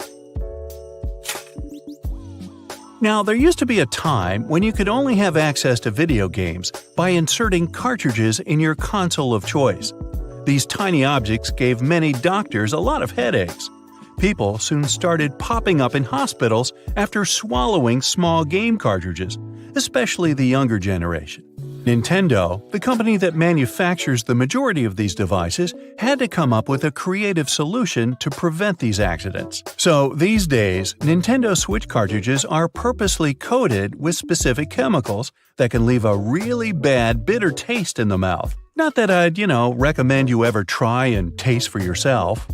Now, there used to be a time when you could only have access to video games by inserting cartridges in your console of choice. These tiny objects gave many doctors a lot of headaches. People soon started popping up in hospitals after swallowing small game cartridges, especially the younger generation. Nintendo, the company that manufactures the majority of these devices, had to come up with a creative solution to prevent these accidents. So these days, Nintendo Switch cartridges are purposely coated with specific chemicals that can leave a really bad, bitter taste in the mouth. Not that I'd, recommend you ever try and taste for yourself.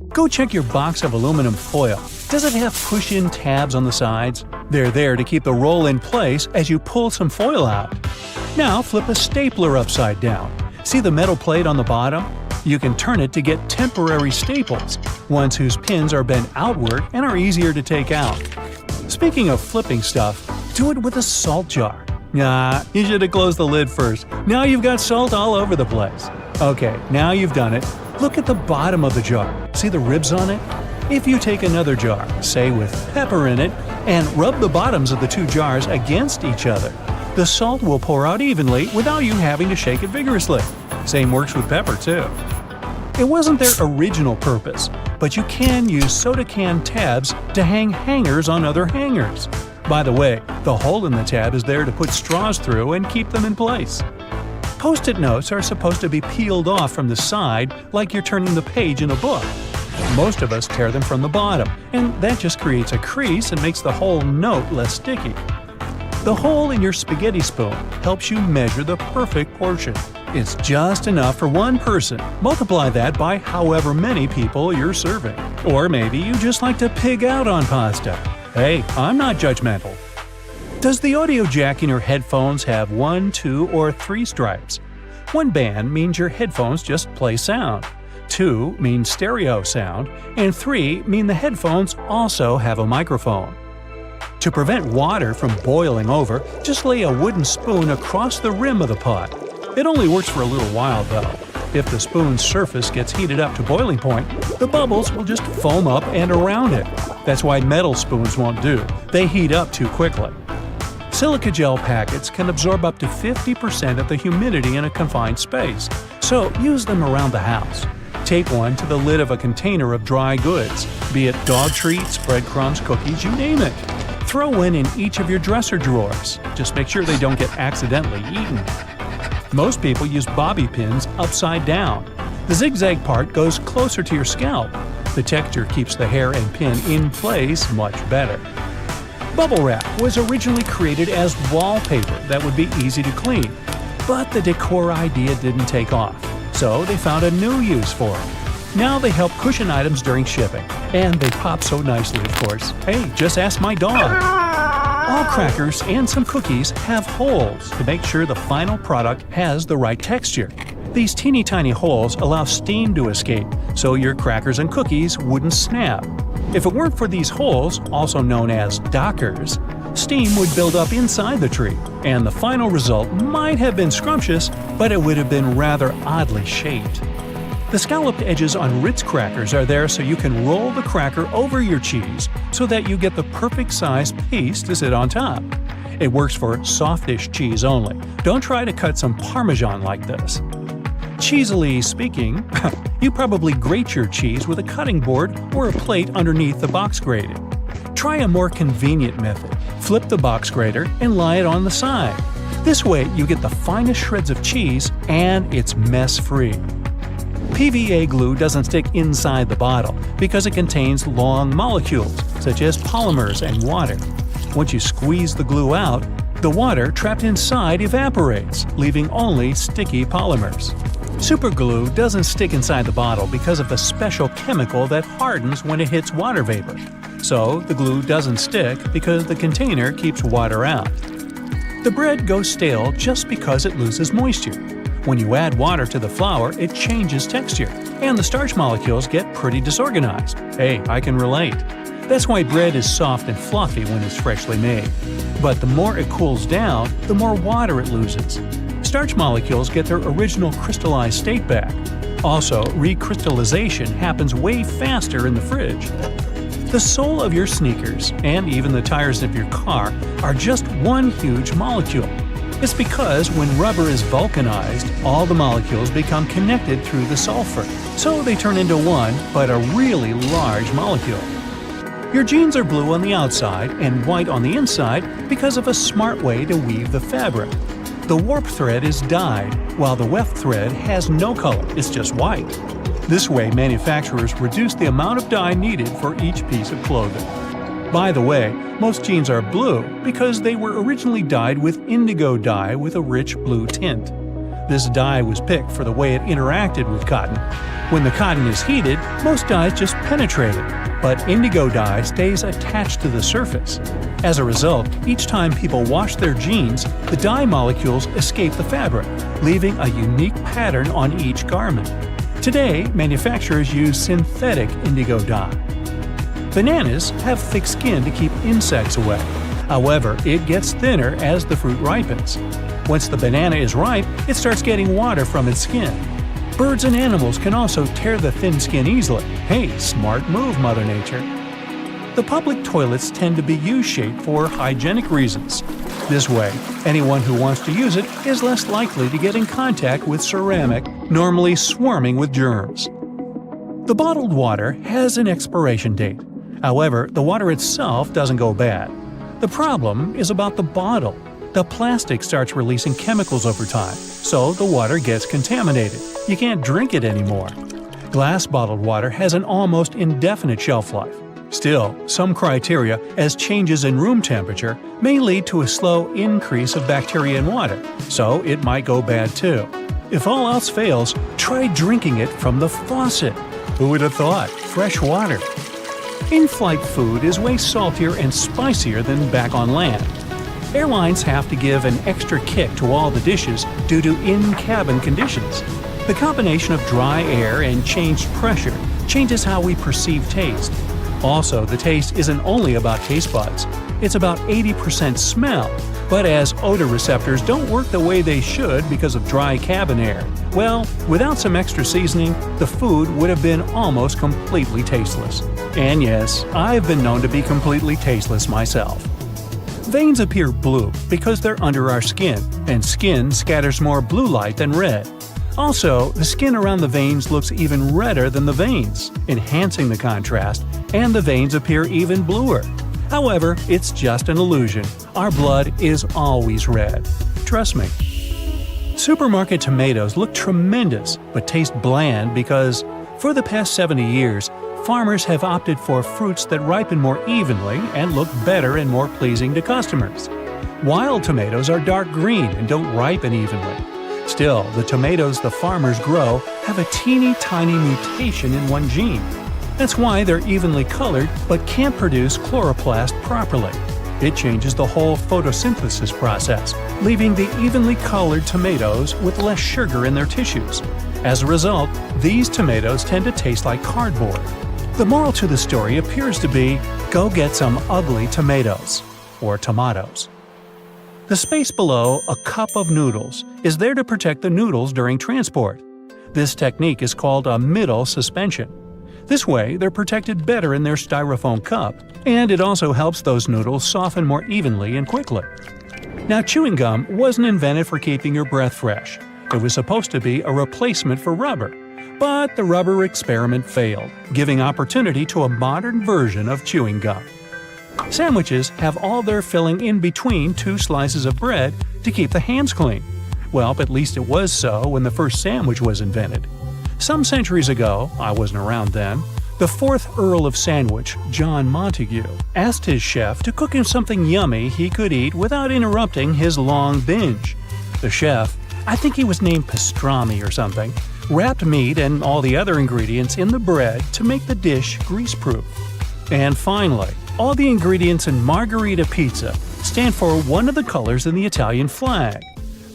Go check your box of aluminum foil. Does it have push-in tabs on the sides? They're there to keep the roll in place as you pull some foil out. Now flip a stapler upside down. See the metal plate on the bottom? You can turn it to get temporary staples, ones whose pins are bent outward and are easier to take out. Speaking of flipping stuff, do it with a salt jar. Nah, you should have closed the lid first. Now you've got salt all over the place. Okay, now you've done it. Look at the bottom of the jar. See the ribs on it? If you take another jar, say with pepper in it, and rub the bottoms of the two jars against each other, the salt will pour out evenly without you having to shake it vigorously. Same works with pepper, too. It wasn't their original purpose, but you can use soda can tabs to hang hangers on other hangers. By the way, the hole in the tab is there to put straws through and keep them in place. Post-it notes are supposed to be peeled off from the side like you're turning the page in a book. Most of us tear them from the bottom, and that just creates a crease and makes the whole note less sticky. The hole in your spaghetti spoon helps you measure the perfect portion. It's just enough for one person. Multiply that by however many people you're serving. Or maybe you just like to pig out on pasta. Hey, I'm not judgmental. Does the audio jack in your headphones have 1, 2, or 3 stripes? 1 band means your headphones just play sound. 2 means stereo sound, and 3 mean the headphones also have a microphone. To prevent water from boiling over, just lay a wooden spoon across the rim of the pot. It only works for a little while though. If the spoon's surface gets heated up to boiling point, the bubbles will just foam up and around it. That's why metal spoons won't do. They heat up too quickly. Silica gel packets can absorb up to 50% of the humidity in a confined space, so use them around the house. Tape one to the lid of a container of dry goods, be it dog treats, breadcrumbs, cookies, you name it. Throw one in each of your dresser drawers. Just make sure they don't get accidentally eaten. Most people use bobby pins upside down. The zigzag part goes closer to your scalp. The texture keeps the hair and pin in place much better. Bubble wrap was originally created as wallpaper that would be easy to clean, but the decor idea didn't take off, so they found a new use for it. Now they help cushion items during shipping, and they pop so nicely, of course. Hey, just ask my dog. All crackers and some cookies have holes to make sure the final product has the right texture. These teeny tiny holes allow steam to escape, so your crackers and cookies wouldn't snap. If it weren't for these holes, also known as dockers, steam would build up inside the tree, and the final result might have been scrumptious, but it would have been rather oddly shaped. The scalloped edges on Ritz crackers are there so you can roll the cracker over your cheese so that you get the perfect size piece to sit on top. It works for softish cheese only. Don't try to cut some Parmesan like this. Cheesily speaking, you probably grate your cheese with a cutting board or a plate underneath the box grating. Try a more convenient method. Flip the box grater and lie it on the side. This way you get the finest shreds of cheese and it's mess-free. PVA glue doesn't stick inside the bottle because it contains long molecules, such as polymers and water. Once you squeeze the glue out, the water trapped inside evaporates, leaving only sticky polymers. Superglue doesn't stick inside the bottle because of a special chemical that hardens when it hits water vapor. So the glue doesn't stick because the container keeps water out. The bread goes stale just because it loses moisture. When you add water to the flour, it changes texture, and the starch molecules get pretty disorganized. Hey, I can relate. That's why bread is soft and fluffy when it's freshly made. But the more it cools down, the more water it loses. Starch molecules get their original crystallized state back. Also, recrystallization happens way faster in the fridge. The sole of your sneakers, and even the tires of your car, are just one huge molecule. It's because when rubber is vulcanized, all the molecules become connected through the sulfur, so they turn into one, but a really large molecule. Your jeans are blue on the outside and white on the inside because of a smart way to weave the fabric. The warp thread is dyed, while the weft thread has no color, it's just white. This way, manufacturers reduce the amount of dye needed for each piece of clothing. By the way, most jeans are blue because they were originally dyed with indigo dye with a rich blue tint. This dye was picked for the way it interacted with cotton. When the cotton is heated, most dyes just penetrate it, but indigo dye stays attached to the surface. As a result, each time people wash their jeans, the dye molecules escape the fabric, leaving a unique pattern on each garment. Today, manufacturers use synthetic indigo dye. Bananas have thick skin to keep insects away. However, it gets thinner as the fruit ripens. Once the banana is ripe, it starts getting water from its skin. Birds and animals can also tear the thin skin easily. Hey, smart move, Mother Nature. The public toilets tend to be U-shaped for hygienic reasons. This way, anyone who wants to use it is less likely to get in contact with ceramic, normally swarming with germs. The bottled water has an expiration date. However, the water itself doesn't go bad. The problem is about the bottle. The plastic starts releasing chemicals over time, so the water gets contaminated. You can't drink it anymore. Glass bottled water has an almost indefinite shelf life. Still, some criteria, as changes in room temperature, may lead to a slow increase of bacteria in water, so it might go bad too. If all else fails, try drinking it from the faucet. Who would have thought? Fresh water. In-flight food is way saltier and spicier than back on land. Airlines have to give an extra kick to all the dishes due to in-cabin conditions. The combination of dry air and changed pressure changes how we perceive taste. Also, the taste isn't only about taste buds. It's about 80% smell. But as odor receptors don't work the way they should because of dry cabin air, well, without some extra seasoning, the food would have been almost completely tasteless. And yes, I've been known to be completely tasteless myself. Veins appear blue because they're under our skin, and skin scatters more blue light than red. Also, the skin around the veins looks even redder than the veins, enhancing the contrast, and the veins appear even bluer. However, it's just an illusion. Our blood is always red. Trust me. Supermarket tomatoes look tremendous, but taste bland because, for the past 70 years, farmers have opted for fruits that ripen more evenly and look better and more pleasing to customers. Wild tomatoes are dark green and don't ripen evenly. Still, the tomatoes the farmers grow have a teeny tiny mutation in one gene. That's why they're evenly colored but can't produce chloroplast properly. It changes the whole photosynthesis process, leaving the evenly colored tomatoes with less sugar in their tissues. As a result, these tomatoes tend to taste like cardboard. The moral to the story appears to be, go get some ugly tomatoes, or tomatoes. The space below a cup of noodles is there to protect the noodles during transport. This technique is called a middle suspension. This way, they're protected better in their styrofoam cup, and it also helps those noodles soften more evenly and quickly. Now, chewing gum wasn't invented for keeping your breath fresh. It was supposed to be a replacement for rubber. But the rubber experiment failed, giving opportunity to a modern version of chewing gum. Sandwiches have all their filling in between two slices of bread to keep the hands clean. Well, at least it was so when the first sandwich was invented. Some centuries ago, I wasn't around then, the 4th Earl of Sandwich, John Montagu, asked his chef to cook him something yummy he could eat without interrupting his long binge. The chef, I think he was named Pastrami or something, wrapped meat and all the other ingredients in the bread to make the dish grease-proof. And finally, all the ingredients in margherita pizza stand for one of the colors in the Italian flag.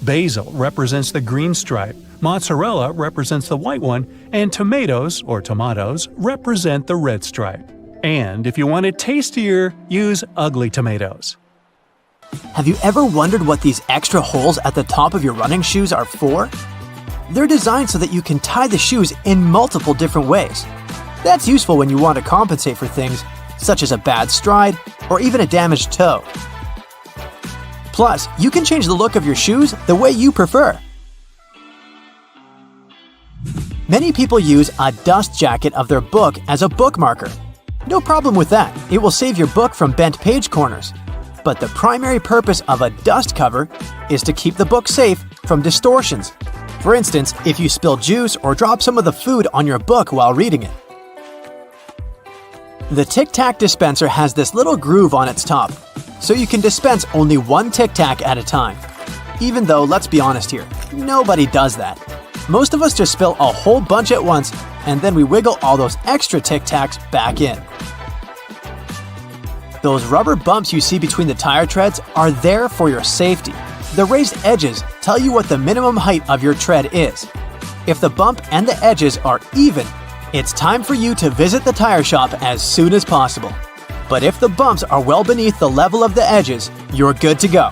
Basil represents the green stripe, mozzarella represents the white one, and tomatoes, or tomatoes, represent the red stripe. And if you want it tastier, use ugly tomatoes. Have you ever wondered what these extra holes at the top of your running shoes are for? They're designed so that you can tie the shoes in multiple different ways. That's useful when you want to compensate for things such as a bad stride or even a damaged toe. Plus, you can change the look of your shoes the way you prefer. Many people use a dust jacket of their book as a bookmarker. No problem with that, it will save your book from bent page corners. But the primary purpose of a dust cover is to keep the book safe from distortions. For instance, if you spill juice or drop some of the food on your book while reading it. The Tic Tac dispenser has this little groove on its top, so you can dispense only one Tic Tac at a time. Even though, let's be honest here, nobody does that. Most of us just spill a whole bunch at once, and then we wiggle all those extra Tic Tacs back in. Those rubber bumps you see between the tire treads are there for your safety. The raised edges tell you what the minimum height of your tread is. If the bump and the edges are even, it's time for you to visit the tire shop as soon as possible. But if the bumps are well beneath the level of the edges, you're good to go.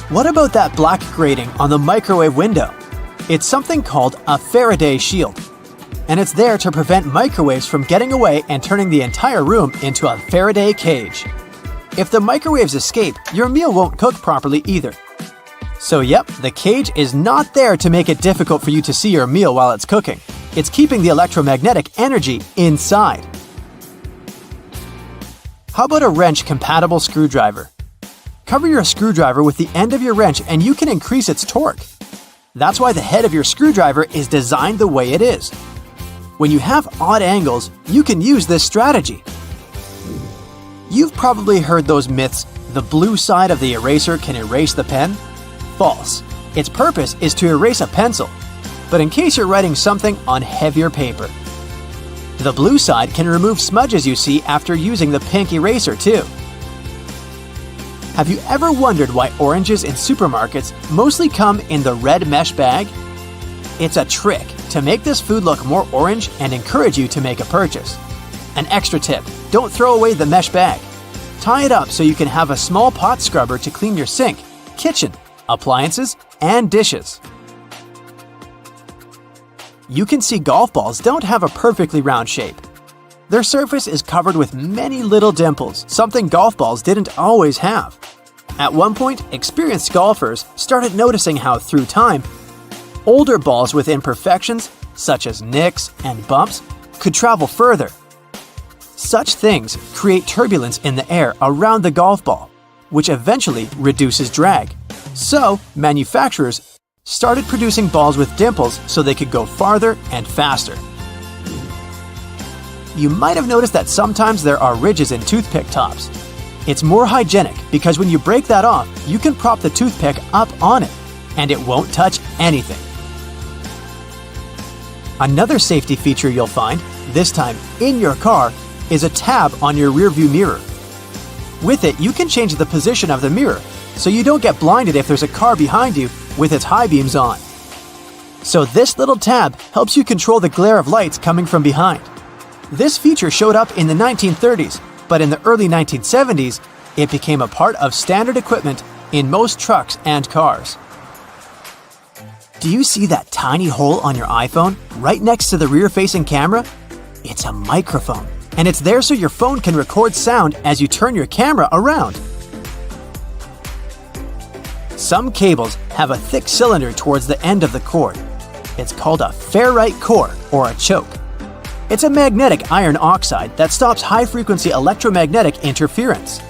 What about that black grating on the microwave window? It's something called a Faraday shield, and it's there to prevent microwaves from getting away and turning the entire room into a Faraday cage. If the microwaves escape, your meal won't cook properly either. So yep, the cage is not there to make it difficult for you to see your meal while it's cooking. It's keeping the electromagnetic energy inside. How about a wrench-compatible screwdriver? Cover your screwdriver with the end of your wrench and you can increase its torque. That's why the head of your screwdriver is designed the way it is. When you have odd angles, you can use this strategy. You've probably heard those myths, the blue side of the eraser can erase the pen? False. Its purpose is to erase a pencil, but in case you're writing something on heavier paper. The blue side can remove smudges you see after using the pink eraser too. Have you ever wondered why oranges in supermarkets mostly come in the red mesh bag? It's a trick to make this food look more orange and encourage you to make a purchase. An extra tip, don't throw away the mesh bag. Tie it up so you can have a small pot scrubber to clean your sink, kitchen, appliances, and dishes. You can see golf balls don't have a perfectly round shape. Their surface is covered with many little dimples, something golf balls didn't always have. At one point, experienced golfers started noticing how, through time, older balls with imperfections, such as nicks and bumps, could travel further. Such things create turbulence in the air around the golf ball, which eventually reduces drag. So, manufacturers started producing balls with dimples so they could go farther and faster. You might have noticed that sometimes there are ridges in toothpick tops. It's more hygienic because when you break that off, you can prop the toothpick up on it, and it won't touch anything. Another safety feature you'll find, this time in your car, is a tab on your rearview mirror. With it, you can change the position of the mirror so you don't get blinded if there's a car behind you with its high beams on. So this little tab helps you control the glare of lights coming from behind. This feature showed up in the 1930s, but in the early 1970s, it became a part of standard equipment in most trucks and cars. Do you see that tiny hole on your iPhone right next to the rear-facing camera? It's a microphone, and it's there so your phone can record sound as you turn your camera around. Some cables have a thick cylinder towards the end of the cord. It's called a ferrite core or a choke. It's a magnetic iron oxide that stops high-frequency electromagnetic interference.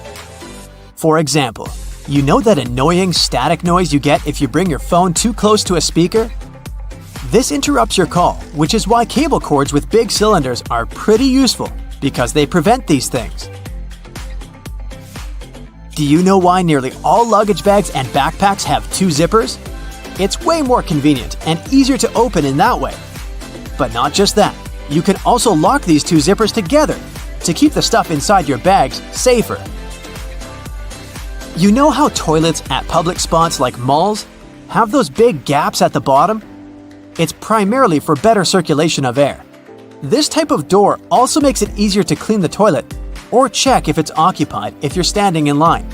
For example, you know that annoying static noise you get if you bring your phone too close to a speaker? This interrupts your call, which is why cable cords with big cylinders are pretty useful because they prevent these things. Do you know why nearly all luggage bags and backpacks have two zippers? It's way more convenient and easier to open in that way. But not just that, you can also lock these two zippers together to keep the stuff inside your bags safer. You know how toilets at public spots like malls have those big gaps at the bottom? It's primarily for better circulation of air. This type of door also makes it easier to clean the toilet or check if it's occupied if you're standing in line.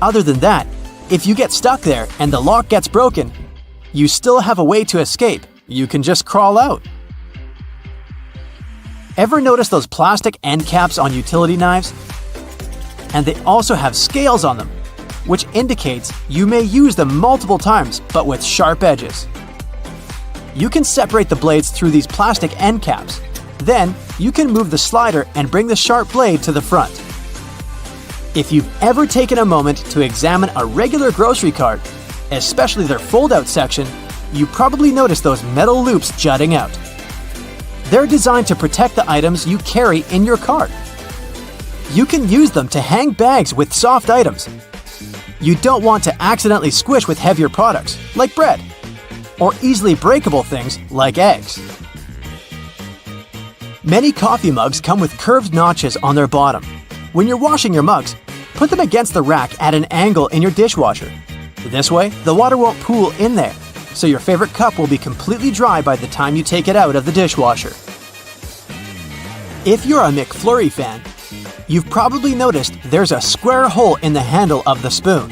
Other than that, if you get stuck there and the lock gets broken, you still have a way to escape. You can just crawl out. Ever notice those plastic end caps on utility knives? And they also have scales on them, which indicates you may use them multiple times but with sharp edges. You can separate the blades through these plastic end caps. Then, you can move the slider and bring the sharp blade to the front. If you've ever taken a moment to examine a regular grocery cart, especially their fold-out section, you probably noticed those metal loops jutting out. They're designed to protect the items you carry in your cart. You can use them to hang bags with soft items. You don't want to accidentally squish with heavier products, like bread, or easily breakable things like eggs. Many coffee mugs come with curved notches on their bottom. When you're washing your mugs, put them against the rack at an angle in your dishwasher. This way, the water won't pool in there, so your favorite cup will be completely dry by the time you take it out of the dishwasher. If you're a McFlurry fan, you've probably noticed there's a square hole in the handle of the spoon.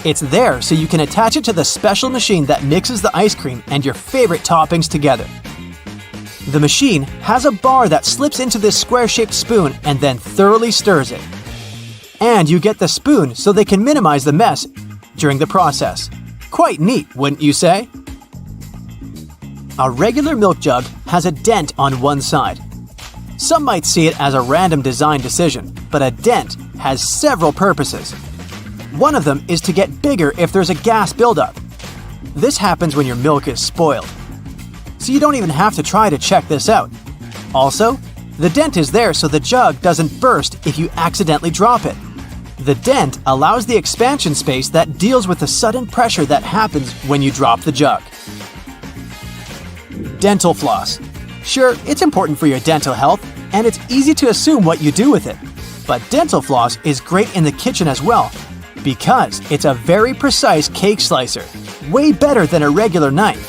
It's there so you can attach it to the special machine that mixes the ice cream and your favorite toppings together. The machine has a bar that slips into this square-shaped spoon and then thoroughly stirs it. And you get the spoon so they can minimize the mess during the process. Quite neat, wouldn't you say? A regular milk jug has a dent on one side. Some might see it as a random design decision, but a dent has several purposes. One of them is to get bigger if there's a gas buildup. This happens when your milk is spoiled. So you don't even have to try to check this out. Also, the dent is there so the jug doesn't burst if you accidentally drop it. The dent allows the expansion space that deals with the sudden pressure that happens when you drop the jug. Dental floss. Sure, it's important for your dental health, and it's easy to assume what you do with it. But dental floss is great in the kitchen as well, because it's a very precise cake slicer, way better than a regular knife.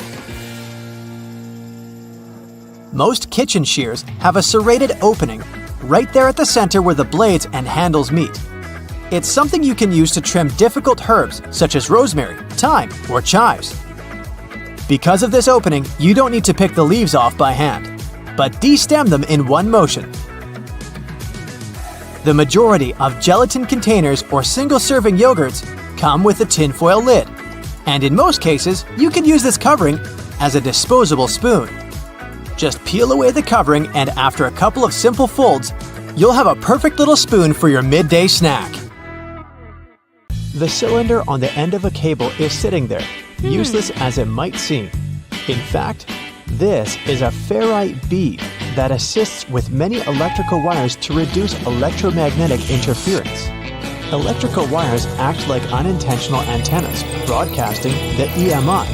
Most kitchen shears have a serrated opening right there at the center where the blades and handles meet. It's something you can use to trim difficult herbs such as rosemary, thyme, or chives. Because of this opening, you don't need to pick the leaves off by hand, but de-stem them in one motion. The majority of gelatin containers or single-serving yogurts come with a tinfoil lid, and in most cases, you can use this covering as a disposable spoon. Just peel away the covering, and after a couple of simple folds, you'll have a perfect little spoon for your midday snack. The cylinder on the end of a cable is sitting there, useless as it might seem. In fact, this is a ferrite bead that assists with many electrical wires to reduce electromagnetic interference. Electrical wires act like unintentional antennas, broadcasting the EMI.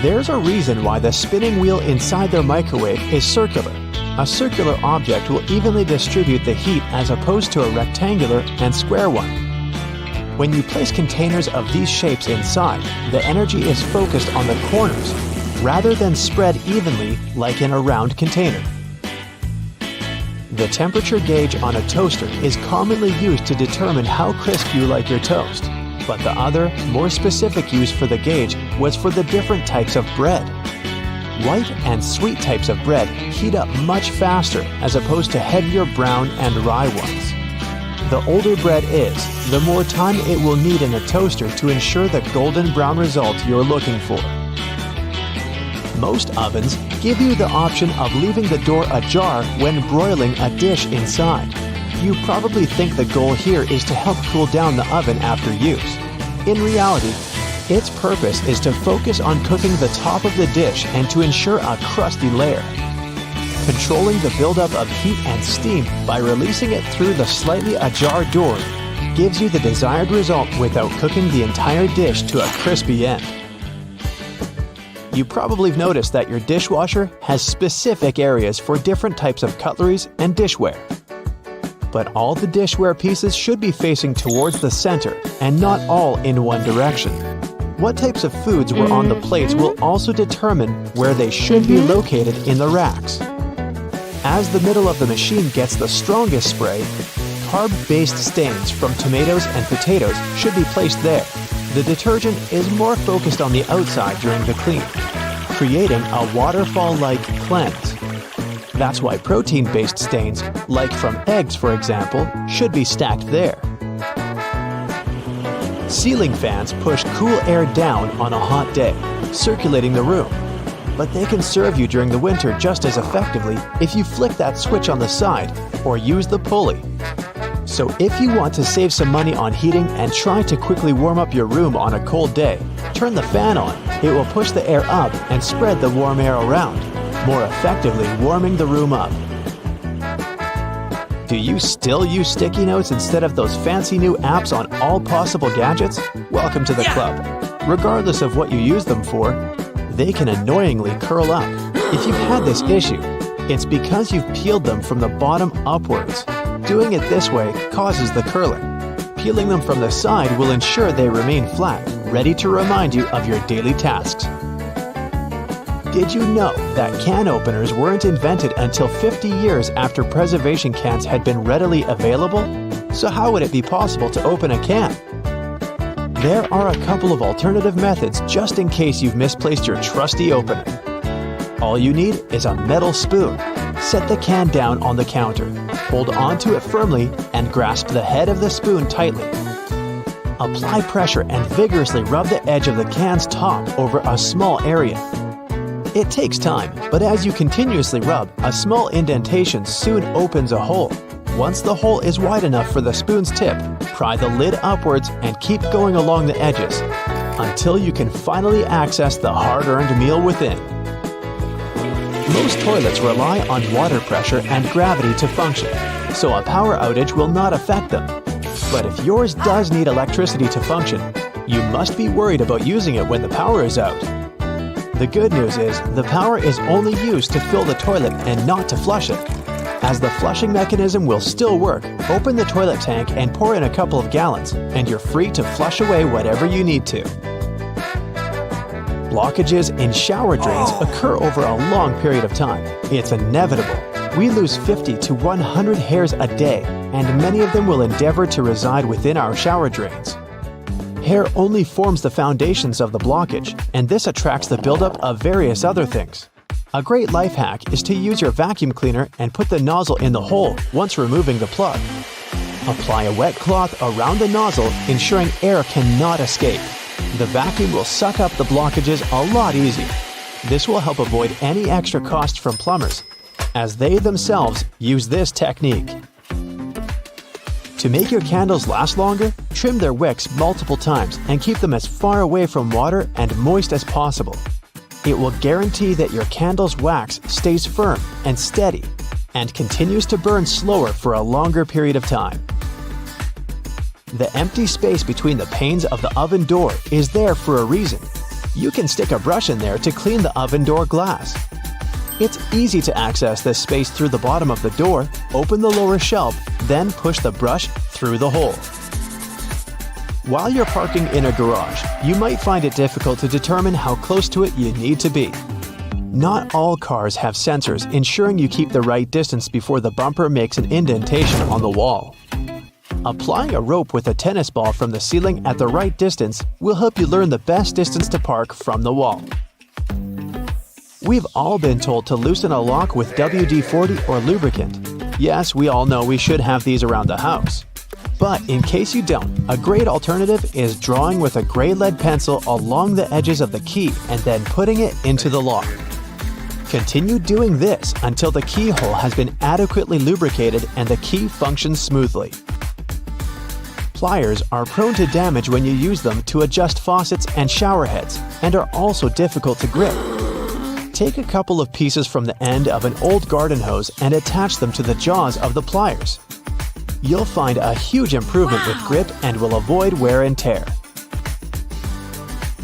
There's a reason why the spinning wheel inside their microwave is circular. A circular object will evenly distribute the heat as opposed to a rectangular and square one. When you place containers of these shapes inside, the energy is focused on the corners, rather than spread evenly like in a round container. The temperature gauge on a toaster is commonly used to determine how crisp you like your toast, but the other, more specific use for the gauge was for the different types of bread. White and sweet types of bread heat up much faster as opposed to heavier brown and rye ones. The older bread is, the more time it will need in a toaster to ensure the golden brown result you're looking for. Most ovens give you the option of leaving the door ajar when broiling a dish inside. You probably think the goal here is to help cool down the oven after use. In reality, its purpose is to focus on cooking the top of the dish and to ensure a crusty layer. Controlling the buildup of heat and steam by releasing it through the slightly ajar door gives you the desired result without cooking the entire dish to a crispy end. You probably have noticed that your dishwasher has specific areas for different types of cutleries and dishware. But all the dishware pieces should be facing towards the center and not all in one direction. What types of foods were on the plates will also determine where they should be located in the racks. As the middle of the machine gets the strongest spray, carb-based stains from tomatoes and potatoes should be placed there. The detergent is more focused on the outside during the clean, creating a waterfall-like cleanse. That's why protein-based stains, like from eggs for example, should be stacked there. Ceiling fans push cool air down on a hot day, circulating the room. But they can serve you during the winter just as effectively if you flick that switch on the side or use the pulley. So if you want to save some money on heating and try to quickly warm up your room on a cold day, turn the fan on. It will push the air up and spread the warm air around, more effectively warming the room up. Do you still use sticky notes instead of those fancy new apps on all possible gadgets? Welcome to the club. Regardless of what you use them for, they can annoyingly curl up. If you've had this issue, it's because you've peeled them from the bottom upwards. Doing it this way causes the curling. Peeling them from the side will ensure they remain flat, ready to remind you of your daily tasks. Did you know that can openers weren't invented until 50 years after preservation cans had been readily available? So how would it be possible to open a can? There are a couple of alternative methods just in case you've misplaced your trusty opener. All you need is a metal spoon. Set the can down on the counter. Hold onto it firmly and grasp the head of the spoon tightly. Apply pressure and vigorously rub the edge of the can's top over a small area. It takes time, but as you continuously rub, a small indentation soon opens a hole. Once the hole is wide enough for the spoon's tip, pry the lid upwards and keep going along the edges until you can finally access the hard-earned meal within. Most toilets rely on water pressure and gravity to function, so a power outage will not affect them. But if yours does need electricity to function, you must be worried about using it when the power is out. The good news is the power is only used to fill the toilet and not to flush it. As the flushing mechanism will still work, open the toilet tank and pour in a couple of gallons, and you're free to flush away whatever you need to. Blockages in shower drains occur over a long period of time. It's inevitable. We lose 50 to 100 hairs a day, and many of them will endeavor to reside within our shower drains. Hair only forms the foundations of the blockage, and this attracts the buildup of various other things. A great life hack is to use your vacuum cleaner and put the nozzle in the hole once removing the plug. Apply a wet cloth around the nozzle, ensuring air cannot escape. The vacuum will suck up the blockages a lot easier. This will help avoid any extra costs from plumbers, as they themselves use this technique. To make your candles last longer, trim their wicks multiple times and keep them as far away from water and moist as possible. It will guarantee that your candle's wax stays firm and steady and continues to burn slower for a longer period of time. The empty space between the panes of the oven door is there for a reason. You can stick a brush in there to clean the oven door glass. It's easy to access this space through the bottom of the door, open the lower shelf, then push the brush through the hole. While you're parking in a garage, you might find it difficult to determine how close to it you need to be. Not all cars have sensors ensuring you keep the right distance before the bumper makes an indentation on the wall. Applying a rope with a tennis ball from the ceiling at the right distance will help you learn the best distance to park from the wall. We've all been told to loosen a lock with WD-40 or lubricant. Yes, we all know we should have these around the house. But in case you don't, a great alternative is drawing with a gray lead pencil along the edges of the key and then putting it into the lock. Continue doing this until the keyhole has been adequately lubricated and the key functions smoothly. Pliers are prone to damage when you use them to adjust faucets and shower heads and are also difficult to grip. Take a couple of pieces from the end of an old garden hose and attach them to the jaws of the pliers. You'll find a huge improvement with grip and will avoid wear and tear.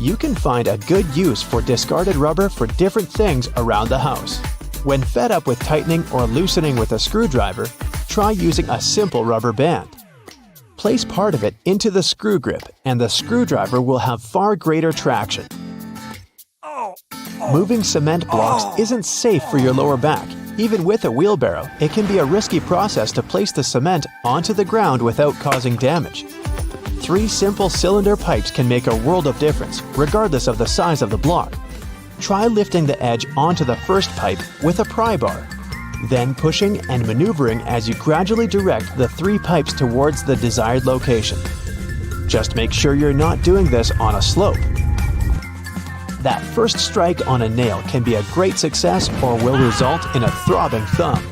You can find a good use for discarded rubber for different things around the house. When fed up with tightening or loosening with a screwdriver, try using a simple rubber band. Place part of it into the screw grip and the screwdriver will have far greater traction. Moving cement blocks isn't safe for your lower back. Even with a wheelbarrow, it can be a risky process to place the cement onto the ground without causing damage. 3 simple cylinder pipes can make a world of difference, regardless of the size of the block. Try lifting the edge onto the first pipe with a pry bar, then pushing and maneuvering as you gradually direct the 3 pipes towards the desired location. Just make sure you're not doing this on a slope. That first strike on a nail can be a great success or will result in a throbbing thumb.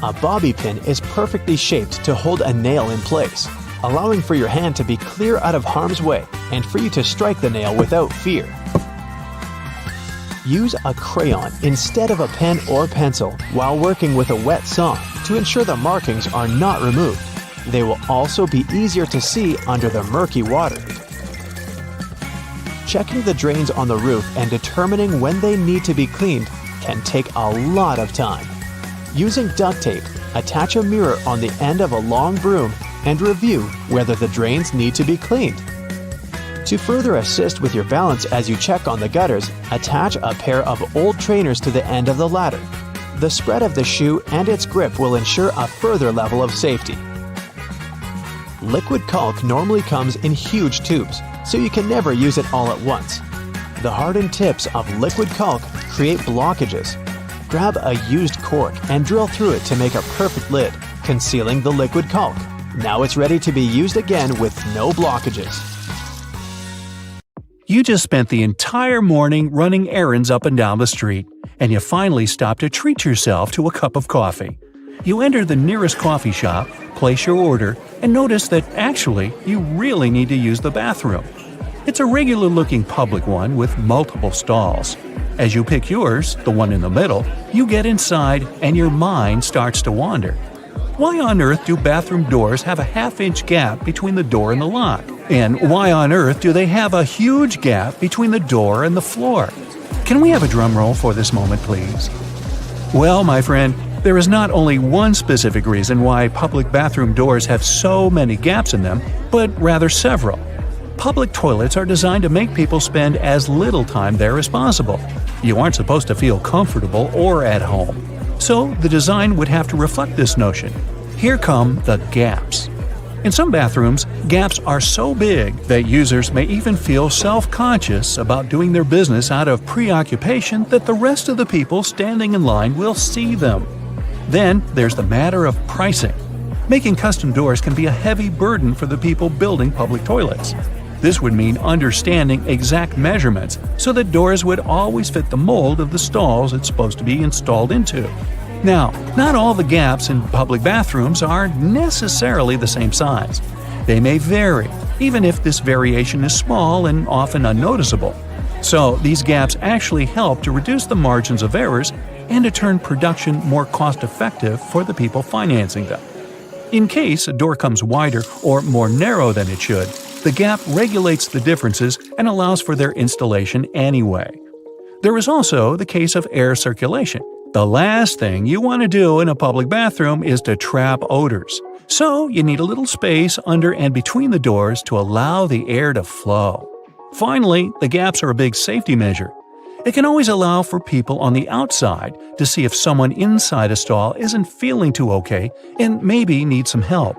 A bobby pin is perfectly shaped to hold a nail in place, allowing for your hand to be clear out of harm's way and for you to strike the nail without fear. Use a crayon instead of a pen or pencil while working with a wet saw to ensure the markings are not removed. They will also be easier to see under the murky water. Checking the drains on the roof and determining when they need to be cleaned can take a lot of time. Using duct tape, attach a mirror on the end of a long broom and review whether the drains need to be cleaned. To further assist with your balance as you check on the gutters, attach a pair of old trainers to the end of the ladder. The spread of the shoe and its grip will ensure a further level of safety. Liquid caulk normally comes in huge tubes, so you can never use it all at once. The hardened tips of liquid caulk create blockages. Grab a used cork and drill through it to make a perfect lid, concealing the liquid caulk. Now it's ready to be used again with no blockages. You just spent the entire morning running errands up and down the street, and you finally stop to treat yourself to a cup of coffee. You enter the nearest coffee shop, place your order, and notice that actually you really need to use the bathroom. It's a regular-looking public one with multiple stalls. As you pick yours, the one in the middle, you get inside and your mind starts to wander. Why on earth do bathroom doors have a half-inch gap between the door and the lock? And why on earth do they have a huge gap between the door and the floor? Can we have a drum roll for this moment, please? Well, my friend, there is not only one specific reason why public bathroom doors have so many gaps in them, but rather several. Public toilets are designed to make people spend as little time there as possible. You aren't supposed to feel comfortable or at home. So the design would have to reflect this notion. Here come the gaps. In some bathrooms, gaps are so big that users may even feel self-conscious about doing their business out of preoccupation that the rest of the people standing in line will see them. Then there's the matter of pricing. Making custom doors can be a heavy burden for the people building public toilets. This would mean understanding exact measurements so that doors would always fit the mold of the stalls it's supposed to be installed into. Now, not all the gaps in public bathrooms are necessarily the same size. They may vary, even if this variation is small and often unnoticeable. So, these gaps actually help to reduce the margins of errors and to turn production more cost-effective for the people financing them. In case a door comes wider or more narrow than it should, the gap regulates the differences and allows for their installation anyway. There is also the case of air circulation. The last thing you want to do in a public bathroom is to trap odors. So you need a little space under and between the doors to allow the air to flow. Finally, the gaps are a big safety measure. It can always allow for people on the outside to see if someone inside a stall isn't feeling too okay and maybe needs some help.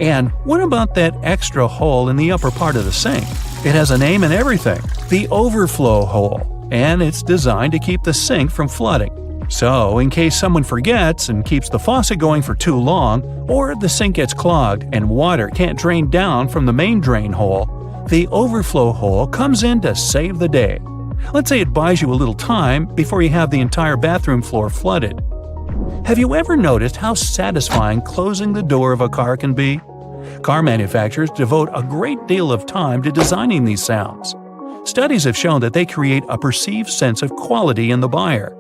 And what about that extra hole in the upper part of the sink? It has a name and everything, the overflow hole, and it's designed to keep the sink from flooding. So, in case someone forgets and keeps the faucet going for too long, or the sink gets clogged and water can't drain down from the main drain hole, the overflow hole comes in to save the day. Let's say it buys you a little time before you have the entire bathroom floor flooded. Have you ever noticed how satisfying closing the door of a car can be? Car manufacturers devote a great deal of time to designing these sounds. Studies have shown that they create a perceived sense of quality in the buyer.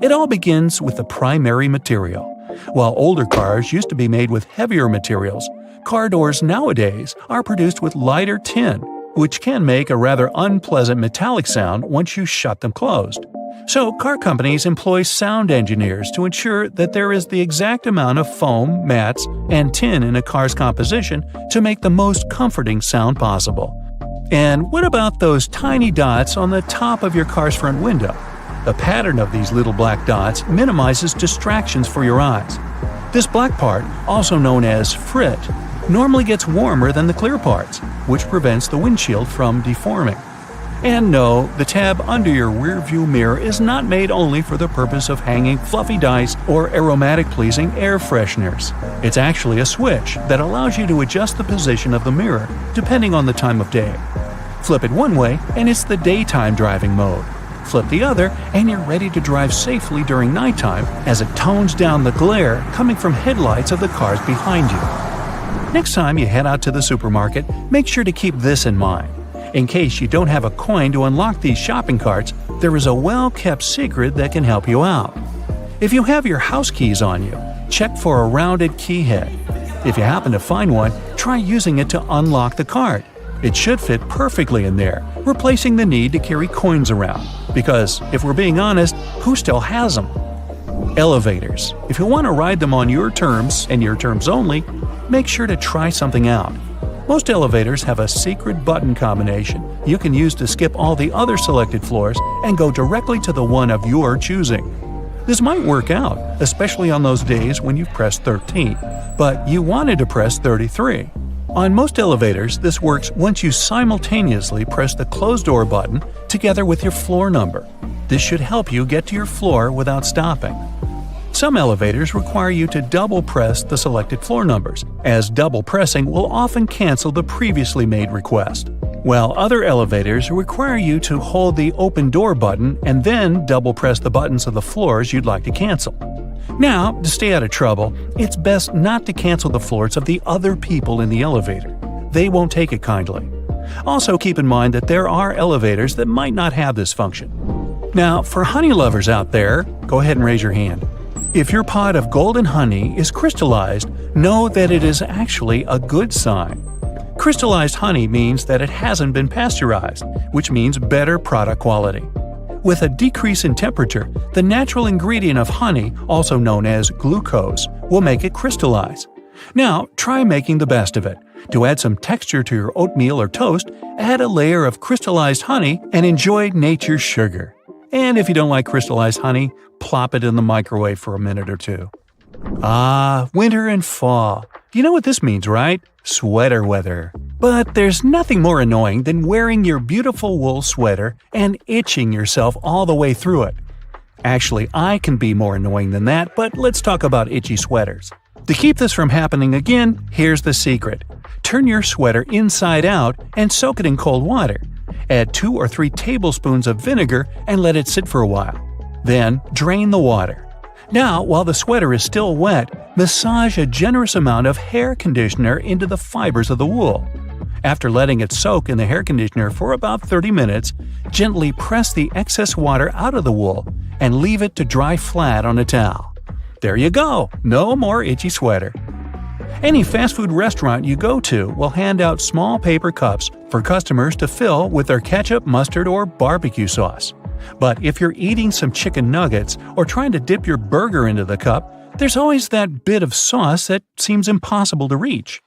It all begins with the primary material. While older cars used to be made with heavier materials, car doors nowadays are produced with lighter tin, which can make a rather unpleasant metallic sound once you shut them closed. So, car companies employ sound engineers to ensure that there is the exact amount of foam, mats, and tin in a car's composition to make the most comforting sound possible. And what about those tiny dots on the top of your car's front window? The pattern of these little black dots minimizes distractions for your eyes. This black part, also known as frit, normally gets warmer than the clear parts, which prevents the windshield from deforming. And no, the tab under your rearview mirror is not made only for the purpose of hanging fluffy dice or aromatic-pleasing air fresheners. It's actually a switch that allows you to adjust the position of the mirror depending on the time of day. Flip it one way and it's the daytime driving mode. Flip the other and you're ready to drive safely during nighttime as it tones down the glare coming from headlights of the cars behind you. Next time you head out to the supermarket, make sure to keep this in mind. In case you don't have a coin to unlock these shopping carts, there is a well-kept secret that can help you out. If you have your house keys on you, check for a rounded key head. If you happen to find one, try using it to unlock the cart. It should fit perfectly in there, replacing the need to carry coins around. Because, if we're being honest, who still has them? Elevators. If you want to ride them on your terms, and your terms only, make sure to try something out. Most elevators have a secret button combination you can use to skip all the other selected floors and go directly to the one of your choosing. This might work out, especially on those days when you've pressed 13, but you wanted to press 33. On most elevators, this works once you simultaneously press the closed door button together with your floor number. This should help you get to your floor without stopping. Some elevators require you to double press the selected floor numbers, as double pressing will often cancel the previously made request. While other elevators require you to hold the open door button and then double press the buttons of the floors you'd like to cancel. Now, to stay out of trouble, it's best not to cancel the floors of the other people in the elevator. They won't take it kindly. Also keep in mind that there are elevators that might not have this function. Now, for honey lovers out there, go ahead and raise your hand. If your pot of golden honey is crystallized, know that it is actually a good sign. Crystallized honey means that it hasn't been pasteurized, which means better product quality. With a decrease in temperature, the natural ingredient of honey, also known as glucose, will make it crystallize. Now, try making the best of it. To add some texture to your oatmeal or toast, add a layer of crystallized honey and enjoy nature's sugar. And if you don't like crystallized honey, plop it in the microwave for a minute or two. Ah, winter and fall. You know what this means, right? Sweater weather. But there's nothing more annoying than wearing your beautiful wool sweater and itching yourself all the way through it. Actually, I can be more annoying than that, but let's talk about itchy sweaters. To keep this from happening again, here's the secret. Turn your sweater inside out and soak it in cold water. Add 2 or 3 tablespoons of vinegar and let it sit for a while. Then, drain the water. Now, while the sweater is still wet, massage a generous amount of hair conditioner into the fibers of the wool. After letting it soak in the hair conditioner for about 30 minutes, gently press the excess water out of the wool and leave it to dry flat on a towel. There you go! No more itchy sweater. Any fast food restaurant you go to will hand out small paper cups for customers to fill with their ketchup, mustard, or barbecue sauce. But if you're eating some chicken nuggets or trying to dip your burger into the cup, there's always that bit of sauce that seems impossible to reach.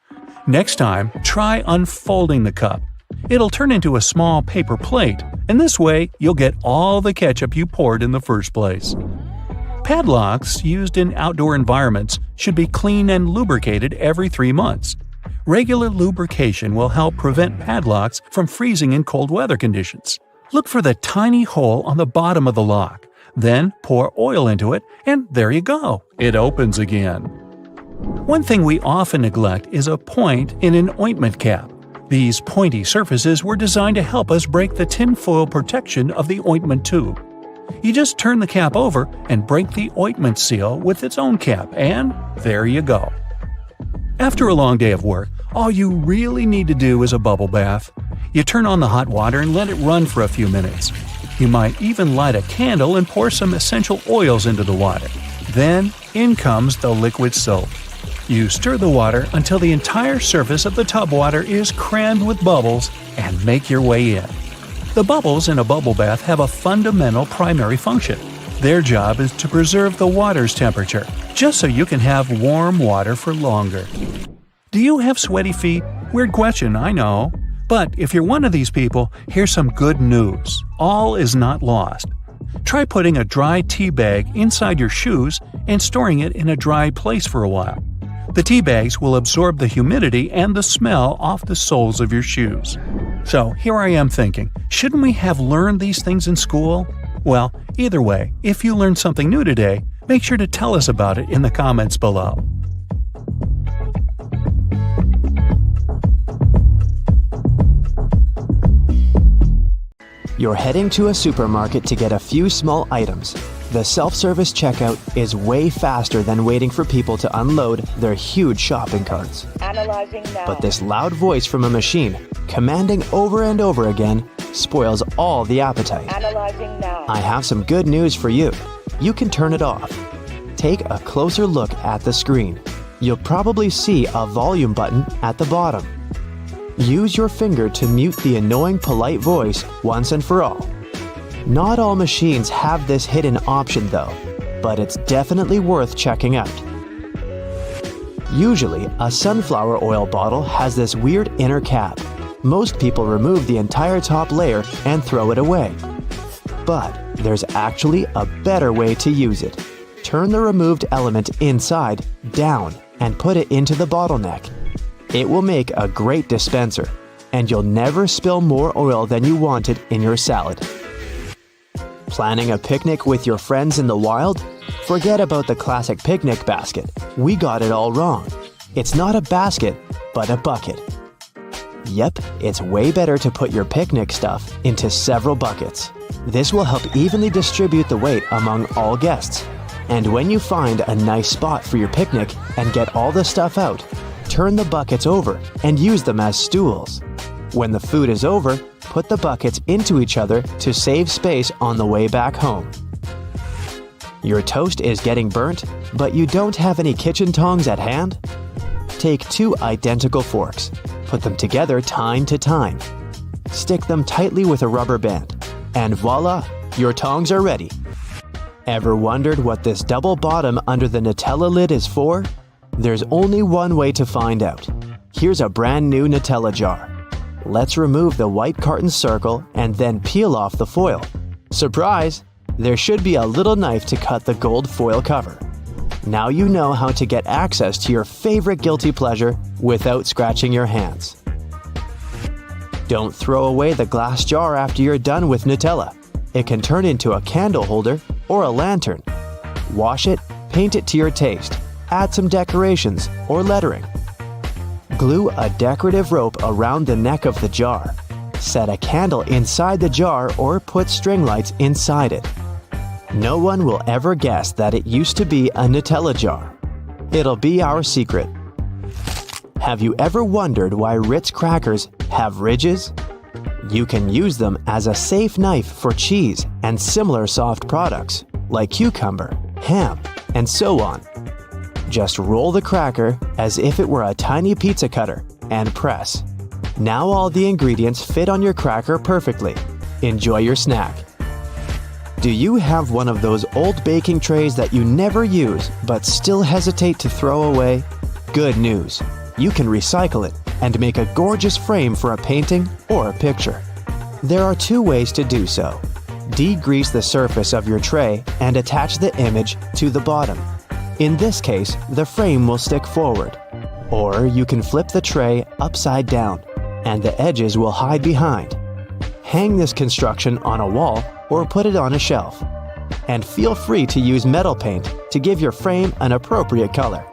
Next time, try unfolding the cup. It'll turn into a small paper plate, and this way you'll get all the ketchup you poured in the first place. Padlocks used in outdoor environments should be cleaned and lubricated every 3 months. Regular lubrication will help prevent padlocks from freezing in cold weather conditions. Look for the tiny hole on the bottom of the lock, then pour oil into it, and there you go, it opens again. One thing we often neglect is a point in an ointment cap. These pointy surfaces were designed to help us break the tinfoil protection of the ointment tube. You just turn the cap over and break the ointment seal with its own cap, and there you go. After a long day of work, all you really need to do is a bubble bath. You turn on the hot water and let it run for a few minutes. You might even light a candle and pour some essential oils into the water. Then, in comes the liquid soap. You stir the water until the entire surface of the tub water is crammed with bubbles and make your way in. The bubbles in a bubble bath have a fundamental primary function. Their job is to preserve the water's temperature, just so you can have warm water for longer. Do you have sweaty feet? Weird question, I know. But if you're one of these people, here's some good news. All is not lost. Try putting a dry tea bag inside your shoes and storing it in a dry place for a while. The tea bags will absorb the humidity and the smell off the soles of your shoes. So here I am thinking, shouldn't we have learned these things in school? Well, either way, if you learned something new today, make sure to tell us about it in the comments below. You're heading to a supermarket to get a few small items. The self-service checkout is way faster than waiting for people to unload their huge shopping carts. Analyzing now. But this loud voice from a machine, commanding over and over again, spoils all the appetite. Analyzing now. I have some good news for you. You can turn it off. Take a closer look at the screen. You'll probably see a volume button at the bottom. Use your finger to mute the annoying polite voice once and for all. Not all machines have this hidden option though, but it's definitely worth checking out. Usually, a sunflower oil bottle has this weird inner cap. Most people remove the entire top layer and throw it away. But there's actually a better way to use it. Turn the removed element inside down and put it into the bottleneck. It will make a great dispenser, and you'll never spill more oil than you wanted in your salad. Planning a picnic with your friends in the wild? Forget about the classic picnic basket. We got it all wrong. It's not a basket, but a bucket. Yep, it's way better to put your picnic stuff into several buckets. This will help evenly distribute the weight among all guests. And when you find a nice spot for your picnic and get all the stuff out, turn the buckets over and use them as stools. When the food is over, put the buckets into each other to save space on the way back home. Your toast is getting burnt, but you don't have any kitchen tongs at hand? Take 2 identical forks. Put them together tine to tine. Stick them tightly with a rubber band. And voila, your tongs are ready. Ever wondered what this double bottom under the Nutella lid is for? There's only one way to find out. Here's a brand new Nutella jar. Let's remove the white carton circle and then peel off the foil. Surprise! There should be a little knife to cut the gold foil cover. Now you know how to get access to your favorite guilty pleasure without scratching your hands. Don't throw away the glass jar after you're done with Nutella. It can turn into a candle holder or a lantern. Wash it, paint it to your taste. Add some decorations or lettering. Glue a decorative rope around the neck of the jar. Set a candle inside the jar or put string lights inside it. No one will ever guess that it used to be a Nutella jar. It'll be our secret. Have you ever wondered why Ritz crackers have ridges? You can use them as a safe knife for cheese and similar soft products like cucumber, ham, and so on. Just roll the cracker as if it were a tiny pizza cutter and press. Now all the ingredients fit on your cracker perfectly. Enjoy your snack. Do you have one of those old baking trays that you never use but still hesitate to throw away? Good news! You can recycle it and make a gorgeous frame for a painting or a picture. There are two ways to do so. Degrease the surface of your tray and attach the image to the bottom. In this case, the frame will stick forward. Or you can flip the tray upside down, and the edges will hide behind. Hang this construction on a wall or put it on a shelf. And feel free to use metal paint to give your frame an appropriate color.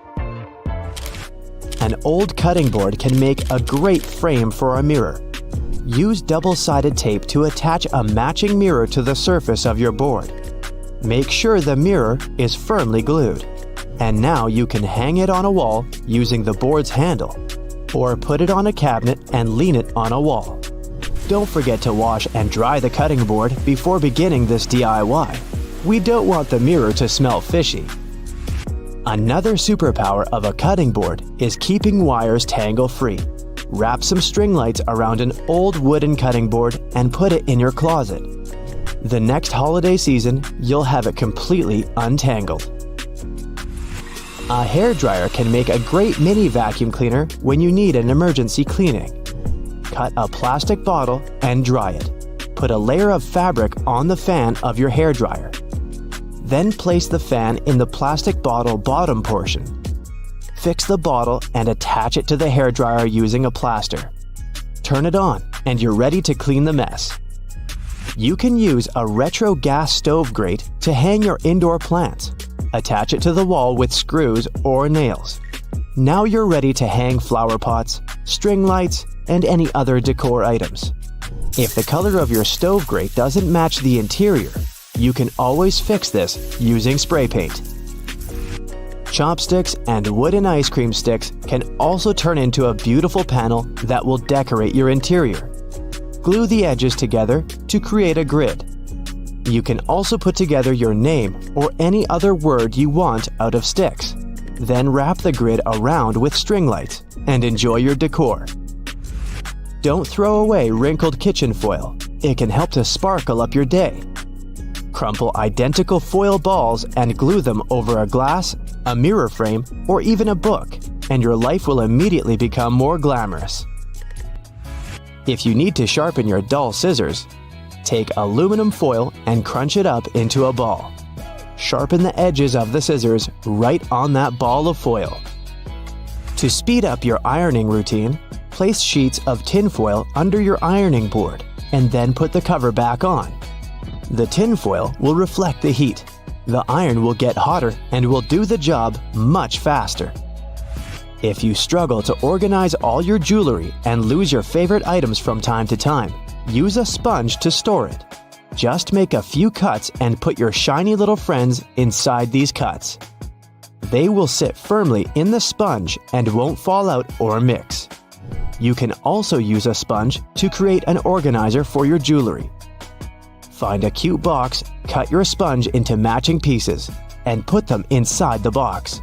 An old cutting board can make a great frame for a mirror. Use double-sided tape to attach a matching mirror to the surface of your board. Make sure the mirror is firmly glued. And now you can hang it on a wall using the board's handle, or put it on a cabinet and lean it on a wall. Don't forget to wash and dry the cutting board before beginning this DIY. We don't want the mirror to smell fishy. Another superpower of a cutting board is keeping wires tangle-free. Wrap some string lights around an old wooden cutting board and put it in your closet. The next holiday season, you'll have it completely untangled. A hairdryer can make a great mini vacuum cleaner when you need an emergency cleaning. Cut a plastic bottle and dry it. Put a layer of fabric on the fan of your hairdryer. Then place the fan in the plastic bottle bottom portion. Fix the bottle and attach it to the hairdryer using a plaster. Turn it on and you're ready to clean the mess. You can use a retro gas stove grate to hang your indoor plants. Attach it to the wall with screws or nails. Now you're ready to hang flower pots, string lights, and any other decor items. If the color of your stove grate doesn't match the interior, you can always fix this using spray paint. Chopsticks and wooden ice cream sticks can also turn into a beautiful panel that will decorate your interior. Glue the edges together to create a grid. You can also put together your name or any other word you want out of sticks. Then wrap the grid around with string lights and enjoy your decor. Don't throw away wrinkled kitchen foil. It can help to sparkle up your day. Crumple identical foil balls and glue them over a glass, a mirror frame, or even a book, and your life will immediately become more glamorous. If you need to sharpen your dull scissors, take aluminum foil and crunch it up into a ball. Sharpen the edges of the scissors right on that ball of foil. To speed up your ironing routine, place sheets of tinfoil under your ironing board and then put the cover back on. The tinfoil will reflect the heat. The iron will get hotter and will do the job much faster. If you struggle to organize all your jewelry and lose your favorite items from time to time, use a sponge to store it. Just make a few cuts and put your shiny little friends inside these cuts. They will sit firmly in the sponge and won't fall out or mix. You can also use a sponge to create an organizer for your jewelry. Find a cute box, cut your sponge into matching pieces, and put them inside the box.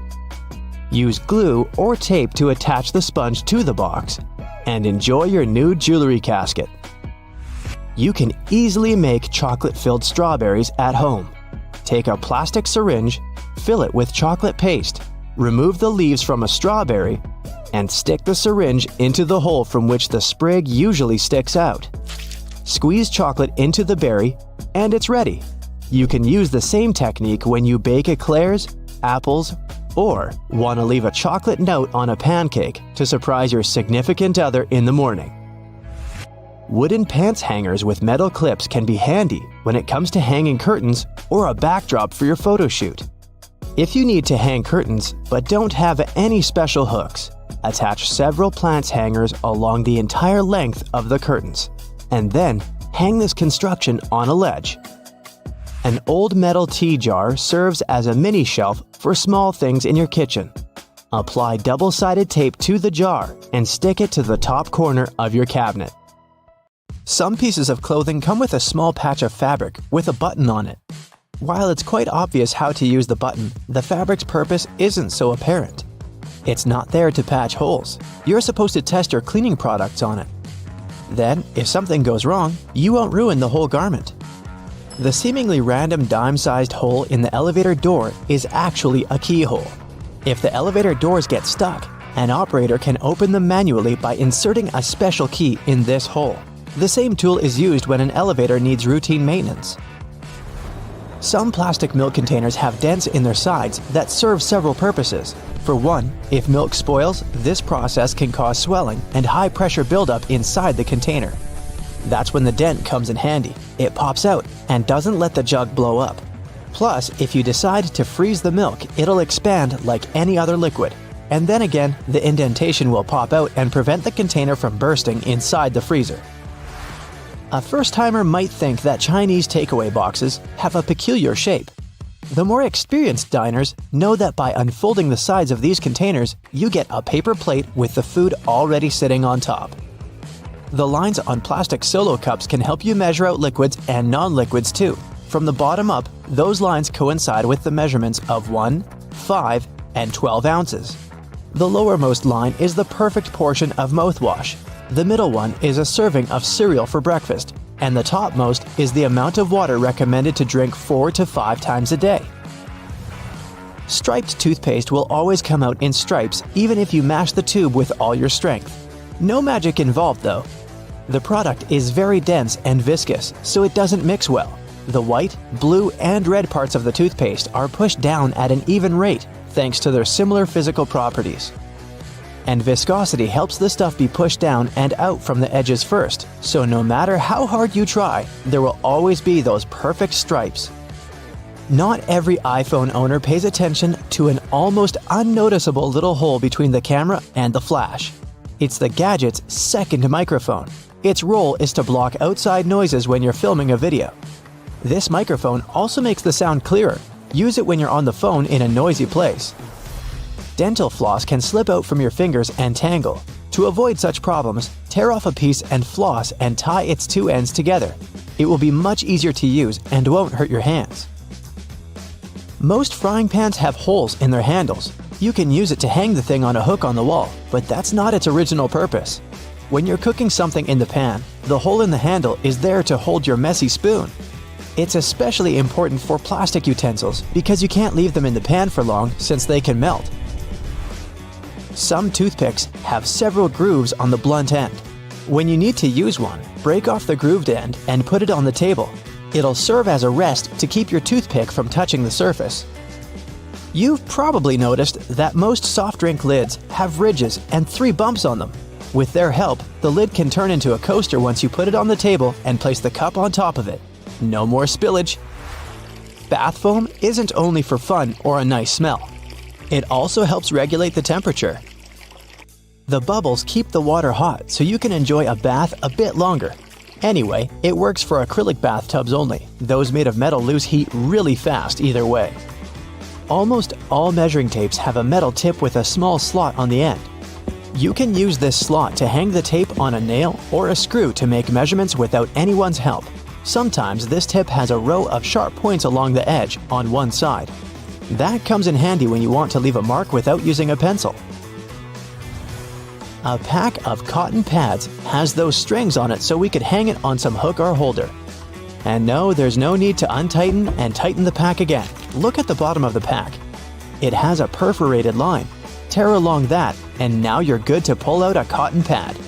Use glue or tape to attach the sponge to the box, and enjoy your new jewelry casket. You can easily make chocolate-filled strawberries at home. Take a plastic syringe, fill it with chocolate paste, remove the leaves from a strawberry, and stick the syringe into the hole from which the sprig usually sticks out. Squeeze chocolate into the berry, and it's ready. You can use the same technique when you bake eclairs, apples, or want to leave a chocolate note on a pancake to surprise your significant other in the morning. Wooden pants hangers with metal clips can be handy when it comes to hanging curtains or a backdrop for your photo shoot. If you need to hang curtains but don't have any special hooks, attach several plants hangers along the entire length of the curtains, and then hang this construction on a ledge. An old metal tea jar serves as a mini shelf for small things in your kitchen. Apply double-sided tape to the jar and stick it to the top corner of your cabinet. Some pieces of clothing come with a small patch of fabric with a button on it. While it's quite obvious how to use the button, the fabric's purpose isn't so apparent. It's not there to patch holes. You're supposed to test your cleaning products on it. Then, if something goes wrong, you won't ruin the whole garment. The seemingly random dime-sized hole in the elevator door is actually a keyhole. If the elevator doors get stuck, An operator can open them manually by inserting a special key in this hole. The same tool is used when an elevator needs routine maintenance. Some plastic milk containers have dents in their sides that serve several purposes. For one, if milk spoils, this process can cause swelling and high-pressure buildup inside the container. That's when the dent comes in handy. It pops out and doesn't let the jug blow up. Plus, if you decide to freeze the milk, it'll expand like any other liquid. And then again, the indentation will pop out and prevent the container from bursting inside the freezer. A first-timer might think that Chinese takeaway boxes have a peculiar shape. The more experienced diners know that by unfolding the sides of these containers, you get a paper plate with the food already sitting on top. The lines on plastic solo cups can help you measure out liquids and non-liquids too. From the bottom up, those lines coincide with the measurements of 1, 5, and 12 ounces. The lowermost line is the perfect portion of mouthwash. The middle one is a serving of cereal for breakfast, and the topmost is the amount of water recommended to drink 4 to 5 times a day. Striped toothpaste will always come out in stripes even if you mash the tube with all your strength. No magic involved though. The product is very dense and viscous, so it doesn't mix well. The white, blue, and red parts of the toothpaste are pushed down at an even rate thanks to their similar physical properties. And viscosity helps the stuff be pushed down and out from the edges first, so no matter how hard you try, there will always be those perfect stripes. Not every iPhone owner pays attention to an almost unnoticeable little hole between the camera and the flash. It's the gadget's second microphone. Its role is to block outside noises when you're filming a video. This microphone also makes the sound clearer. Use it when you're on the phone in a noisy place. Dental floss can slip out from your fingers and tangle. To avoid such problems, tear off a piece and floss and tie its two ends together. It will be much easier to use and won't hurt your hands. Most frying pans have holes in their handles. You can use it to hang the thing on a hook on the wall, but that's not its original purpose. When you're cooking something in the pan, the hole in the handle is there to hold your messy spoon. It's especially important for plastic utensils because you can't leave them in the pan for long since they can melt. Some toothpicks have several grooves on the blunt end. When you need to use one, break off the grooved end and put it on the table. It'll serve as a rest to keep your toothpick from touching the surface. You've probably noticed that most soft drink lids have ridges and 3 bumps on them. With their help, the lid can turn into a coaster once you put it on the table and place the cup on top of it. No more spillage. Bath foam isn't only for fun or a nice smell. It also helps regulate the temperature. The bubbles keep the water hot so you can enjoy a bath a bit longer. Anyway, it works for acrylic bathtubs only. Those made of metal lose heat really fast either way. Almost all measuring tapes have a metal tip with a small slot on the end. You can use this slot to hang the tape on a nail or a screw to make measurements without anyone's help. Sometimes this tip has a row of sharp points along the edge on one side. That comes in handy when you want to leave a mark without using a pencil. A pack of cotton pads has those strings on it so we could hang it on some hook or holder. And no, there's no need to untighten and tighten the pack again. Look at the bottom of the pack. It has a perforated line. Tear along that, and now you're good to pull out a cotton pad.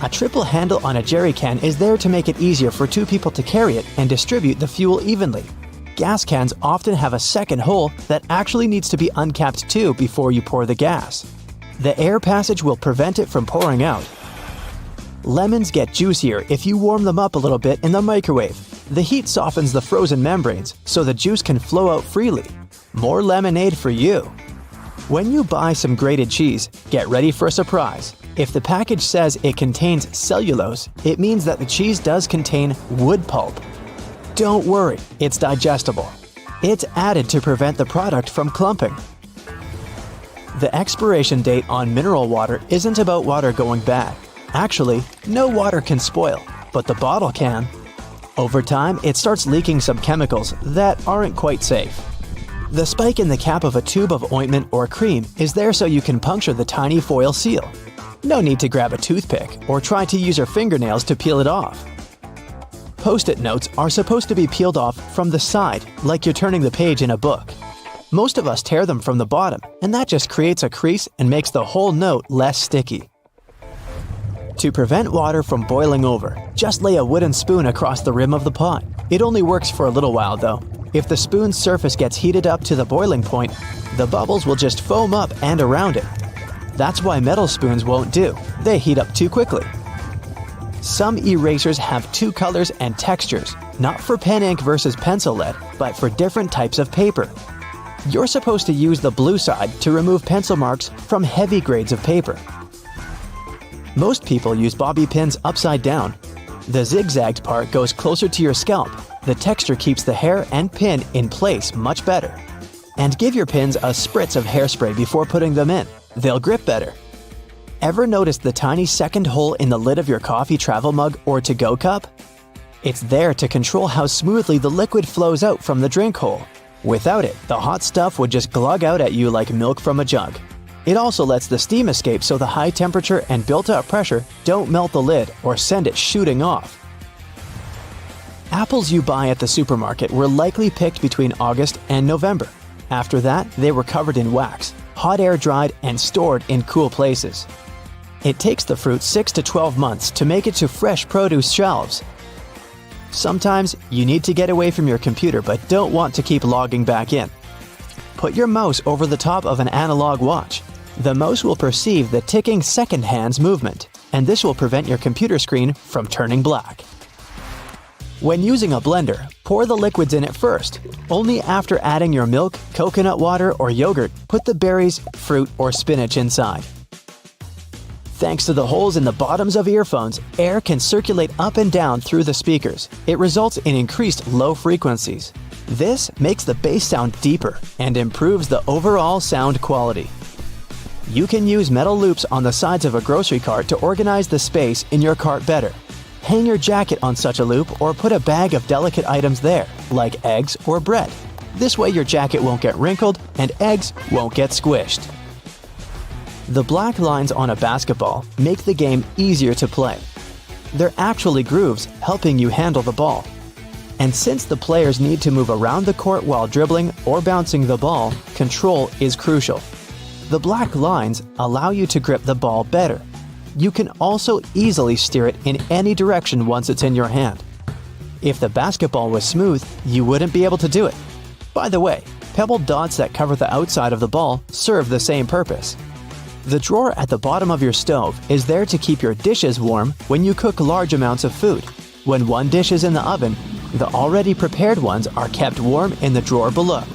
A triple handle on a jerry can is there to make it easier for 2 people to carry it and distribute the fuel evenly. Gas cans often have a second hole that actually needs to be uncapped too before you pour the gas. The air passage will prevent it from pouring out. Lemons get juicier if you warm them up a little bit in the microwave. The heat softens the frozen membranes so the juice can flow out freely. More lemonade for you. When you buy some grated cheese, get ready for a surprise. If the package says it contains cellulose, it means that the cheese does contain wood pulp. Don't worry, it's digestible. It's added to prevent the product from clumping. The expiration date on mineral water isn't about water going bad. Actually, no water can spoil, but the bottle can. Over time, it starts leaking some chemicals that aren't quite safe. The spike in the cap of a tube of ointment or cream is there so you can puncture the tiny foil seal. No need to grab a toothpick or try to use your fingernails to peel it off. Post-it notes are supposed to be peeled off from the side, like you're turning the page in a book. Most of us tear them from the bottom, and that just creates a crease and makes the whole note less sticky. To prevent water from boiling over, just lay a wooden spoon across the rim of the pot. It only works for a little while though. If the spoon's surface gets heated up to the boiling point, the bubbles will just foam up and around it. That's why metal spoons won't do. They heat up too quickly. Some erasers have two colors and textures, not for pen ink versus pencil lead, but for different types of paper. You're supposed to use the blue side to remove pencil marks from heavy grades of paper. Most people use bobby pins upside down. The zigzagged part goes closer to your scalp. The texture keeps the hair and pin in place much better. And give your pins a spritz of hairspray before putting them in. They'll grip better. Ever noticed the tiny second hole in the lid of your coffee travel mug or to-go cup? It's there to control how smoothly the liquid flows out from the drink hole. Without it, the hot stuff would just glug out at you like milk from a jug. It also lets the steam escape so the high temperature and built-up pressure don't melt the lid or send it shooting off. Apples you buy at the supermarket were likely picked between August and November. After that, they were covered in wax, hot air dried, and stored in cool places. It takes the fruit 6 to 12 months to make it to fresh produce shelves. Sometimes you need to get away from your computer but don't want to keep logging back in. Put your mouse over the top of an analog watch. The mouse will perceive the ticking second hand's movement, and this will prevent your computer screen from turning black. When using a blender, pour the liquids in it first. Only after adding your milk, coconut water, or yogurt, put the berries, fruit, or spinach inside. Thanks to the holes in the bottoms of earphones, air can circulate up and down through the speakers. It results in increased low frequencies. This makes the bass sound deeper and improves the overall sound quality. You can use metal loops on the sides of a grocery cart to organize the space in your cart better. Hang your jacket on such a loop or put a bag of delicate items there, like eggs or bread. This way your jacket won't get wrinkled and eggs won't get squished. The black lines on a basketball make the game easier to play. They're actually grooves helping you handle the ball. And since the players need to move around the court while dribbling or bouncing the ball, control is crucial. The black lines allow you to grip the ball better. You can also easily steer it in any direction once it's in your hand. If the basketball was smooth, you wouldn't be able to do it. By the way, pebbled dots that cover the outside of the ball serve the same purpose. The drawer at the bottom of your stove is there to keep your dishes warm when you cook large amounts of food. When one dish is in the oven, the already prepared ones are kept warm in the drawer below.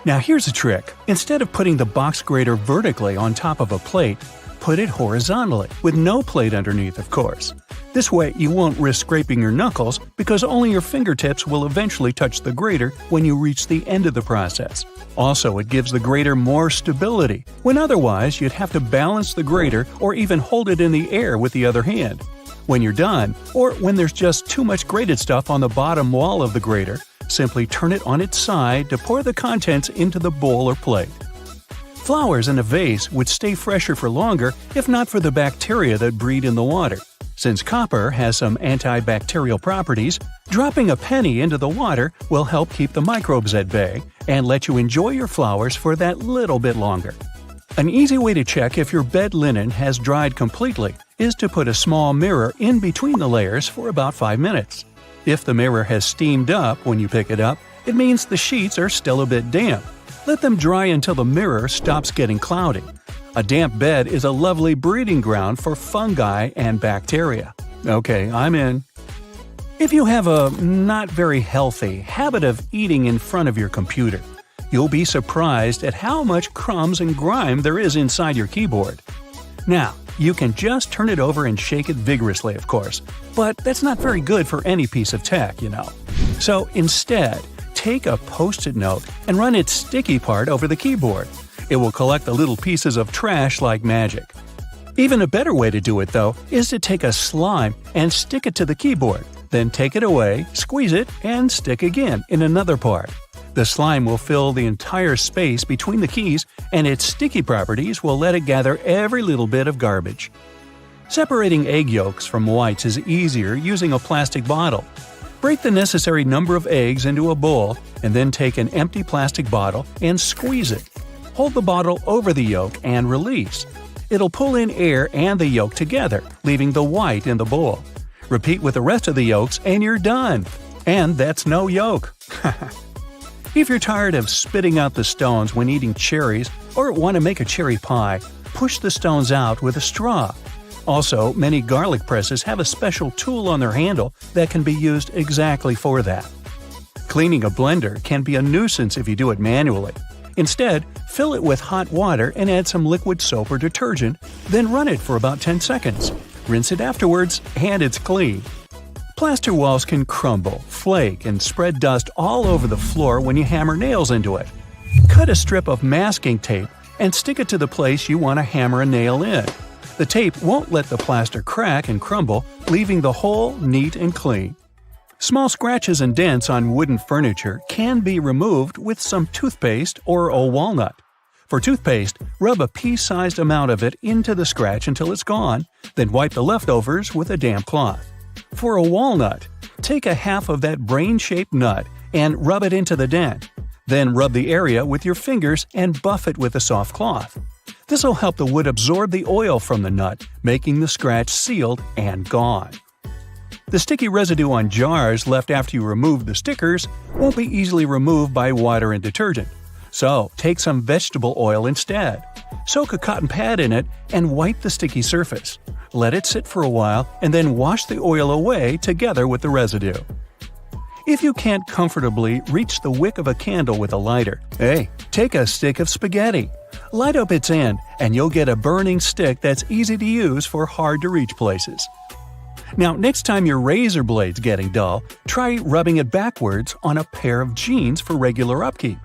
Now here's a trick. Instead of putting the box grater vertically on top of a plate, put it horizontally, with no plate underneath, of course. This way you won't risk scraping your knuckles because only your fingertips will eventually touch the grater when you reach the end of the process. Also, it gives the grater more stability, when otherwise you'd have to balance the grater or even hold it in the air with the other hand. When you're done, or when there's just too much grated stuff on the bottom wall of the grater, simply turn it on its side to pour the contents into the bowl or plate. Flowers in a vase would stay fresher for longer if not for the bacteria that breed in the water. Since copper has some antibacterial properties, dropping a penny into the water will help keep the microbes at bay and let you enjoy your flowers for that little bit longer. An easy way to check if your bed linen has dried completely is to put a small mirror in between the layers for about 5 minutes. If the mirror has steamed up when you pick it up, it means the sheets are still a bit damp. Let them dry until the mirror stops getting cloudy. A damp bed is a lovely breeding ground for fungi and bacteria. Okay, I'm in. If you have a not very healthy habit of eating in front of your computer, you'll be surprised at how much crumbs and grime there is inside your keyboard. Now, you can just turn it over and shake it vigorously, of course, but that's not very good for any piece of tech, you know. So instead, take a Post-it note and run its sticky part over the keyboard. It will collect the little pieces of trash like magic. Even a better way to do it, though, is to take a slime and stick it to the keyboard, then take it away, squeeze it, and stick again in another part. The slime will fill the entire space between the keys, and its sticky properties will let it gather every little bit of garbage. Separating egg yolks from whites is easier using a plastic bottle. Break the necessary number of eggs into a bowl and then take an empty plastic bottle and squeeze it. Hold the bottle over the yolk and release. It'll pull in air and the yolk together, leaving the white in the bowl. Repeat with the rest of the yolks and you're done. And that's no yolk. If you're tired of spitting out the stones when eating cherries or want to make a cherry pie, push the stones out with a straw. Also, many garlic presses have a special tool on their handle that can be used exactly for that. Cleaning a blender can be a nuisance if you do it manually. Instead, fill it with hot water and add some liquid soap or detergent, then run it for about 10 seconds. Rinse it afterwards, and it's clean. Plaster walls can crumble, flake, and spread dust all over the floor when you hammer nails into it. Cut a strip of masking tape and stick it to the place you want to hammer a nail in. The tape won't let the plaster crack and crumble, leaving the hole neat and clean. Small scratches and dents on wooden furniture can be removed with some toothpaste or a walnut. For toothpaste, rub a pea-sized amount of it into the scratch until it's gone, then wipe the leftovers with a damp cloth. For a walnut, take a half of that brain-shaped nut and rub it into the dent. Then rub the area with your fingers and buff it with a soft cloth. This will help the wood absorb the oil from the nut, making the scratch sealed and gone. The sticky residue on jars left after you remove the stickers won't be easily removed by water and detergent. So, take some vegetable oil instead. Soak a cotton pad in it and wipe the sticky surface. Let it sit for a while and then wash the oil away together with the residue. If you can't comfortably reach the wick of a candle with a lighter, take a stick of spaghetti. Light up its end and you'll get a burning stick that's easy to use for hard-to-reach places. Now, next time your razor blade's getting dull, try rubbing it backwards on a pair of jeans for regular upkeep.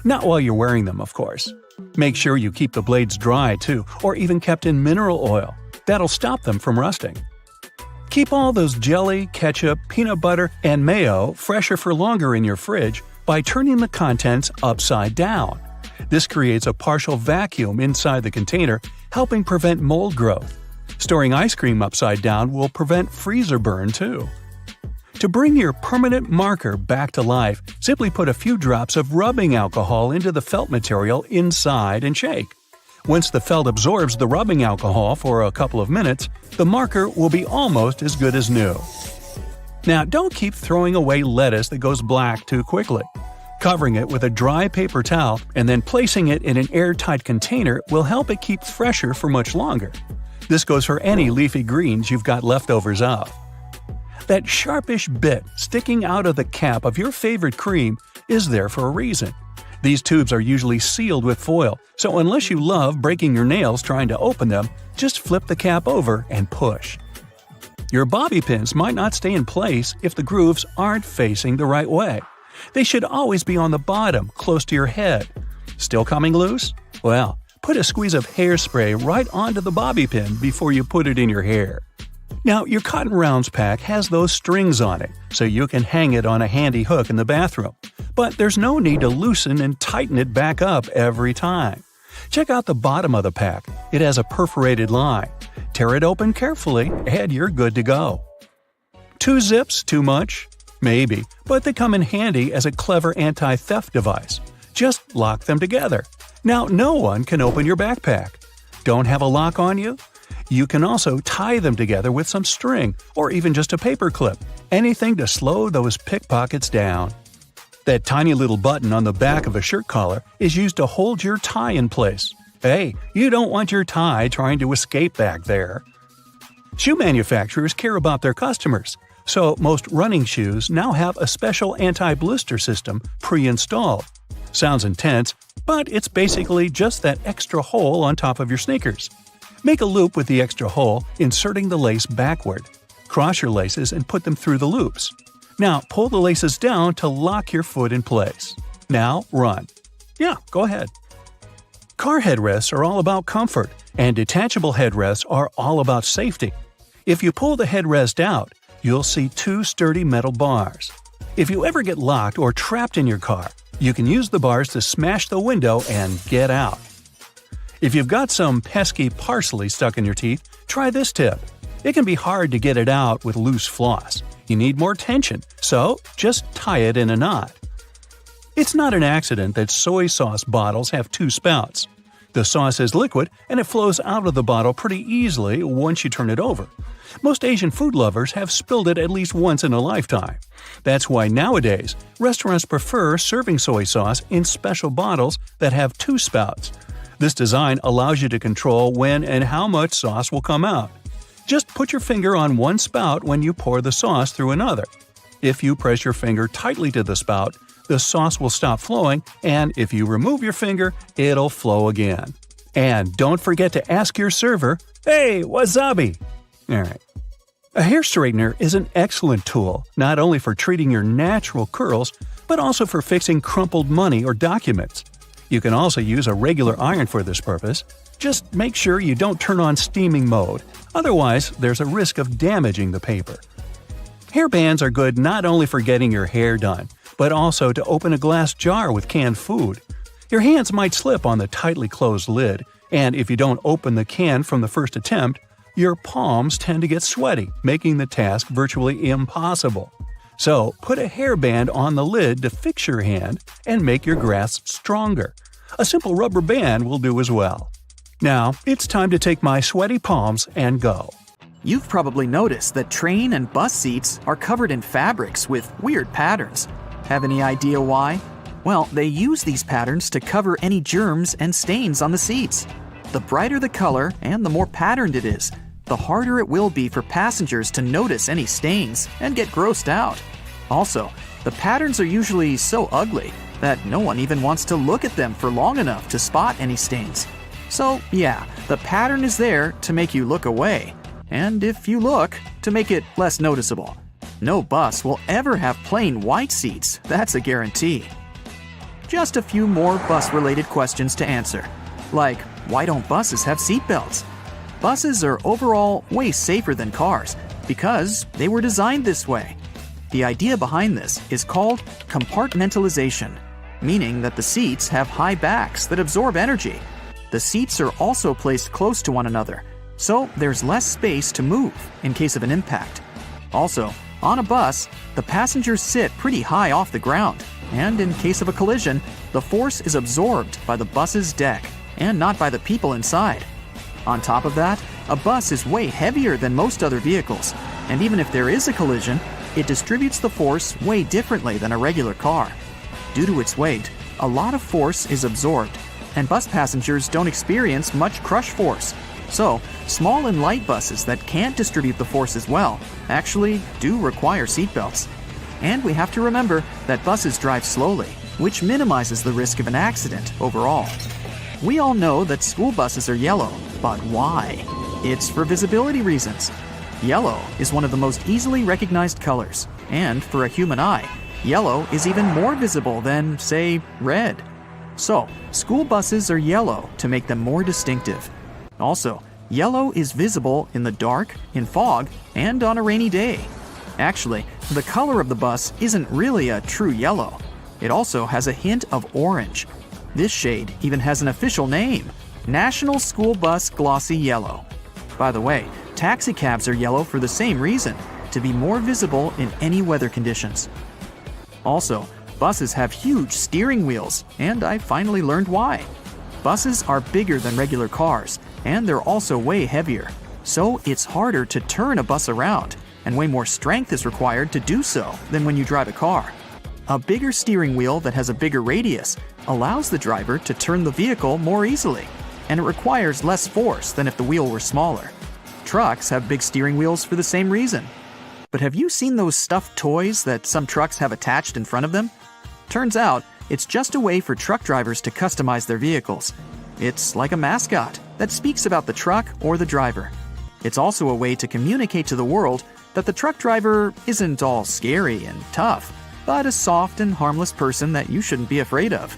Not while you're wearing them, of course. Make sure you keep the blades dry, too, or even kept in mineral oil. That'll stop them from rusting. Keep all those jelly, ketchup, peanut butter, and mayo fresher for longer in your fridge by turning the contents upside down. This creates a partial vacuum inside the container, helping prevent mold growth. Storing ice cream upside down will prevent freezer burn, too. To bring your permanent marker back to life, simply put a few drops of rubbing alcohol into the felt material inside and shake. Once the felt absorbs the rubbing alcohol for a couple of minutes, the marker will be almost as good as new. Now, don't keep throwing away lettuce that goes black too quickly. Covering it with a dry paper towel and then placing it in an airtight container will help it keep fresher for much longer. This goes for any leafy greens you've got leftovers of. That sharpish bit sticking out of the cap of your favorite cream is there for a reason. These tubes are usually sealed with foil, so unless you love breaking your nails trying to open them, just flip the cap over and push. Your bobby pins might not stay in place if the grooves aren't facing the right way. They should always be on the bottom, close to your head. Still coming loose? Well, put a squeeze of hairspray right onto the bobby pin before you put it in your hair. Now, your cotton rounds pack has those strings on it, so you can hang it on a handy hook in the bathroom. But there's no need to loosen and tighten it back up every time. Check out the bottom of the pack. It has a perforated line. Tear it open carefully, and you're good to go. 2 zips too much? Maybe, but they come in handy as a clever anti-theft device. Just lock them together. Now, no one can open your backpack. Don't have a lock on you? You can also tie them together with some string, or even just a paper clip. Anything to slow those pickpockets down. That tiny little button on the back of a shirt collar is used to hold your tie in place. Hey, you don't want your tie trying to escape back there. Shoe manufacturers care about their customers, so most running shoes now have a special anti-blister system pre-installed. Sounds intense, but it's basically just that extra hole on top of your sneakers. Make a loop with the extra hole, inserting the lace backward. Cross your laces and put them through the loops. Now, pull the laces down to lock your foot in place. Now, run. Yeah, go ahead. Car headrests are all about comfort, and detachable headrests are all about safety. If you pull the headrest out, you'll see 2 sturdy metal bars. If you ever get locked or trapped in your car, you can use the bars to smash the window and get out. If you've got some pesky parsley stuck in your teeth, try this tip. It can be hard to get it out with loose floss. You need more tension, so just tie it in a knot. It's not an accident that soy sauce bottles have two spouts. The sauce is liquid and it flows out of the bottle pretty easily once you turn it over. Most Asian food lovers have spilled it at least once in a lifetime. That's why nowadays, restaurants prefer serving soy sauce in special bottles that have two spouts. This design allows you to control when and how much sauce will come out. Just put your finger on one spout when you pour the sauce through another. If you press your finger tightly to the spout, the sauce will stop flowing, and if you remove your finger, it'll flow again. And don't forget to ask your server, "Hey, wasabi!" Alright. A hair straightener is an excellent tool, not only for treating your natural curls, but also for fixing crumpled money or documents. You can also use a regular iron for this purpose. Just make sure you don't turn on steaming mode, otherwise there's a risk of damaging the paper. Hair bands are good not only for getting your hair done, but also to open a glass jar with canned food. Your hands might slip on the tightly closed lid, and if you don't open the can from the first attempt, your palms tend to get sweaty, making the task virtually impossible. So, put a hairband on the lid to fix your hand and make your grasp stronger. A simple rubber band will do as well. Now, it's time to take my sweaty palms and go. You've probably noticed that train and bus seats are covered in fabrics with weird patterns. Have any idea why? Well, they use these patterns to cover any germs and stains on the seats. The brighter the color and the more patterned it is, the harder it will be for passengers to notice any stains and get grossed out. Also, the patterns are usually so ugly that no one even wants to look at them for long enough to spot any stains. So, yeah, the pattern is there to make you look away. And if you look, to make it less noticeable. No bus will ever have plain white seats, that's a guarantee. Just a few more bus-related questions to answer. Like, why don't buses have seatbelts? Buses are overall way safer than cars because they were designed this way. The idea behind this is called compartmentalization, meaning that the seats have high backs that absorb energy. The seats are also placed close to one another, so there's less space to move in case of an impact. Also, on a bus, the passengers sit pretty high off the ground, and in case of a collision, the force is absorbed by the bus's deck and not by the people inside. On top of that, a bus is way heavier than most other vehicles, and even if there is a collision, it distributes the force way differently than a regular car. Due to its weight, a lot of force is absorbed, and bus passengers don't experience much crush force. So, small and light buses that can't distribute the force as well actually do require seatbelts. And we have to remember that buses drive slowly, which minimizes the risk of an accident overall. We all know that school buses are yellow, but why? It's for visibility reasons. Yellow is one of the most easily recognized colors, and for a human eye, yellow is even more visible than, say, red. So, school buses are yellow to make them more distinctive. Also, yellow is visible in the dark, in fog, and on a rainy day. Actually, the color of the bus isn't really a true yellow. It also has a hint of orange. This shade even has an official name, National School Bus Glossy Yellow. By the way, taxicabs are yellow for the same reason, to be more visible in any weather conditions. Also, buses have huge steering wheels, and I finally learned why. Buses are bigger than regular cars, and they're also way heavier, so it's harder to turn a bus around, and way more strength is required to do so than when you drive a car. A bigger steering wheel that has a bigger radius allows the driver to turn the vehicle more easily, and it requires less force than if the wheel were smaller. Trucks have big steering wheels for the same reason. But have you seen those stuffed toys that some trucks have attached in front of them? Turns out, it's just a way for truck drivers to customize their vehicles. It's like a mascot that speaks about the truck or the driver. It's also a way to communicate to the world that the truck driver isn't all scary and tough, but a soft and harmless person that you shouldn't be afraid of.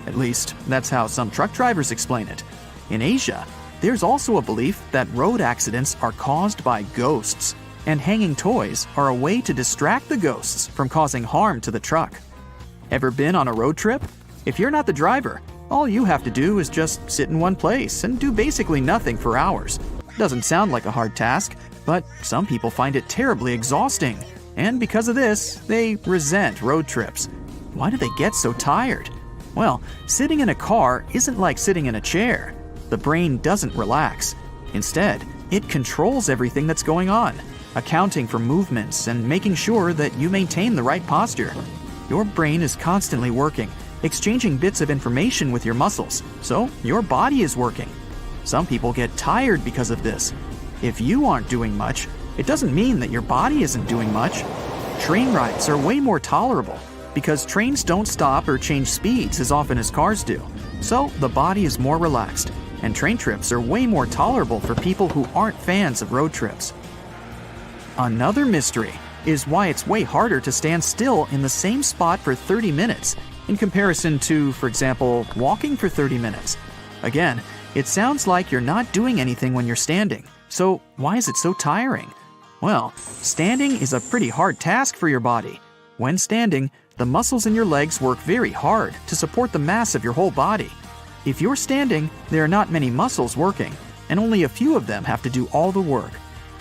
At least, that's how some truck drivers explain it. In Asia, there's also a belief that road accidents are caused by ghosts, and hanging toys are a way to distract the ghosts from causing harm to the truck. Ever been on a road trip? If you're not the driver, all you have to do is just sit in one place and do basically nothing for hours. Doesn't sound like a hard task, but some people find it terribly exhausting. And because of this, they resent road trips. Why do they get so tired? Well, sitting in a car isn't like sitting in a chair. The brain doesn't relax. Instead, it controls everything that's going on, accounting for movements and making sure that you maintain the right posture. Your brain is constantly working, exchanging bits of information with your muscles, so your body is working. Some people get tired because of this. If you aren't doing much, it doesn't mean that your body isn't doing much. Train rides are way more tolerable because trains don't stop or change speeds as often as cars do, so the body is more relaxed, and train trips are way more tolerable for people who aren't fans of road trips. Another mystery is why it's way harder to stand still in the same spot for 30 minutes in comparison to, for example, walking for 30 minutes. Again, it sounds like you're not doing anything when you're standing, so why is it so tiring? Well, standing is a pretty hard task for your body. When standing, the muscles in your legs work very hard to support the mass of your whole body. If you're standing, there are not many muscles working, and only a few of them have to do all the work.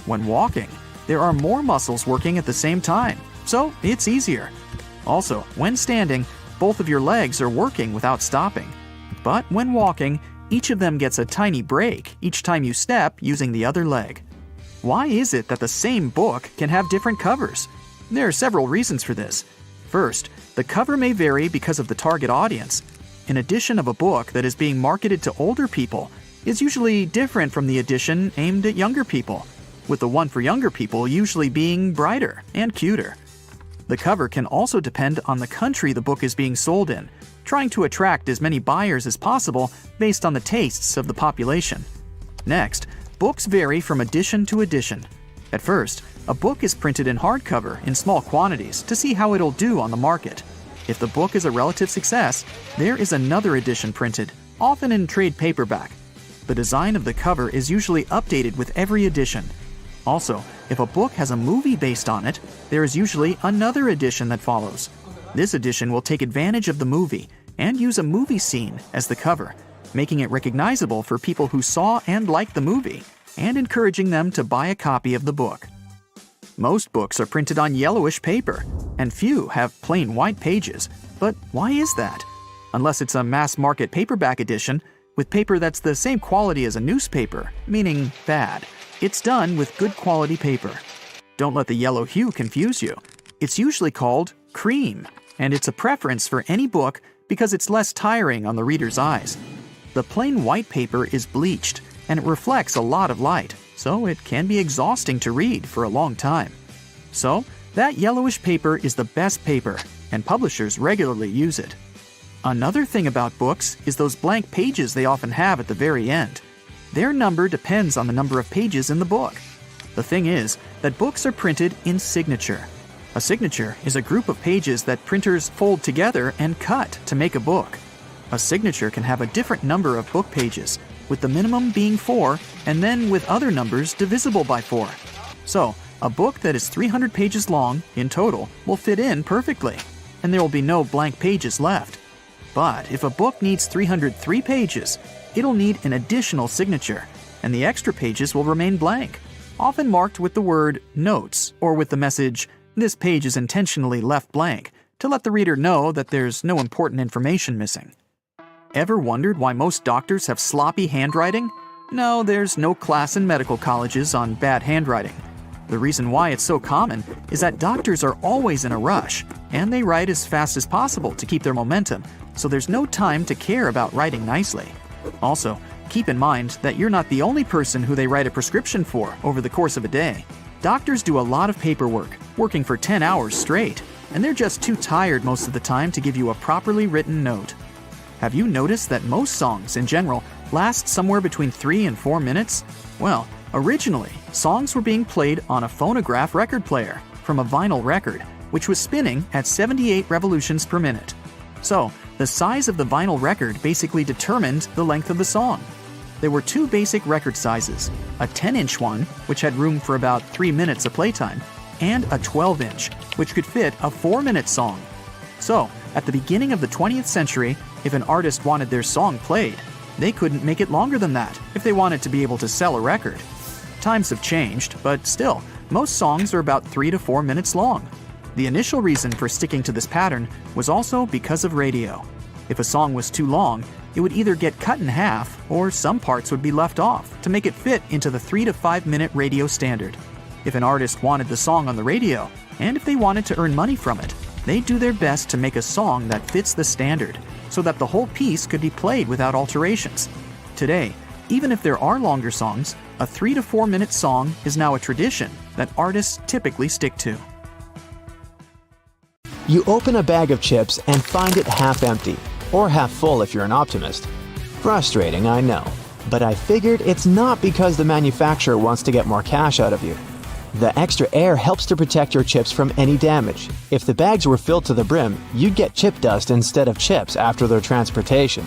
When walking, there are more muscles working at the same time, so it's easier. Also, when standing, both of your legs are working without stopping. But when walking, each of them gets a tiny break each time you step using the other leg. Why is it that the same book can have different covers? There are several reasons for this. First, the cover may vary because of the target audience. An edition of a book that is being marketed to older people is usually different from the edition aimed at younger people, with the one for younger people usually being brighter and cuter. The cover can also depend on the country the book is being sold in, trying to attract as many buyers as possible based on the tastes of the population. Next, books vary from edition to edition. At first, a book is printed in hardcover in small quantities to see how it'll do on the market. If the book is a relative success, there is another edition printed, often in trade paperback. The design of the cover is usually updated with every edition. Also, if a book has a movie based on it, there is usually another edition that follows. This edition will take advantage of the movie and use a movie scene as the cover, making it recognizable for people who saw and liked the movie, and encouraging them to buy a copy of the book. Most books are printed on yellowish paper, and few have plain white pages. But why is that? Unless it's a mass-market paperback edition, with paper that's the same quality as a newspaper, meaning bad. It's done with good quality paper. Don't let the yellow hue confuse you. It's usually called cream, and it's a preference for any book because it's less tiring on the reader's eyes. The plain white paper is bleached, and it reflects a lot of light, so it can be exhausting to read for a long time. So, that yellowish paper is the best paper, and publishers regularly use it. Another thing about books is those blank pages they often have at the very end. Their number depends on the number of pages in the book. The thing is that books are printed in signature. A signature is a group of pages that printers fold together and cut to make a book. A signature can have a different number of book pages, with the minimum being 4, and then with other numbers divisible by 4. So, a book that is 300 pages long in total will fit in perfectly, and there will be no blank pages left. But if a book needs 303 pages, it'll need an additional signature, and the extra pages will remain blank, often marked with the word notes or with the message, "This page is intentionally left blank," to let the reader know that there's no important information missing. Ever wondered why most doctors have sloppy handwriting? No, there's no class in medical colleges on bad handwriting. The reason why it's so common is that doctors are always in a rush, and they write as fast as possible to keep their momentum, so there's no time to care about writing nicely. Also, keep in mind that you're not the only person who they write a prescription for over the course of a day. Doctors do a lot of paperwork, working for 10 hours straight, and they're just too tired most of the time to give you a properly written note. Have you noticed that most songs, in general, last somewhere between 3 and 4 minutes? Well, originally, songs were being played on a phonograph record player from a vinyl record, which was spinning at 78 revolutions per minute. So, the size of the vinyl record basically determined the length of the song. There were 2 basic record sizes, a 10-inch one, which had room for about 3 minutes of playtime, and a 12-inch, which could fit a 4-minute song. So, at the beginning of the 20th century, if an artist wanted their song played, they couldn't make it longer than that if they wanted to be able to sell a record. Times have changed, but still, Most songs are about 3 to 4 minutes long. The initial reason for sticking to this pattern was also because of radio. If a song was too long, it would either get cut in half or some parts would be left off to make it fit into the 3 to 5 minute radio standard. If an artist wanted the song on the radio, and if they wanted to earn money from it, they'd do their best to make a song that fits the standard, so that the whole piece could be played without alterations. Today, even if there are longer songs, a 3 to 4 minute song is now a tradition that artists typically stick to. You open a bag of chips and find it half empty, or half full if you're an optimist. Frustrating, I know, but I figured it's not because the manufacturer wants to get more cash out of you. The extra air helps to protect your chips from any damage. If the bags were filled to the brim, you'd get chip dust instead of chips after their transportation.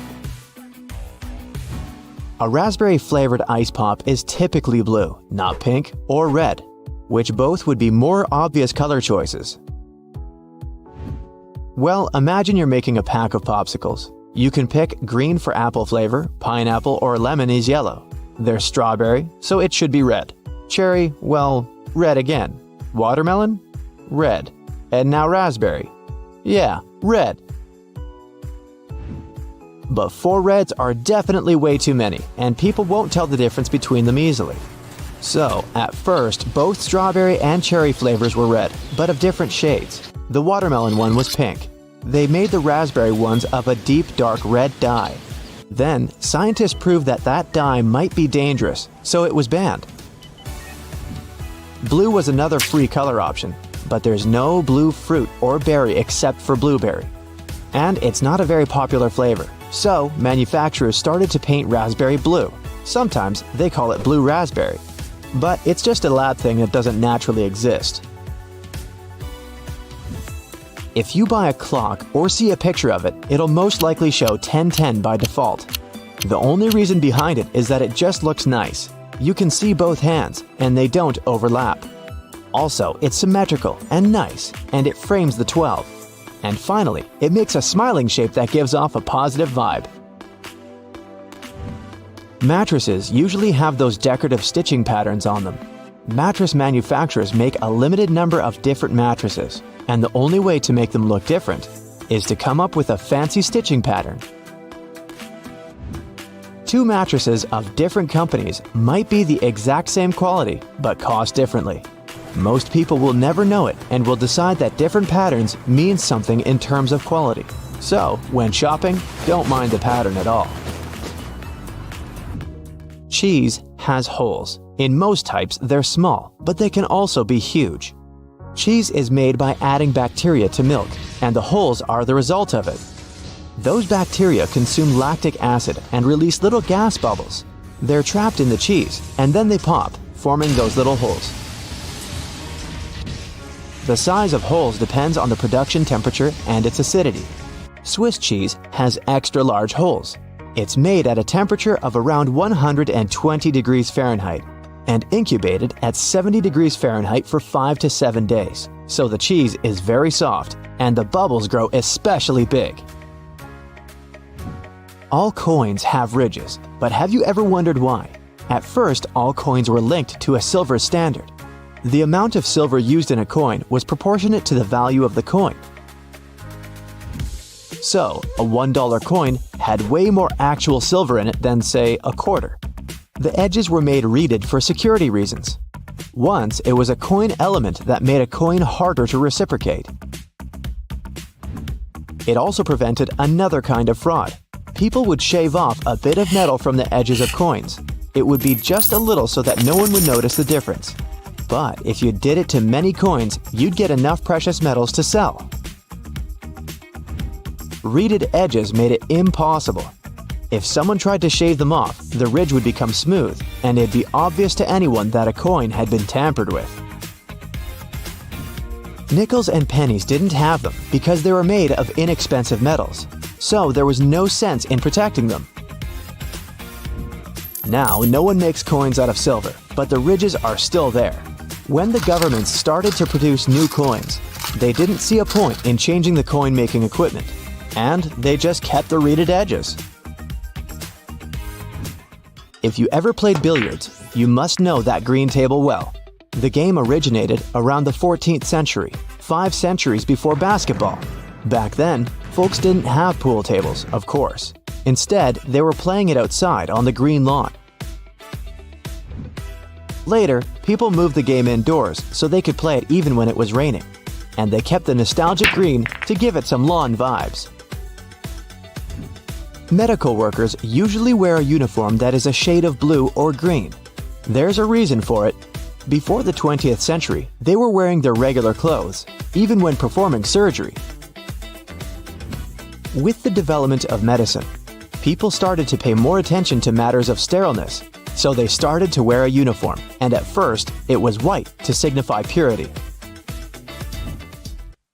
A raspberry-flavored ice pop is typically blue, not pink or red, which both would be more obvious color choices. Well, imagine you're making a pack of popsicles. You can pick green for apple flavor, pineapple or lemon is yellow. There's strawberry, so it should be red. Cherry, well, red again. Watermelon? Red. And now raspberry. Yeah, red. But 4 reds are definitely way too many, and people won't tell the difference between them easily. So, at first, both strawberry and cherry flavors were red, but of different shades. The watermelon one was pink. They made the raspberry ones of a deep dark red dye. Then, scientists proved that that dye might be dangerous, so it was banned. Blue was another free color option, but there's no blue fruit or berry except for blueberry. And it's not a very popular flavor, so manufacturers started to paint raspberry blue. Sometimes they call it blue raspberry, but it's just a lab thing that doesn't naturally exist. If you buy a clock or see a picture of it, it'll most likely show 10:10 by default. The only reason behind it is that it just looks nice. You can see both hands, and they don't overlap. Also, it's symmetrical and nice, and it frames the 12. And finally, it makes a smiling shape that gives off a positive vibe. Mattresses usually have those decorative stitching patterns on them. Mattress manufacturers make a limited number of different mattresses, and the only way to make them look different is to come up with a fancy stitching pattern. 2 mattresses of different companies might be the exact same quality, but cost differently. Most people will never know it and will decide that different patterns mean something in terms of quality. So, when shopping, don't mind the pattern at all. Cheese has holes. In most types, they're small, but they can also be huge. Cheese is made by adding bacteria to milk, and the holes are the result of it. Those bacteria consume lactic acid and release little gas bubbles. They're trapped in the cheese, and then they pop, forming those little holes. The size of holes depends on the production temperature and its acidity. Swiss cheese has extra large holes. It's made at a temperature of around 120 degrees Fahrenheit and incubated at 70 degrees Fahrenheit for 5 to 7 days. So the cheese is very soft and the bubbles grow especially big. All coins have ridges, but have you ever wondered why? At first, all coins were linked to a silver standard. The amount of silver used in a coin was proportionate to the value of the coin. So, a $1 coin had way more actual silver in it than, say, a quarter. The edges were made reeded for security reasons. Once, it was a coin element that made a coin harder to reciprocate. It also prevented another kind of fraud. People would shave off a bit of metal from the edges of coins. It would be just a little so that no one would notice the difference. But if you did it to many coins, you'd get enough precious metals to sell. Reeded edges made it impossible. If someone tried to shave them off, the ridge would become smooth, and it'd be obvious to anyone that a coin had been tampered with. Nickels and pennies didn't have them because they were made of inexpensive metals, so there was no sense in protecting them. Now, no one makes coins out of silver, but the ridges are still there. When the governments started to produce new coins, they didn't see a point in changing the coin-making equipment, and they just kept the reeded edges. If you ever played billiards, you must know that green table well. The game originated around the 14th century, 5 centuries before basketball. Back then, folks didn't have pool tables, of course. Instead, they were playing it outside on the green lawn. Later, people moved the game indoors so they could play it even when it was raining. And they kept the nostalgic green to give it some lawn vibes. Medical workers usually wear a uniform that is a shade of blue or green. There's a reason for it. Before the 20th century, they were wearing their regular clothes, even when performing surgery. With the development of medicine, people started to pay more attention to matters of sterileness, so they started to wear a uniform, and at first, it was white to signify purity.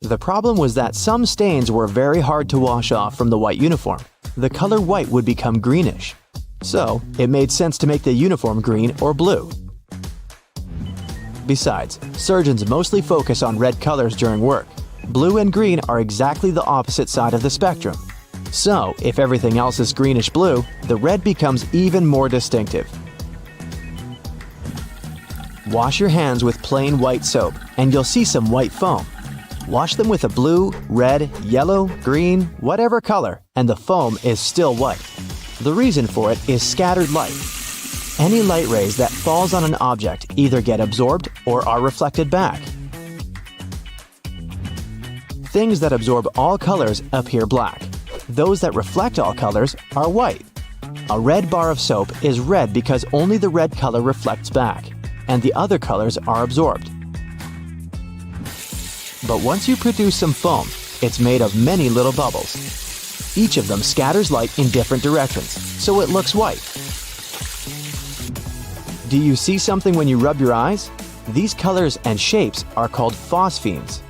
The problem was that some stains were very hard to wash off from the white uniform. The color white would become greenish. So, it made sense to make the uniform green or blue. Besides, surgeons mostly focus on red colors during work. Blue and green are exactly the opposite side of the spectrum. So, if everything else is greenish-blue, the red becomes even more distinctive. Wash your hands with plain white soap, and you'll see some white foam. Wash them with a blue, red, yellow, green, whatever color, and the foam is still white. The reason for it is scattered light. Any light rays that falls on an object either get absorbed or are reflected back. Things that absorb all colors appear black. Those that reflect all colors are white. A red bar of soap is red because only the red color reflects back, and the other colors are absorbed. But once you produce some foam, it's made of many little bubbles. Each of them scatters light in different directions, so it looks white. Do you see something when you rub your eyes? These colors and shapes are called phosphenes.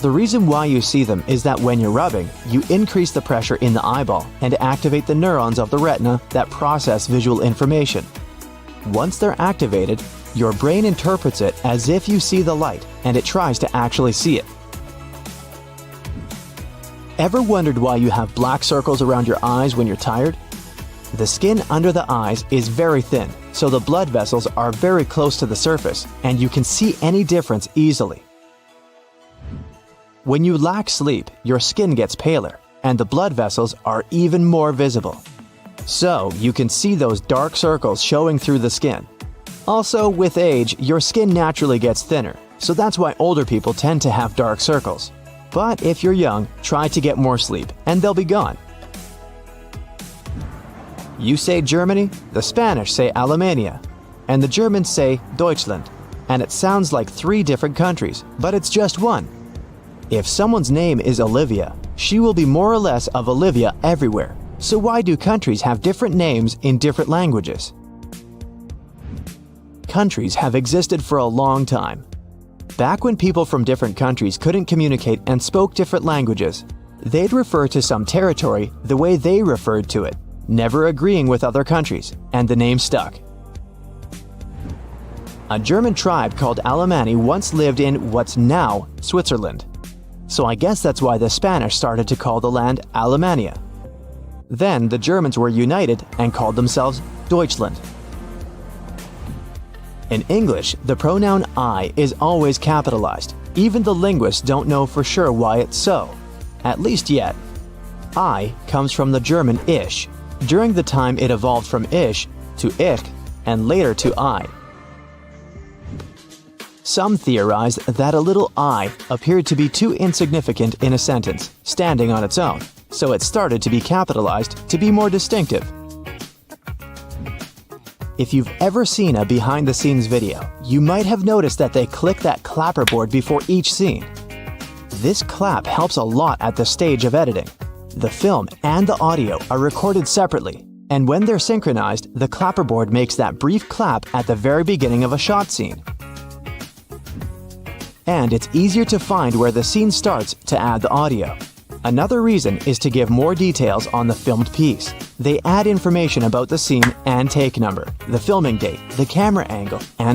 The reason why you see them is that when you're rubbing, you increase the pressure in the eyeball and activate the neurons of the retina that process visual information. Once they're activated, your brain interprets it as if you see the light, and it tries to actually see it. Ever wondered why you have black circles around your eyes when you're tired? The skin under the eyes is very thin, so the blood vessels are very close to the surface, and you can see any difference easily. When you lack sleep, your skin gets paler, and the blood vessels are even more visible. So, you can see those dark circles showing through the skin. Also, with age, your skin naturally gets thinner, so that's why older people tend to have dark circles. But if you're young, try to get more sleep, and they'll be gone. You say Germany, the Spanish say Alemania, and the Germans say Deutschland, and it sounds like 3 different countries, but it's just one. If someone's name is Olivia, she will be more or less of Olivia everywhere. So why do countries have different names in different languages? Countries have existed for a long time. Back when people from different countries couldn't communicate and spoke different languages, they'd refer to some territory the way they referred to it, never agreeing with other countries, and the name stuck. A German tribe called Alemanni once lived in what's now Switzerland. So I guess that's why the Spanish started to call the land Alemania. Then the Germans were united and called themselves Deutschland. In English, the pronoun I is always capitalized. Even the linguists don't know for sure why it's so. At least yet. I comes from the German ich. During the time it evolved from ish to ich and later to I. Some theorize that a little I appeared to be too insignificant in a sentence, standing on its own, so it started to be capitalized to be more distinctive. If you've ever seen a behind-the-scenes video, you might have noticed that they click that clapperboard before each scene. This clap helps a lot at the stage of editing. The film and the audio are recorded separately, and when they're synchronized, the clapperboard makes that brief clap at the very beginning of a shot scene. And it's easier to find where the scene starts to add the audio. Another reason is to give more details on the filmed piece. They add information about the scene and take number, the filming date, the camera angle, and